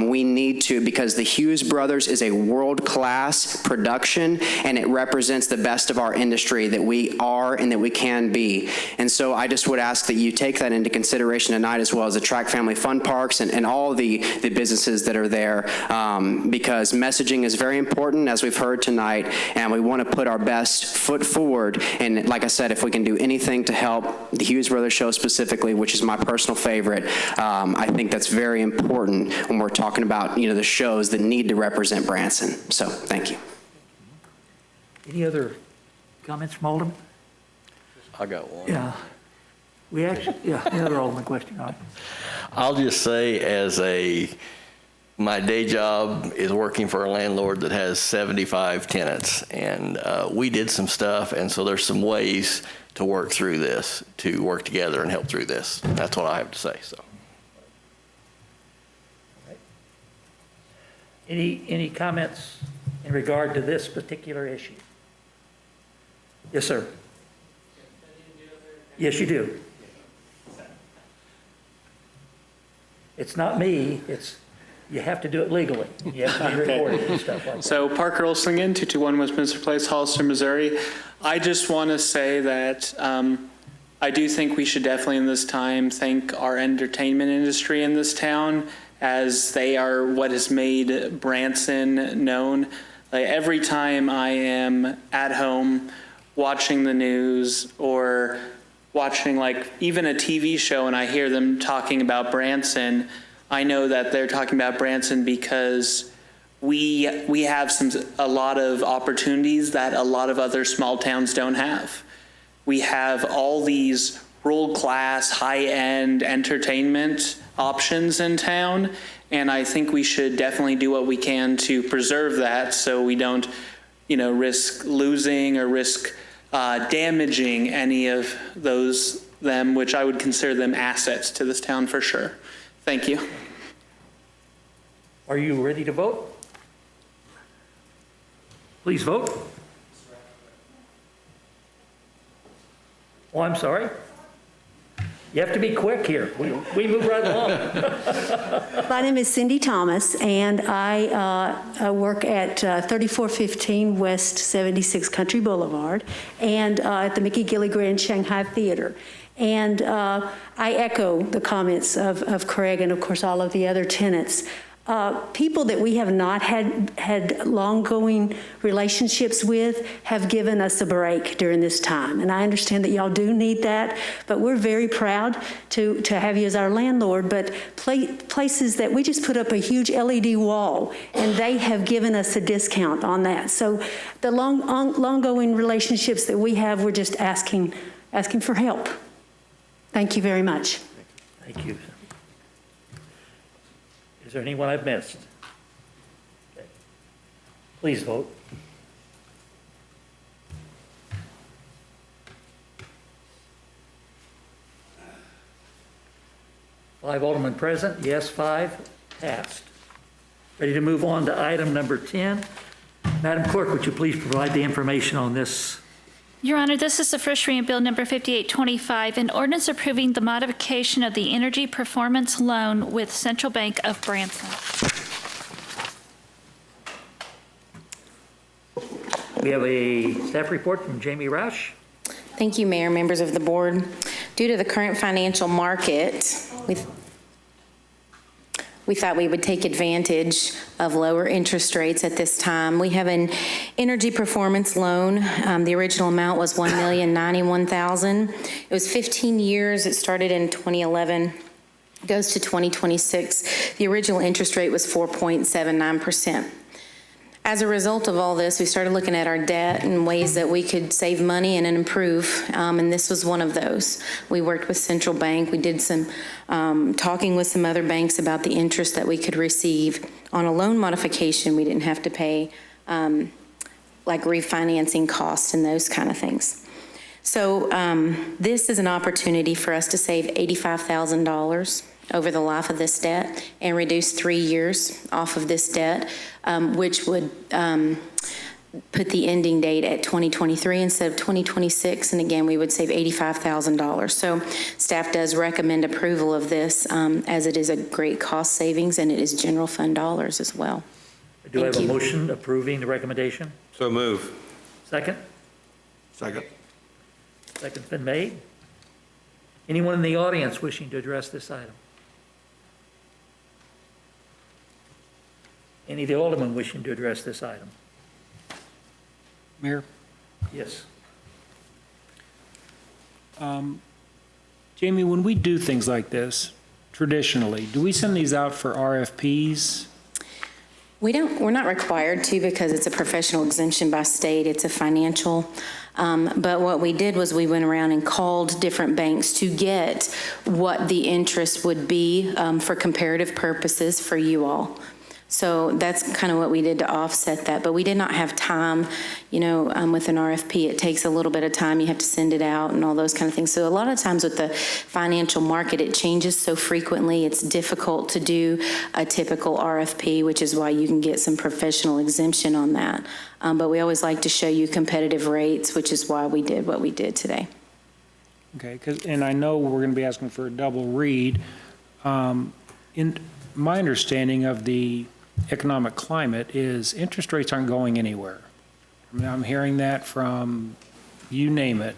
we need to, because the Hughes Brothers is a world-class production and it represents the best of our industry that we are and that we can be. And so I just would ask that you take that into consideration tonight, as well as the Track Family Fun Parks and all the businesses that are there, because messaging is very important, as we've heard tonight, and we want to put our best foot forward. And like I said, if we can do anything to help the Hughes Brothers show specifically, which is my personal favorite, I think that's very important when we're talking about, you know, the shows that need to represent Branson. So thank you. Any other comments from Alderman? I got one. Yeah. We actually, yeah, another Alderman question. All right. I'll just say, my day job is working for a landlord that has 75 tenants, and we did some stuff, and so there's some ways to work through this, to work together and help through this. That's what I have to say. So. Any comments in regard to this particular issue? Yes, sir. Yes, you do. It's not me. It's, you have to do it legally. You have to be recorded and stuff like that. So Parker Olslingen, 221 Westminster Place, Hollister, Missouri. I just want to say that I do think we should definitely in this time thank our entertainment industry in this town, as they are what has made Branson known. Like, every time I am at home watching the news or watching like even a TV show and I hear them talking about Branson, I know that they're talking about Branson because we have a lot of opportunities that a lot of other small towns don't have. We have all these world-class, high-end entertainment options in town, and I think we should definitely do what we can to preserve that, so we don't, you know, risk losing or risk damaging any of them, which I would consider them assets to this town for sure. Thank you. Are you ready to vote? Please vote. Oh, I'm sorry. You have to be quick here. We move right along. My name is Cindy Thomas, and I work at 3415 West 76 Country Boulevard and at the Mickey Gilly Grand Shanghai Theater. And I echo the comments of Craig and, of course, all of the other tenants. People that we have not had long-going relationships with have given us a break during this time. And I understand that y'all do need that, but we're very proud to have you as our landlord. But places that we just put up a huge LED wall, and they have given us a discount on that. So the long-going relationships that we have, we're just asking for help. Thank you very much. Thank you. Is there anyone I've missed? Okay. Please vote. Five Aldermen present, yes, 5, passed. Ready to move on to item number 10. Madam Clerk, would you please provide the information on this? Your Honor, this is the first reading of Bill number 5825, an ordinance approving the modification of the energy performance loan with Central Bank of Branson. We have a staff report from Jamie Roush. Thank you, Mayor, members of the board. Due to the current financial market, we thought we would take advantage of lower interest rates at this time. We have an energy performance loan. The original amount was $1,091,000. It was 15 years. It started in 2011. It goes to 2026. The original interest rate was 4.79%. As a result of all this, we started looking at our debt and ways that we could save money and improve, and this was one of those. We worked with Central Bank. We did some talking with some other banks about the interest that we could receive on a loan modification. We didn't have to pay like refinancing costs and those kind of things. So this is an opportunity for us to save $85,000 over the life of this debt and reduce 3 years off of this debt, which would put the ending date at 2023 instead of 2026. And again, we would save $85,000. So staff does recommend approval of this as it is a great cost savings and it is general fund dollars as well. Do I have a motion approving the recommendation? So move. Second? Second. Second's been made. Anyone in the audience wishing to address this item? Any of the aldermen wishing to address this item? Mayor? Yes. Jamie, when we do things like this, traditionally, do we send these out for RFPs? We're not required to because it's a professional exemption by state. It's a financial. But what we did was we went around and called different banks to get what the interest would be for comparative purposes for you all. So that's kind of what we did to offset that. But we did not have time, with an RFP. It takes a little bit of time. You have to send it out and all those kind of things. So a lot of times with the financial market, it changes so frequently. It's difficult to do a typical RFP, which is why you can get some professional exemption on that. But we always like to show you competitive rates, which is why we did what we did today. Okay, and I know we're going to be asking for a double read. In my understanding of the economic climate is interest rates aren't going anywhere. I mean, I'm hearing that from you name it.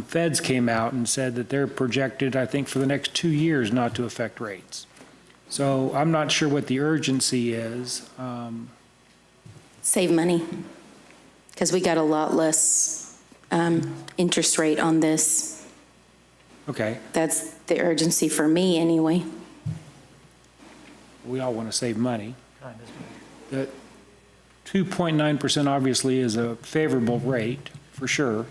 Feds came out and said that they're projected, I think, for the next 2 years not to affect rates. So I'm not sure what the urgency is. Save money, because we got a lot less interest rate on this. Okay. That's the urgency for me anyway. We all want to save money. The 2.9% obviously is a favorable rate, for sure.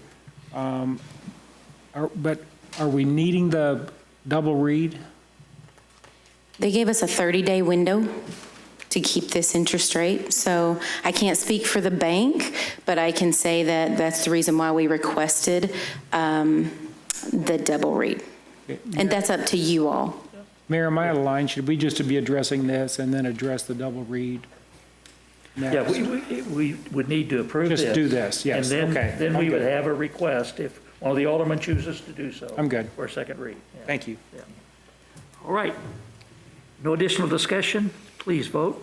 But are we needing the double read? They gave us a 30-day window to keep this interest rate. So I can't speak for the bank, but I can say that that's the reason why we requested the double read. And that's up to you all. Mayor, am I out of line? Should we just be addressing this and then address the double read next? Yeah, we would need to approve this. Just do this, yes, And okay. then we I'm would good. have a request if one of the aldermen chooses to do so. I'm good. For a second read. Yeah. Thank you. Yeah. All right. No additional discussion? Please vote.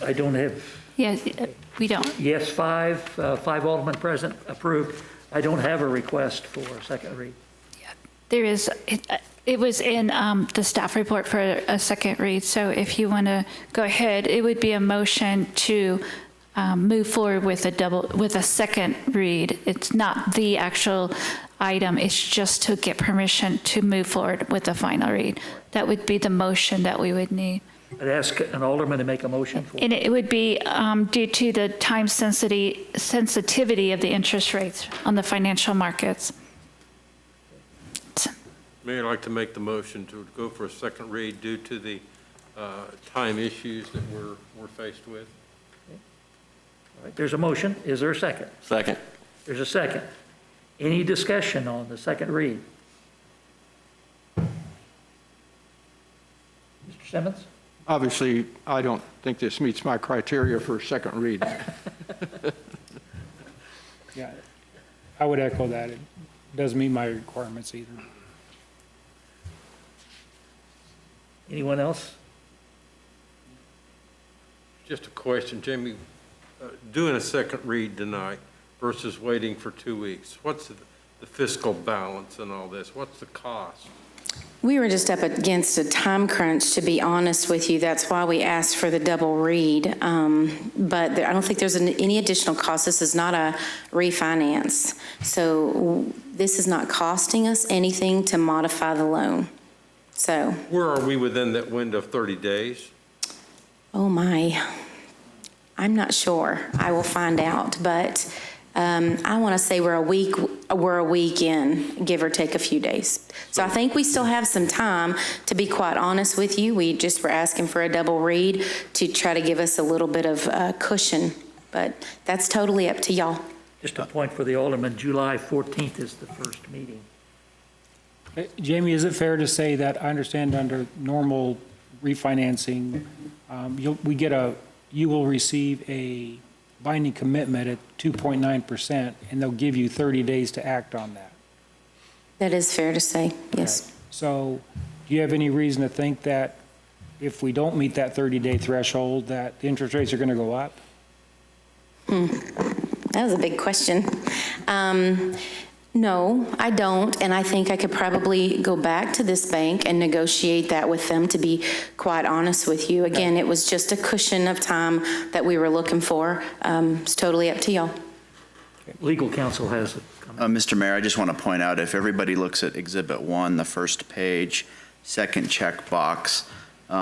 I don't have. Yes, we don't. Yes, five aldermen present, approved. I don't have a request for a second read. There is, it was in the staff report for a second read, so if you want to go ahead, it would be a motion to move forward with a second read. It's not the actual item, it's just to get permission to move forward with the final read. That would be the motion that we would need. I'd ask an alderman to make a motion for. And it would be due to the time sensitivity of the interest rates on the financial markets. Mayor, I'd like to make the motion to go for a second read due to the time issues that we're faced with. All right, there's a motion. Is there a second? Second. There's a second. Any discussion on the second read? Mr. Simmons? Obviously, I don't think this meets my criteria for a second read. Yeah, I would echo that. It doesn't meet my requirements either. Anyone else? Just a question, Jamie, doing a second read tonight versus waiting for 2 weeks, what's the fiscal balance in all this? What's the cost? We were just up against a time crunch, to be honest with you. That's why we asked for the double read. But I don't think there's any additional cost. This is not a refinance. So this is not costing us anything to modify the loan. So. Where are we within that window of 30 days? Oh my, I'm not sure. I will find out, but I want to say we're a week in, give or take a few days. So I think we still have some time, to be quite honest with you. We just were asking for a double read to try to give us a little bit of cushion, but that's totally up to y'all. Just a point for the alderman, July 14th is the first meeting. Jamie, is it fair to say that I understand under normal refinancing, you will receive a binding commitment at 2.9%, and they'll give you 30 days to act on that. That is fair to say, yes. So do you have any reason to think that if we don't meet that 30-day threshold, that the interest rates are going to go up? That was a big question. No, I don't, and I think I could probably go back to this bank and negotiate that with them, to be quite honest with you. Again, it was just a cushion of time that we were looking for. It's totally up to y'all. Legal counsel has it. Mr. Mayor, I just want to point out, if everybody looks at Exhibit 1, the first page, second check box,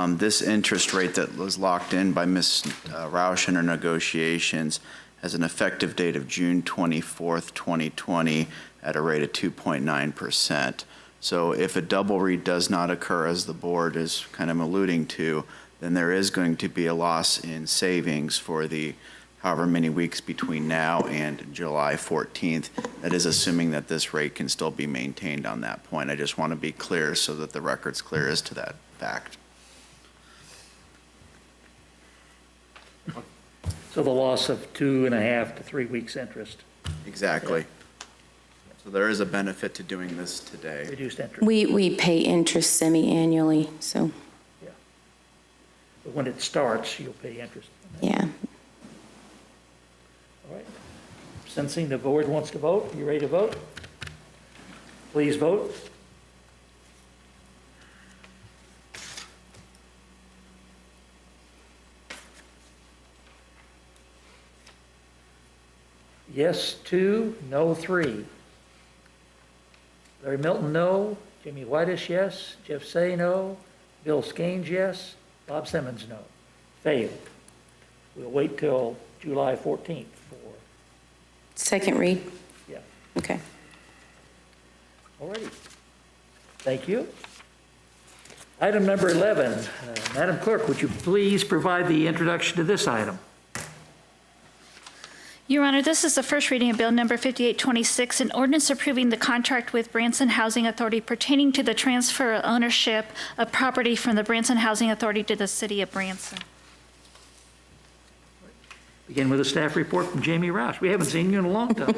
this interest rate that was locked in by Ms. Roush in her negotiations has an effective date of June 24th, 2020 at a rate of 2.9%. So if a double read does not occur, as the board is kind of alluding to, then there is going to be a loss in savings for the however many weeks between now and July 14th. That is assuming that this rate can still be maintained on that point. I just want to be clear so that the record's clear as to that fact. So the loss of 2.5 to 3 weeks interest. Exactly. So there is a benefit to doing this today. Reduced interest. We pay interest semi-annually, so, Yeah. But when it starts, you'll pay interest. yeah. All right. Sensing the board wants to vote, you ready to vote? Please vote. Yes, 2, no, 3. Larry Milton, no. Jimmy Whitish, yes. Jeff Say, no. Bill Scaines, yes. Bob Simmons, no. Failed. We'll wait till July 14th for, Second read? yeah. Okay. All righty. Thank you. Item number 11. Madam Clerk, would you please provide the introduction to this item? Your Honor, this is the first reading of Bill Number 5826, an ordinance approving the contract with Branson Housing Authority pertaining to the transfer of ownership of property from the Branson Housing Authority to the City of Branson. Begin with a staff report from Jamie Roush. We haven't seen you in a long time.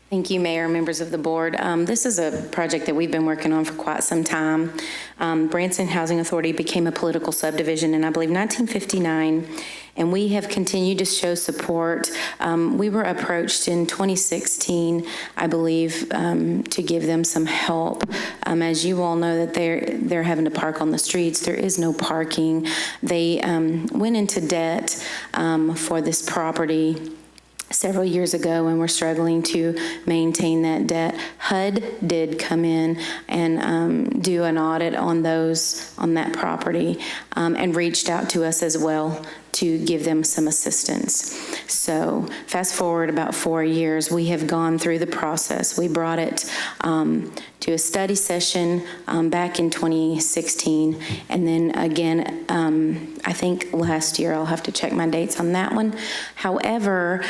Thank you, Mayor, members of the board. This is a project that we've been working on for quite some time. Branson Housing Authority became a political subdivision in, I believe, 1959, and we have continued to show support. We were approached in 2016, I believe, to give them some help. As you all know, that they're having to park on the streets. There is no parking. They went into debt for this property several years ago, and we're struggling to maintain that debt. HUD did come in and do an audit on that property, and reached out to us as well to give them some assistance. So fast forward about 4 years, we have gone through the process. We brought it to a study session back in 2016, and then again, I think last year. I'll have to check my dates on that one. However,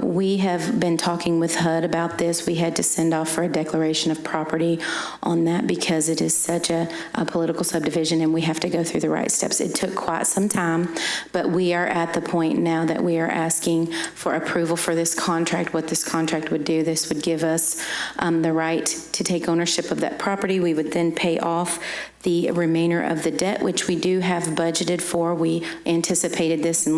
we have been talking with HUD about this. We had to send off for a declaration of property on that because it is such a political subdivision, and we have to go through the right steps. It took quite some time, but we are at the point now that we are asking for approval for this contract. What this contract would do, this would give us the right to take ownership of that property. We would then pay off the remainder of the debt, which we do have budgeted for. We anticipated this in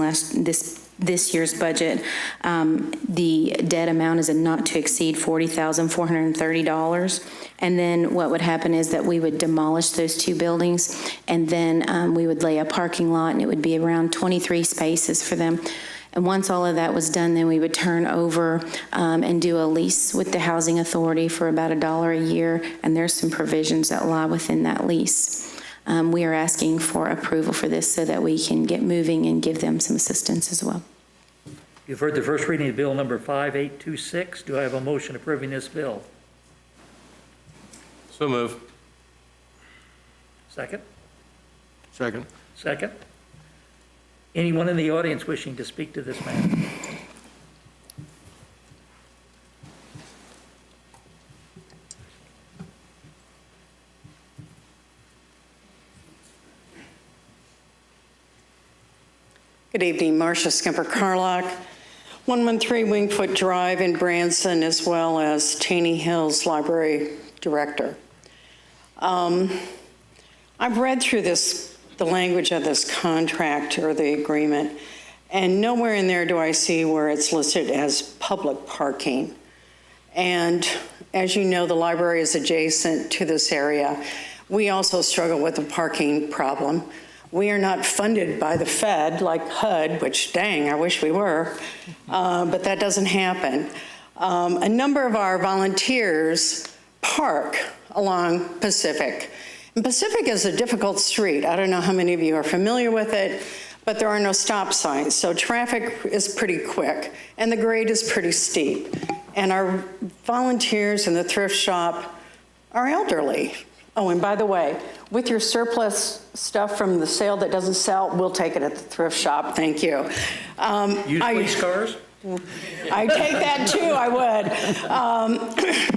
this year's budget. The debt amount is a not to exceed $40,430. And then what would happen is that we would demolish those two buildings, and then we would lay a parking lot, and it would be around 23 spaces for them. And once all of that was done, then we would turn over and do a lease with the Housing Authority for about $1 a year, and there's some provisions that lie within that lease. We are asking for approval for this so that we can get moving and give them some assistance as well. You've heard the first reading of Bill number 5826. Do I have a motion approving this bill? So move. Second? Second. Second. Anyone in the audience wishing to speak to this matter? Good evening, Marcia Skimper-Carlock, 113 Wingfoot Drive in Branson, as well as Taney Hills Library Director. I've read through the language of this contract or the agreement, and nowhere in there do I see where it's listed as public parking. And as you know, the library is adjacent to this area. We also struggle with a parking problem. We are not funded by the Fed like HUD, which dang, I wish we were, but that doesn't happen. A number of our volunteers park along Pacific. And Pacific is a difficult street. I don't know how many of you are familiar with it, but there are no stop signs, so traffic is pretty quick, and the grade is pretty steep. And our volunteers in the thrift shop are elderly. Oh, and by the way, with your surplus stuff from the sale that doesn't sell, we'll take it at the thrift shop, thank you. Used police cars? I take that too, I would.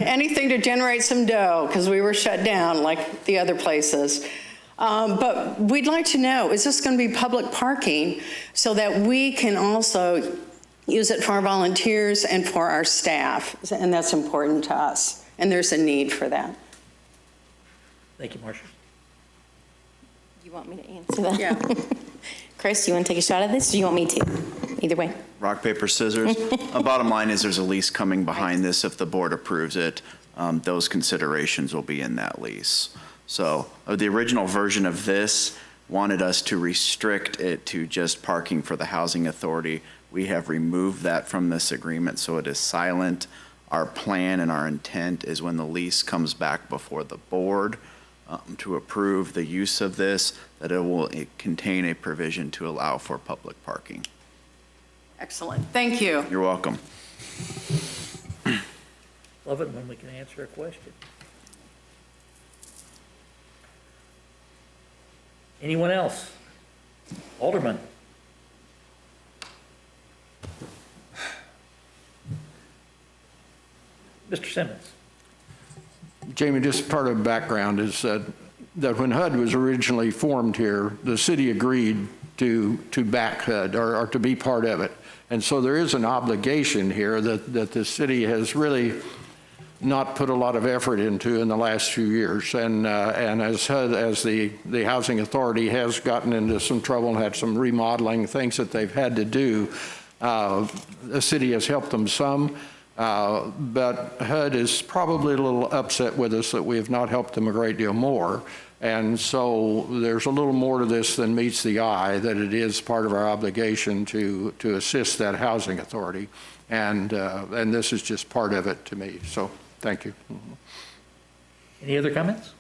Anything to generate some dough, because we were shut down like the other places. But we'd like to know, is this going to be public parking so that we can also use it for our volunteers and for our staff? And that's important to us, and there's a need for that. Thank you, Marcia. You want me to answer that? Yeah. Chris, you want to take a shot at this, or do you want me to? Either way. Rock, paper, scissors. Bottom line is there's a lease coming behind this. If the board approves it, those considerations will be in that lease. So the original version of this wanted us to restrict it to just parking for the housing authority. We have removed that from this agreement, so it is silent. Our plan and our intent is when the lease comes back before the board to approve the use of this, that it will contain a provision to allow for public parking. Excellent, thank you. You're welcome. Love it when we can answer a question. Anyone else? Alderman. Mr. Simmons. Jamie, just part of the background is that when HUD was originally formed here, the city agreed to back HUD or to be part of it. And so there is an obligation here that the city has really not put a lot of effort into in the last few years. And as HUD, as the housing authority has gotten into some trouble and had some remodeling things that they've had to do, the city has helped them some. But HUD is probably a little upset with us that we have not helped them a great deal more. And so there's a little more to this than meets the eye, that it is part of our obligation to assist that housing authority. And this is just part of it to me. So thank you. Any other comments?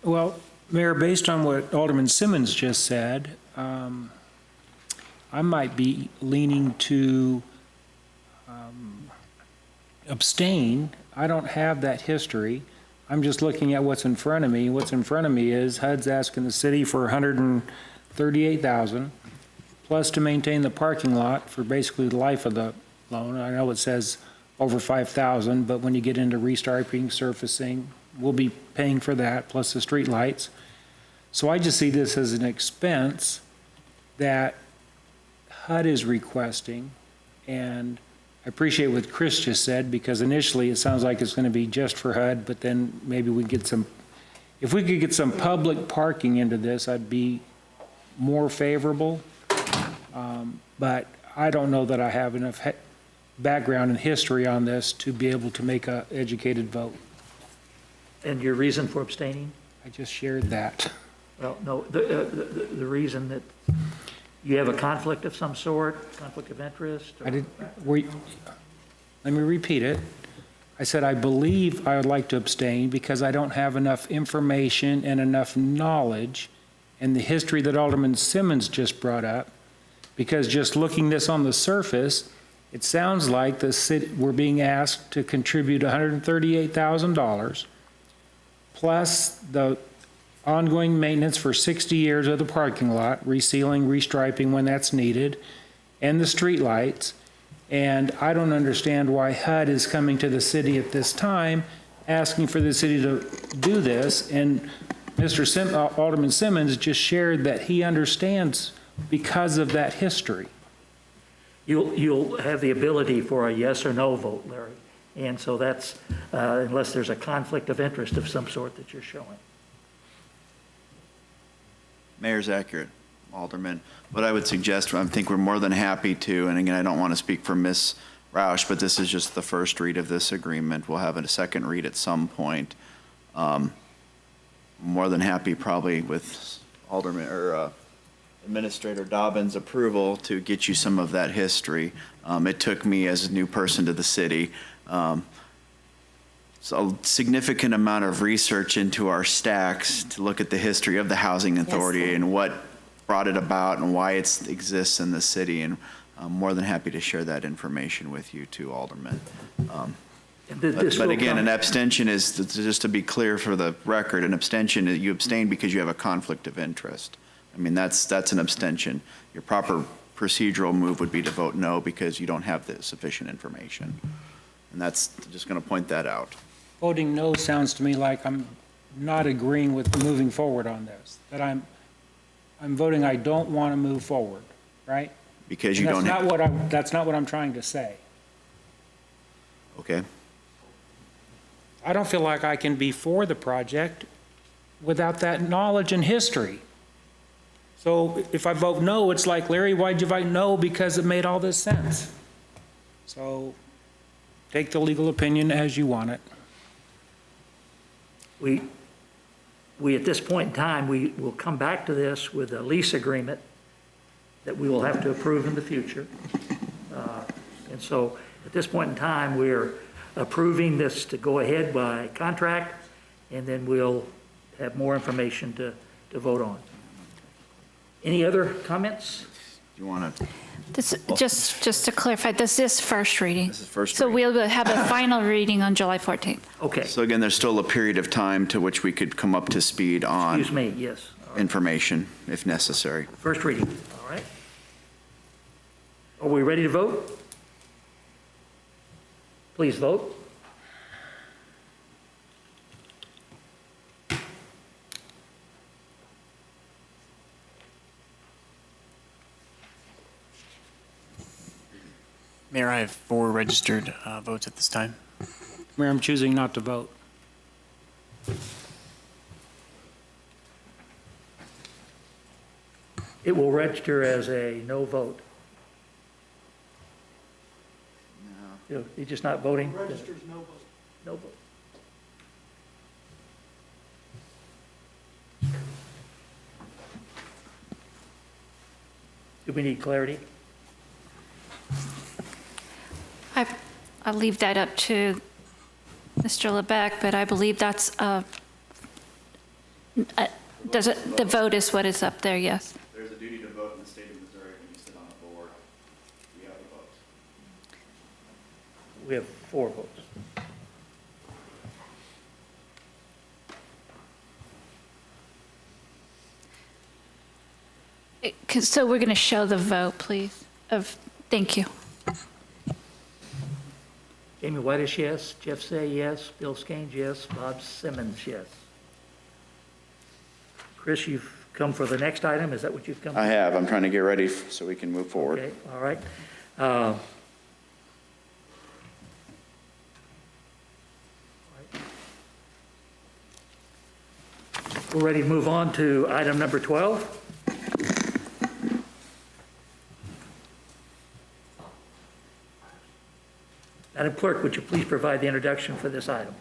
Well, Mayor, based on what Alderman Simmons just said, I might be leaning to abstain. I don't have that history. I'm just looking at what's in front of me. What's in front of me is HUD's asking the city for $138,000 plus to maintain the parking lot for basically the life of the loan. I know it says over $5,000, but when you get into restriping, surfacing, we'll be paying for that plus the street lights. So I just see this as an expense that HUD is requesting, and I appreciate what Chris just said, because initially it sounds like it's going to be just for HUD, but then maybe we get some, if we could get some public parking into this, I'd be more favorable. But I don't know that I have enough background and history on this to be able to make an educated vote. And your reason for abstaining? I just shared that. Well, no, the reason that you have a conflict of some sort, conflict of interest? Or? Let me repeat it. I said I believe I would like to abstain because I don't have enough information and enough knowledge and the history that Alderman Simmons just brought up, because just looking this on the surface, it sounds like the city, we're being asked to contribute $138,000 plus the ongoing maintenance for 60 years of the parking lot, resealing, restriping when that's needed, and the street lights. And I don't understand why HUD is coming to the city at this time asking for the city to do this. And Alderman Simmons just shared that he understands because of that history. You'll have the ability for a yes or no vote, Larry. And so that's, unless there's a conflict of interest of some sort that you're showing. Mayor's accurate, Alderman. What I would suggest, I think we're more than happy to, and again, I don't want to speak for Ms. Roush, but this is just the first read of this agreement. We'll have a second read at some point. More than happy probably with Alderman or Administrator Dobbins' approval to get you some of that history. It took me as a new person to the city, so a significant amount of research into our stacks to look at the history of the Housing Authority and what brought it about and why it exists in the city. And I'm more than happy to share that information with you too, Alderman. But again, an abstention is, just to be clear for the record, an abstention, you abstain because you have a conflict of interest. I mean, that's an abstention. Your proper procedural move would be to vote no because you don't have the sufficient information. And that's just going to point that out. Voting no sounds to me like I'm not agreeing with moving forward on this, that I'm voting I don't want to move forward, right? Because you don't have. That's not what I'm trying to say. Okay. I don't feel like I can be for the project without that knowledge and history. So if I vote no, it's like, Larry, why'd you vote no? Because it made all this sense. So take the legal opinion as you want it. We at this point in time, we will come back to this with a lease agreement that we will have to approve in the future. And so at this point in time, we're approving this to go ahead by contract, and then we'll have more information to vote on. Any other comments? You want to? This, just to clarify, this is first reading. This is first So reading. we'll have a final reading on July 14th. Okay. So again, there's still a period of time to which we could come up to speed on. Excuse me, yes. Information if necessary. First reading, all right. Are we ready to vote? Please vote. Mayor, I have 4 registered votes at this time. Mayor, I'm choosing not to vote. It will register as a no vote. No. You're just not voting? Registers no vote. No vote. Do we need clarity? I'll leave that up to Mr. Lebec, but I believe that's, the vote is what is up there, yes. There's a duty to vote in the state of Missouri when you sit on a board. We have a vote. We have 4 votes. So we're going to show the vote, please, thank you. Amy Whitish, yes. Jeff Say, yes. Bill Skanes, yes. Bob Simmons, yes. Chris, you've come for the next item. Is that what you've come for? I have. I'm trying to get ready so we can move forward. Okay, all right. We're ready to move on to item number 12. Madam Clerk, would you please provide the introduction for this item?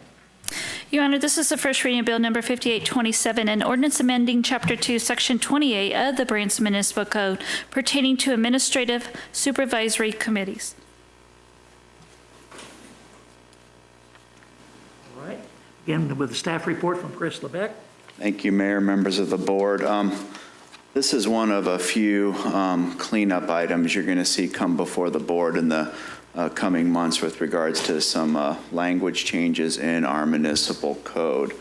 Your Honor, this is the first reading of Bill Number 5827, an ordinance amending Chapter 2, Section 28 of the Branson Municipal Code pertaining to administrative supervisory committees. All right. Again, with the staff report from Chris Lebec. Thank you, Mayor, members of the board. This is one of a few cleanup items you're going to see come before the board in the coming months with regards to some language changes in our municipal code.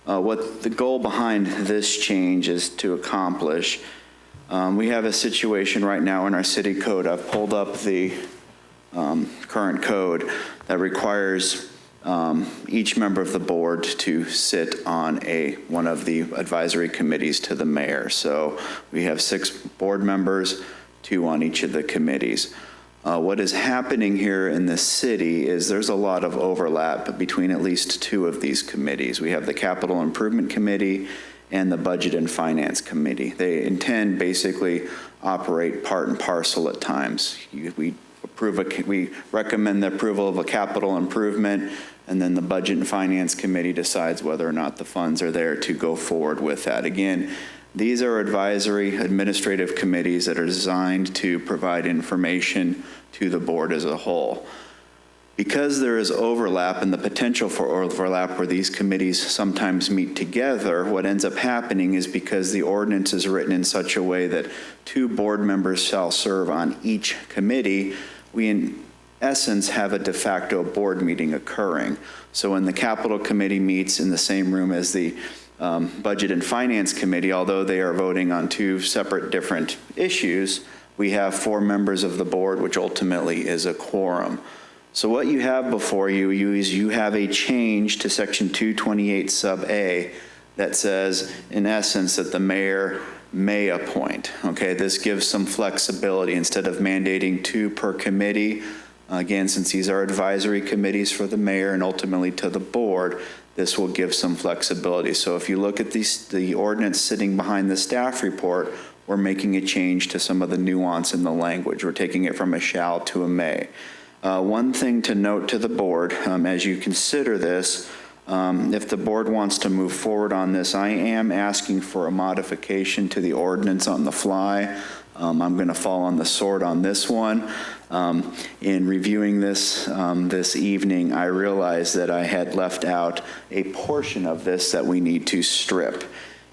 What the goal behind this change is to accomplish, we have a situation right now in our city code. I've pulled up the current code that requires each member of the board to sit on one of the advisory committees to the mayor. So we have 6 board members, 2 on each of the committees. What is happening here in the city is there's a lot of overlap between at least 2 of these committees. We have the Capital Improvement Committee and the Budget and Finance Committee. They intend basically operate part and parcel at times. We recommend the approval of a capital improvement, and then the Budget and Finance Committee decides whether or not the funds are there to go forward with that. Again, these are advisory administrative committees that are designed to provide information to the board as a whole. Because there is overlap and the potential for overlap where these committees sometimes meet together, what ends up happening is because the ordinance is written in such a way that 2 board members shall serve on each committee, we in essence have a de facto board meeting occurring. So when the Capital Committee meets in the same room as the Budget and Finance Committee, although they are voting on 2 separate different issues, we have 4 members of the board, which ultimately is a quorum. So what you have before you is you have a change to section 228 sub A that says, in essence, that the mayor may appoint. Okay, this gives some flexibility instead of mandating 2 per committee. Again, since these are advisory committees for the mayor and ultimately to the board, this will give some flexibility. So if you look at the ordinance sitting behind the staff report, we're making a change to some of the nuance in the language. We're taking it from a shall to a may. One thing to note to the board, as you consider this, if the board wants to move forward on this, I am asking for a modification to the ordinance on the fly. I'm going to fall on the sword on this one. In reviewing this this evening, I realized that I had left out a portion of this that we need to strip.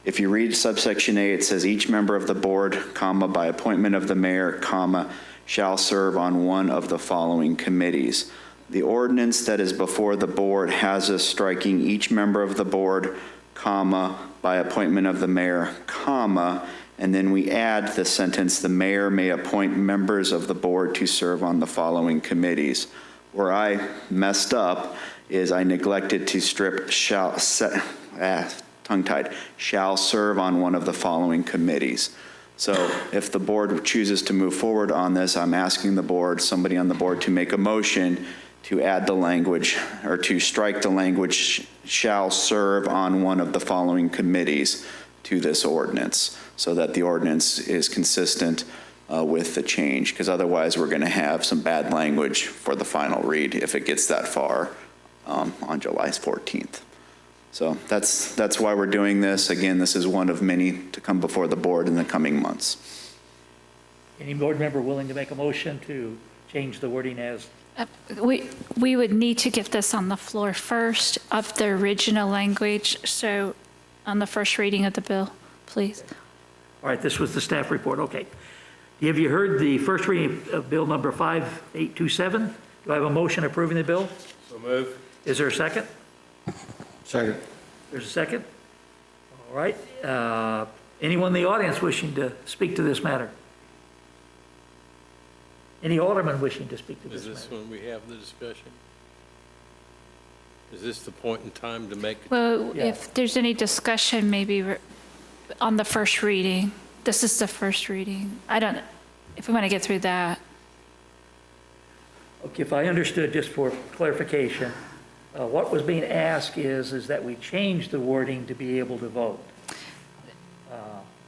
If you read subsection A, it says each member of the board, comma, by appointment of the mayor, comma, shall serve on one of the following committees. The ordinance that is before the board has us striking each member of the board, comma, by appointment of the mayor, comma, and then we add the sentence, the mayor may appoint members of the board to serve on the following committees. Where I messed up is I neglected to strip tongue-tied, shall serve on one of the following committees. So if the board chooses to move forward on this, I'm asking the board, somebody on the board, to make a motion to add the language or to strike the language shall serve on one of the following committees to this ordinance so that the ordinance is consistent with the change, because otherwise we're going to have some bad language for the final read if it gets that far on July 14th. So that's why we're doing this. Again, this is one of many to come before the board in the coming months. Any board member willing to make a motion to change the wording as? We would need to get this on the floor first of the original language. So on the first reading of the bill, please. All right, this was the staff report. Okay. Have you heard the first reading of bill number 5827? Do I have a motion approving the bill? So move. Is there a second? Second. There's a second? All right. Anyone in the audience wishing to speak to this matter? Any alderman wishing to speak to this matter? Is this when we have the discussion? Is this the point in time to make? Well, if there's any discussion, maybe on the first reading. This is the first reading. I don't, if we want to get through that. Okay, if I understood, just for clarification, what was being asked is that we change the wording to be able to vote.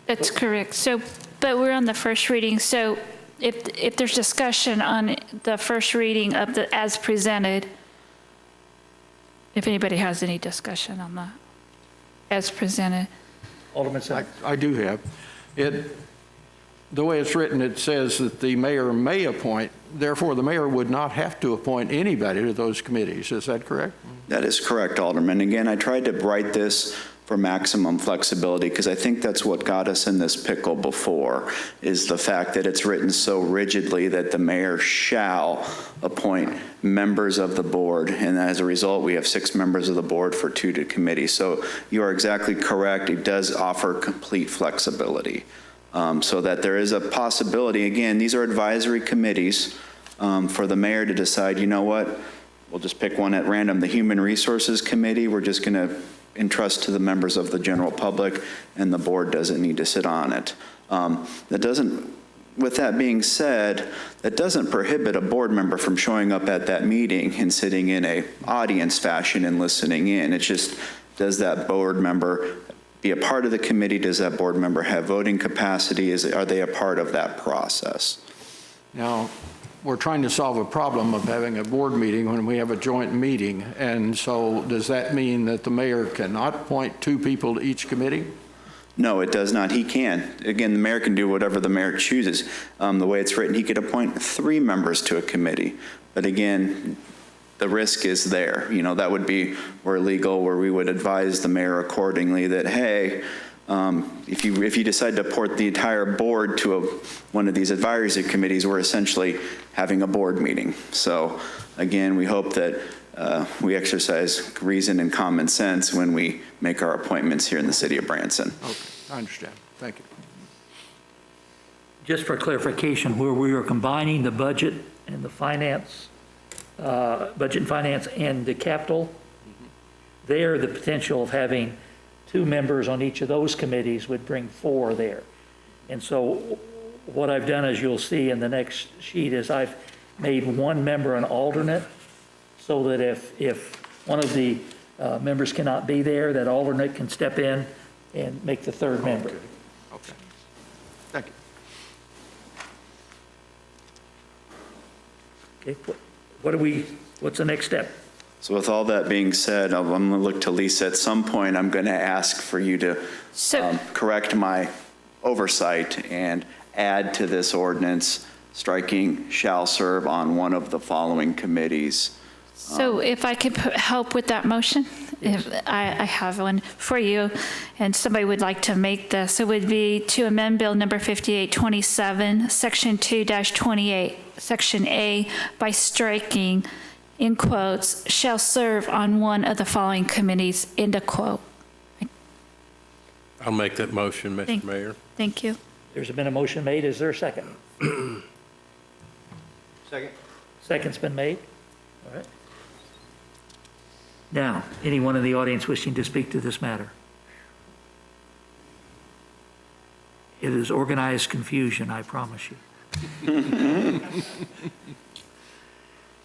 That's correct. So, but we're on the first reading. So if there's discussion on the first reading of the as presented, if anybody has any discussion on that as presented. Alderman Sykes. I do have. The way it's written, it says that the mayor may appoint, therefore the mayor would not have to appoint anybody to those committees. Is that correct? That is correct, Alderman. Again, I tried to write this for maximum flexibility because I think that's what got us in this pickle before, is the fact that it's written so rigidly that the mayor shall appoint members of the board, and as a result we have 6 members of the board for 2 to committee. So you are exactly correct. It does offer complete flexibility so that there is a possibility. Again, these are advisory committees for the mayor to decide, you know what, we'll just pick one at random, the Human Resources Committee, we're just going to entrust to the members of the general public, and the board doesn't need to sit on it. With that being said, that doesn't prohibit a board member from showing up at that meeting and sitting in a audience fashion and listening in. It's just, does that board member be a part of the committee? Does that board member have voting capacity? Are they a part of that process? Now, we're trying to solve a problem of having a board meeting when we have a joint meeting. And so does that mean that the mayor cannot appoint 2 people to each committee? No, it does not. He can. Again, the mayor can do whatever the mayor chooses. The way it's written, he could appoint 3 members to a committee. But again, the risk is there. You know, that would be where legal, where we would advise the mayor accordingly that, hey, if you decide to port the entire board to one of these advisory committees, we're essentially having a board meeting. So again, we hope that we exercise reason and common sense when we make our appointments here in the city of Branson. Okay, I understand. Thank you. Just for clarification, where we are combining the budget and the finance, budget and finance and the capital, there the potential of having 2 members on each of those committees would bring 4 there. And so what I've done, as you'll see in the next sheet, is I've made 1 member an alternate, so that if one of the members cannot be there, that alternate can step in and make the 3rd member. Okay. Thank you. Okay, what's the next step? So with all that being said, I'm going to look to Lisa. At some point, I'm going to ask for you to correct my oversight and add to this ordinance, striking shall serve on one of the following committees. So if I could help with that motion, if I have one for you, and somebody would like to make this, it would be to amend Bill number 5827, Section 2-28, Section A, by striking, in quotes, shall serve on one of the following committees, end of quote. I'll make that motion, Mr. Mayor. Thank you. There's been a motion made. Is there a second? Second. Second's been made. All right. Now, anyone in the audience wishing to speak to this matter? It is organized confusion, I promise you.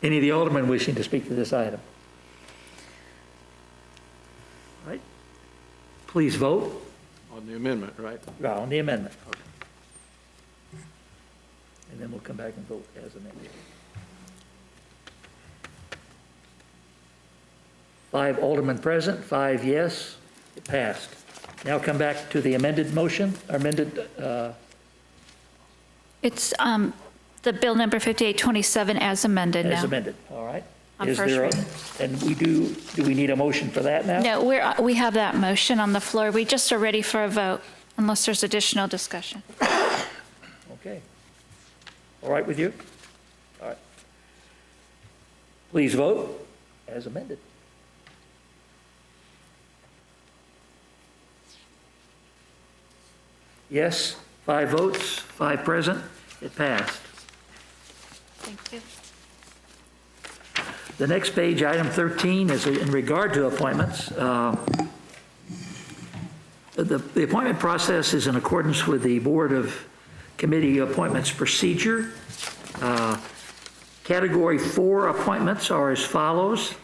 Any of the aldermen wishing to speak to this item? All right. Please vote. On the amendment, right? Yeah, on the amendment. Okay. And then we'll come back and vote as amended. 5 aldermen present, 5 yes, it passed. Now come back to the amended motion, or amended. It's the bill number 5827 as amended now. As amended, all right. On Is first there reading. and do we need a motion for that now? No, we have that motion on the floor. We just are ready for a vote, unless there's additional discussion. Okay. All right with you? All right. Please vote as amended. Yes, 5 votes, 5 present, it passed. Thank you. The next page, item 13, is in regard to appointments. The appointment process is in accordance with the Board of Committee Appointments procedure. Category 4 appointments are as follows.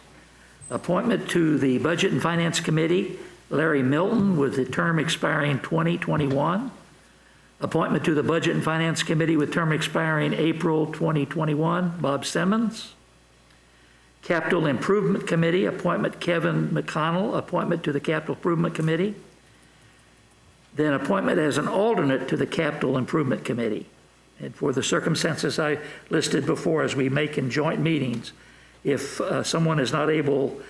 Appointment to the Budget and Finance Committee, Larry Milton, with the term expiring 2021. Appointment to the Budget and Finance Committee with term expiring April 2021, Bob Simmons. Capital Improvement Committee, appointment Kevin McConnell, appointment to the Capital Improvement Committee. Then appointment as an alternate to the Capital Improvement Committee. And for the circumstances I listed before, as we make in joint meetings, if someone is not able,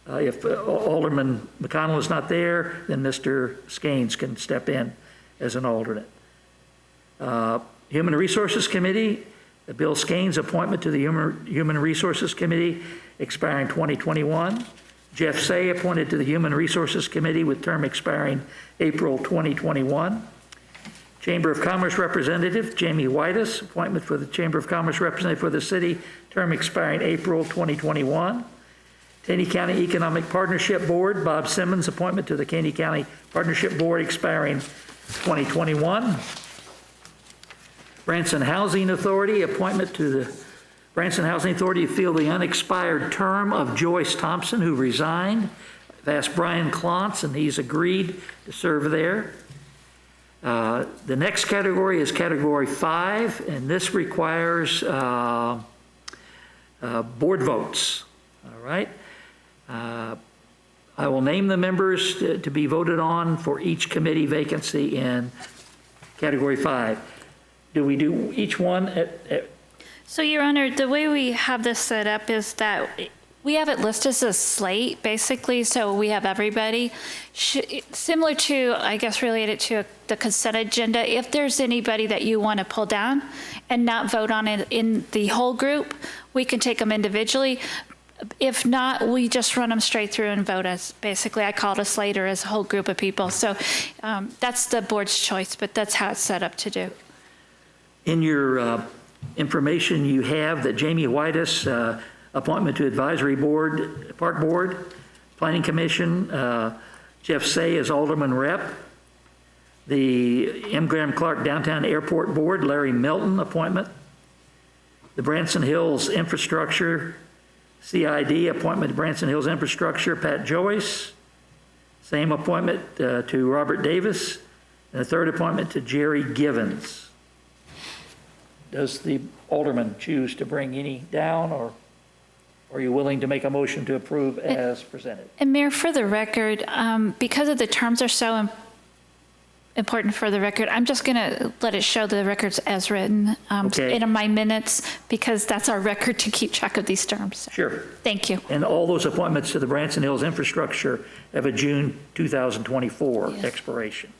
if Alderman McConnell is not there, then Mr. Skanes can step in as an alternate. Human Resources Committee, Bill Skanes, appointment to the Human Resources Committee expiring 2021. Jeff Say, appointed to the Human Resources Committee with term expiring April 2021. Chamber of Commerce Representative, Jamie Whitus, appointment for the Chamber of Commerce Representative for the city, term expiring April 2021. Taney County Economic Partnership Board, Bob Simmons, appointment to the Taney County Partnership Board expiring 2021. Branson Housing Authority, appointment to the Branson Housing Authority to fill the unexpired term of Joyce Thompson, who resigned. I've asked Brian Klontz, and he's agreed to serve there. The next category is Category 5, and this requires board votes. All right. I will name the members to be voted on for each committee vacancy in Category 5. Do we do each one at So, Your Honor, the way we have this set up is that we have it listed as a slate, basically, so we have everybody. Similar to, I guess, related to the consent agenda, if there's anybody that you want to pull down and not vote on it in the whole group, we can take them individually. If not, we just run them straight through and vote as, basically, I call it a slate or as a whole group of people. So that's the board's choice, but that's how it's set up to do. In your information, you have that Jamie Whitus, appointment to Advisory Board, Park Board, Planning Commission, Jeff Say as Alderman Rep, the M. Graham Clark Downtown Airport Board, Larry Milton appointment, the Branson Hills Infrastructure, CID appointment to Branson Hills Infrastructure, Pat Joyce, same appointment to Robert Davis, and the third appointment to Jerry Givens. Does the Alderman choose to bring any down, or are you willing to make a motion to approve as presented? And Mayor, for the record, because of the terms are so important for the record, I'm just going to let it show the records as written in my minutes, because that's our record to keep track of these terms. Sure. Thank you. And all those appointments to the Branson Hills Infrastructure have a June 2024 expiration.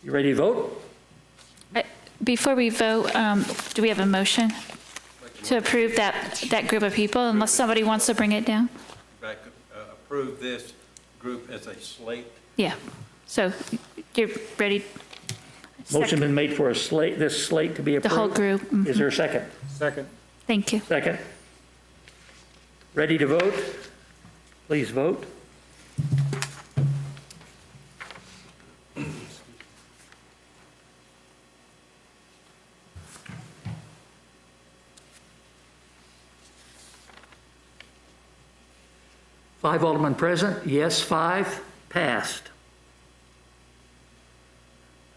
You ready to vote? Before we vote, do we have a motion to approve that group of people, unless somebody wants to bring it down? Approve this group as a slate? Yeah. So you're ready? Motion been made for this slate to be approved? The whole group. Mm-hmm. Is there a second? Second. Thank you. Second. Ready to vote? Please vote. Five Aldermen present, yes, 5, passed.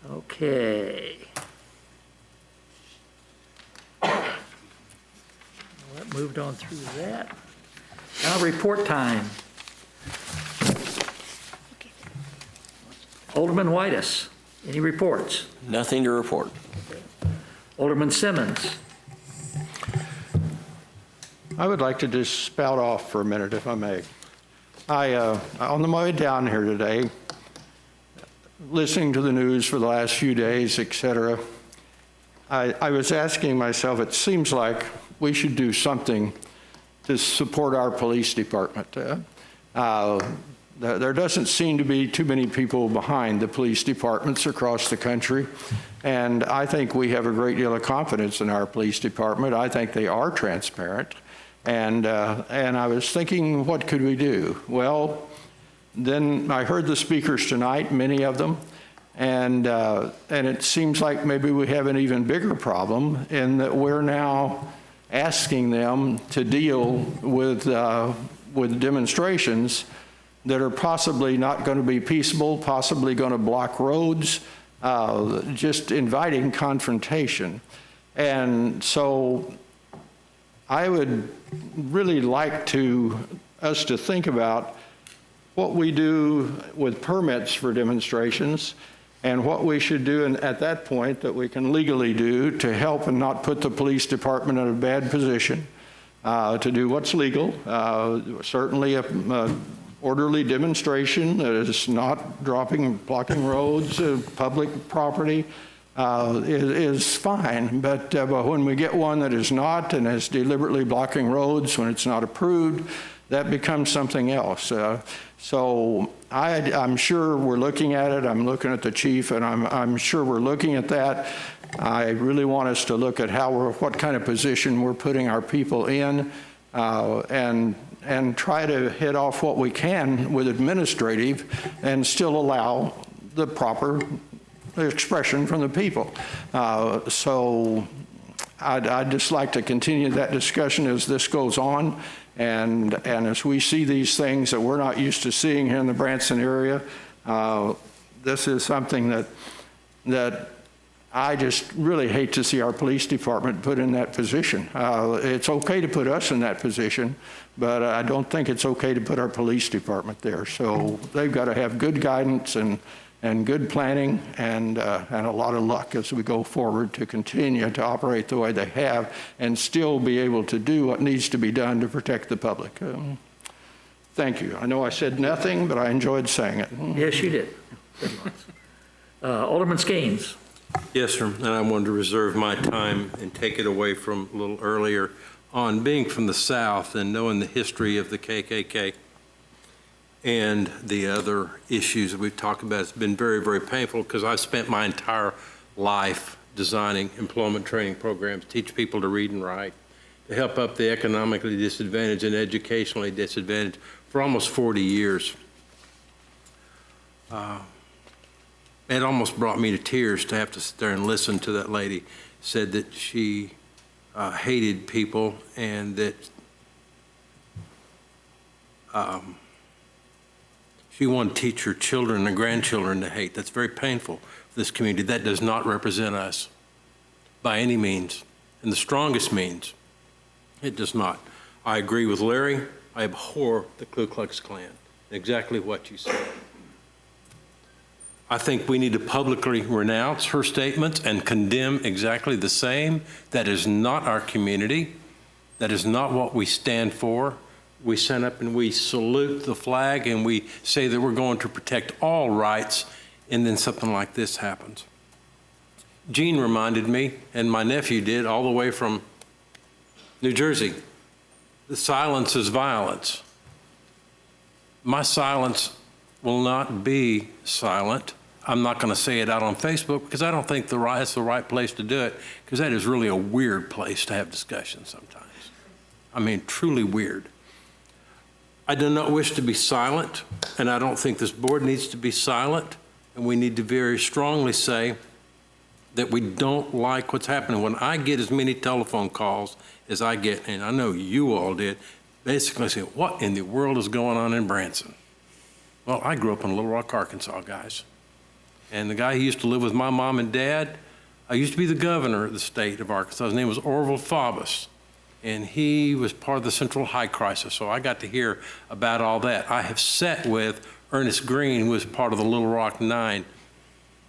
Okay. Well, that moved on through that. Now report time. Alderman Whitus, any reports? Nothing to report. Alderman Simmons. I would like to just spout off for a minute, if I may. On the way down here today, listening to the news for the last few days, et cetera, I was asking myself, it seems like we should do something to support our police department. There doesn't seem to be too many people behind the police departments across the country, and I think we have a great deal of confidence in our police department. I think they are transparent. And I was thinking, what could we do? Well, then I heard the speakers tonight, many of them, and it seems like maybe we have an even bigger problem in that we're now asking them to deal with demonstrations that are possibly not going to be peaceable, possibly going to block roads, just inviting confrontation. And so I would really like us to think about what we do with permits for demonstrations and what we should do at that point that we can legally do to help and not put the police department in a bad position to do what's legal. Certainly a orderly demonstration that is not blocking roads, public property, is fine, but when we get one that is not and is deliberately blocking roads when it's not approved, that becomes something else. So I'm sure we're looking at it. I'm looking at the chief, and I'm sure we're looking at that. I really want us to look at what kind of position we're putting our people in, and try to hit off what we can with administrative and still allow the proper expression from the people. So I'd just like to continue that discussion as this goes on, and as we see these things that we're not used to seeing here in the Branson area. This is something that I just really hate to see our police department put in that position. It's okay to put us in that position, but I don't think it's okay to put our police department there. So they've got to have good guidance and good planning and a lot of luck as we go forward to continue to operate the way they have and still be able to do what needs to be done to protect the public. Thank you. I know I said nothing, but I enjoyed saying it. Yes, you did. Alderman Skanes. Yes, sir, and I wanted to reserve my time and take it away from a little earlier on being from the South and knowing the history of the KKK and the other issues that we've talked about. It's been very, very painful because I've spent my entire life designing employment training programs, teach people to read and write, to help up the economically disadvantaged and educationally disadvantaged for almost 40 years. It almost brought me to tears to have to sit there and listen to that lady. Said that she hated people and that she wanted to teach her children and grandchildren to hate. That's very painful for this community. That does not represent us by any means, in the strongest means. It does not. I agree with Larry. I abhor the Ku Klux Klan. Exactly what you said. I think we need to publicly renounce her statements and condemn exactly the same. That is not our community. That is not what we stand for. We stand up and we salute the flag and we say that we're going to protect all rights, and then something like this happens. Gene reminded me, and my nephew did, all the way from New Jersey, the silence is violence. My silence will not be silent. I'm not going to say it out on Facebook because I don't think that's the right place to do it, because that is really a weird place to have discussions sometimes. I mean, truly weird. I do not wish to be silent, and I don't think this board needs to be silent, and we need to very strongly say that we don't like what's happening. When I get as many telephone calls as I get, and I know you all did, basically say, what in the world is going on in Branson? Well, I grew up in Little Rock, Arkansas, guys. And the guy who used to live with my mom and dad, I used to be the governor of the state of Arkansas. His name was Orville Faubus. And he was part of the Central High Crisis, so I got to hear about all that. I have sat with Ernest Green, who was part of the Little Rock Nine,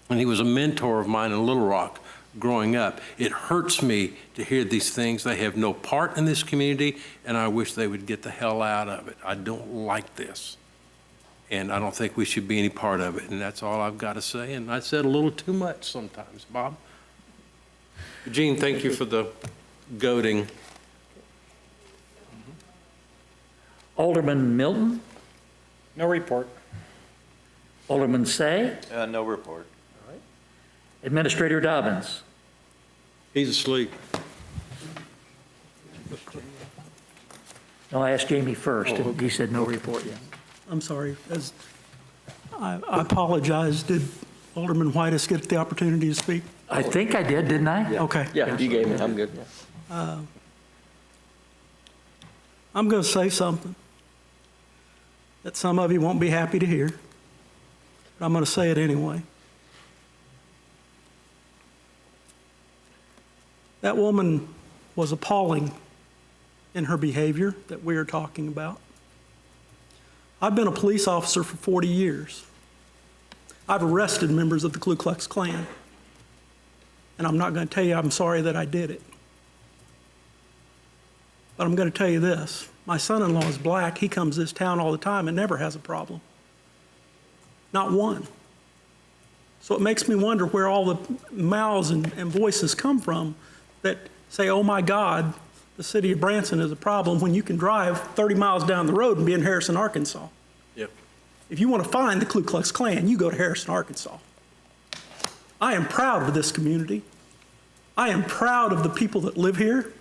and he was a mentor of mine in Little Rock growing up. It hurts me to hear these things. They have no part in this community, and I wish they would get the hell out of it. I don't like this, and I don't think we should be any part of it, and that's all I've got to say. And I said a little too much sometimes, Bob. Gene, thank you for the goading. Alderman Milton. No report. Alderman Say. No report. All right. Administrator Dobbins. He's asleep. No, I asked Jamie first, and he said no report yet. I'm sorry. I apologize. Did Alderman Whitus get the opportunity to speak? I think I did, didn't I? Yeah. Okay. Yeah, you gave me. I'm good. I'm going to say something that some of you won't be happy to hear, but I'm going to say it anyway. That woman was appalling in her behavior that we are talking about. I've been a police officer for 40 years. I've arrested members of the Ku Klux Klan, and I'm not going to tell you I'm sorry that I did it. But I'm going to tell you this. My son-in-law is black. He comes to this town all the time and never has a problem. Not one. So it makes me wonder where all the mouths and voices come from that say, oh my God, the city of Branson is a problem when you can drive 30 miles down the road and be in Harrison, Arkansas. Yep. If you want to find the Ku Klux Klan, you go to Harrison, Arkansas. I am proud of this community. I am proud of the people that live here.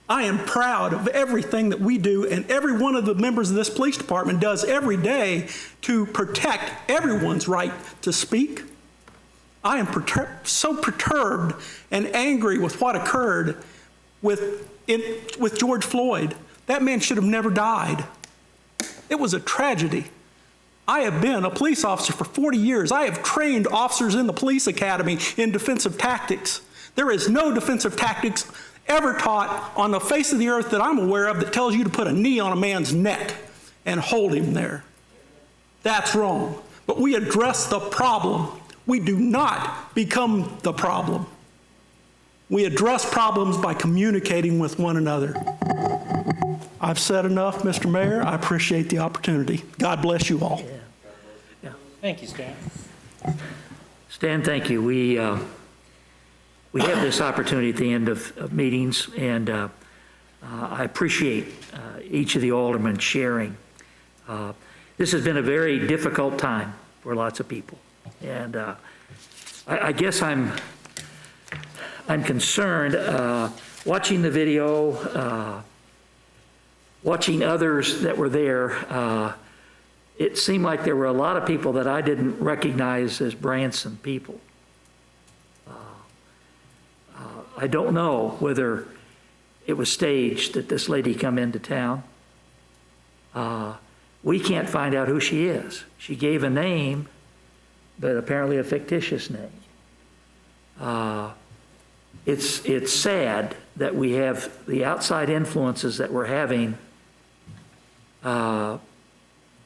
I am proud of everything that we do and every one of the members of this police department does every day to protect everyone's right to speak. I am so perturbed and angry with what occurred with George Floyd. That man should have never died. It was a tragedy. I have been a police officer for 40 years. I have trained officers in the police academy in defensive tactics. There is no defensive tactics ever taught on the face of the earth that I'm aware of that tells you to put a knee on a man's neck and hold him there. That's wrong. But we address the problem. We do not become the problem. We address problems by communicating with one another. I've said enough, Mr. Mayor. I appreciate the opportunity. God bless you all. Thank you, Stan. Stan, thank you. We have this opportunity at the end of meetings, and I appreciate each of the aldermen sharing. This has been a very difficult time for lots of people, and I guess I'm concerned watching the video, watching others that were there. It seemed like there were a lot of people that I didn't recognize as Branson people. I don't know whether it was staged that this lady come into town. We can't find out who she is. She gave a name, but apparently a fictitious name. It's sad that we have the outside influences that we're having that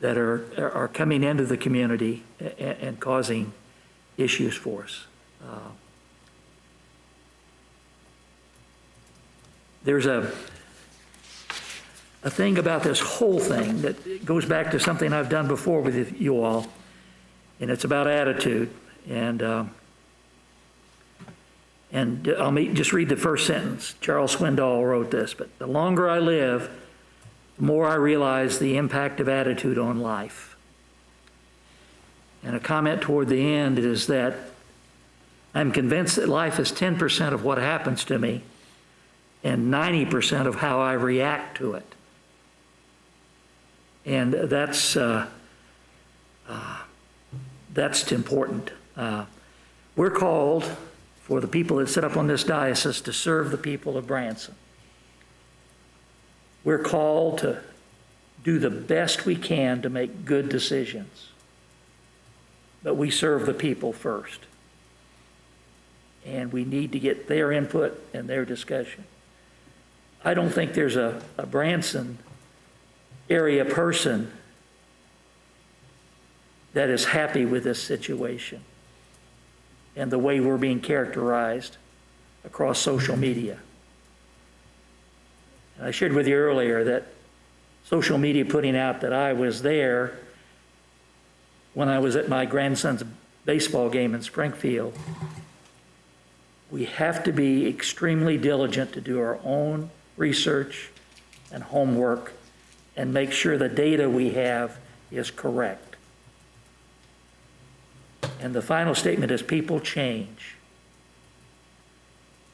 are coming into the community and causing issues for us. There's a thing about this whole thing that goes back to something I've done before with you all, and it's about attitude. And I'll just read the first sentence. Charles Swindoll wrote this, but the longer I live, the more I realize the impact of attitude on life. And a comment toward the end is that I'm convinced that life is 10% of what happens to me and 90% of how I react to it. And that's important. We're called, for the people that sit up on this diocese, to serve the people of Branson. We're called to do the best we can to make good decisions. But we serve the people first. And we need to get their input and their discussion. I don't think there's a Branson area person that is happy with this situation and the way we're being characterized across social media. And I shared with you earlier that social media putting out that I was there when I was at my grandson's baseball game in Springfield. We have to be extremely diligent to do our own research and homework and make sure the data we have is correct. And the final statement is people change.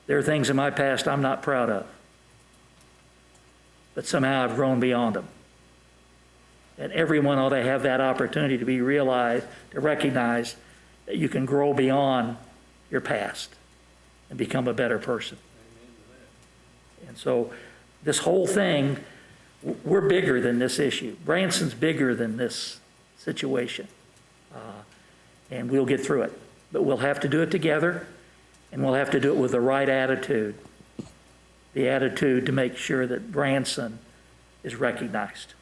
There are things in my past I'm not proud of, but somehow I've grown beyond them. And everyone ought to have that opportunity to be realized, to recognize that you can grow beyond your past and become a better person. And so this whole thing, we're bigger than this issue. Branson's bigger than this situation. And we'll get through it. But we'll have to do it together, and we'll have to do it with the right attitude. The attitude to make sure that Branson is recognized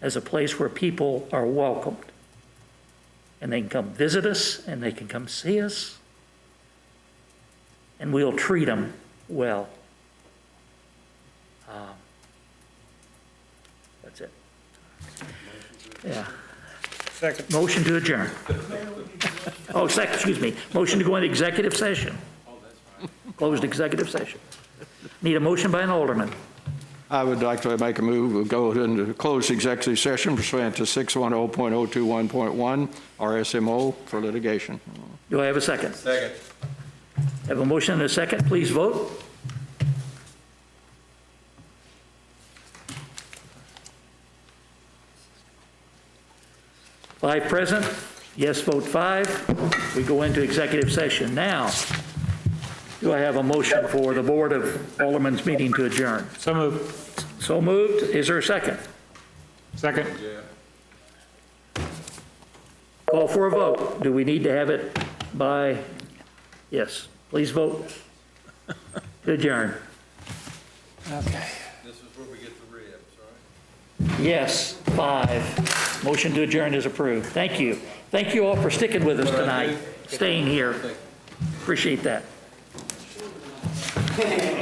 as a place where people are welcomed. And they can come visit us, and they can come see us, and we'll treat them well. That's it. Yeah. Second. Motion to adjourn. Oh, second, excuse me. Motion to go into executive session. Oh, that's fine. closed executive session. Need a motion by an alderman. I would like to make a move, we'll go into closed executive session pursuant to 610.021.1 RSMO for litigation. Do I have a second? Second. Have a motion and a second. Please vote. Five present. Yes vote 5. We go into executive session. Now, do I have a motion for the Board of Aldermen's meeting to adjourn? So moved. So moved. Is there a second? Second. Call for a vote. Do we need to have it by? Yes. Please vote to adjourn. Okay. This is where we get the ribs, right? Yes, 5. Motion to adjourn is approved. Thank you. Thank you all for sticking with us tonight, staying here. Appreciate that.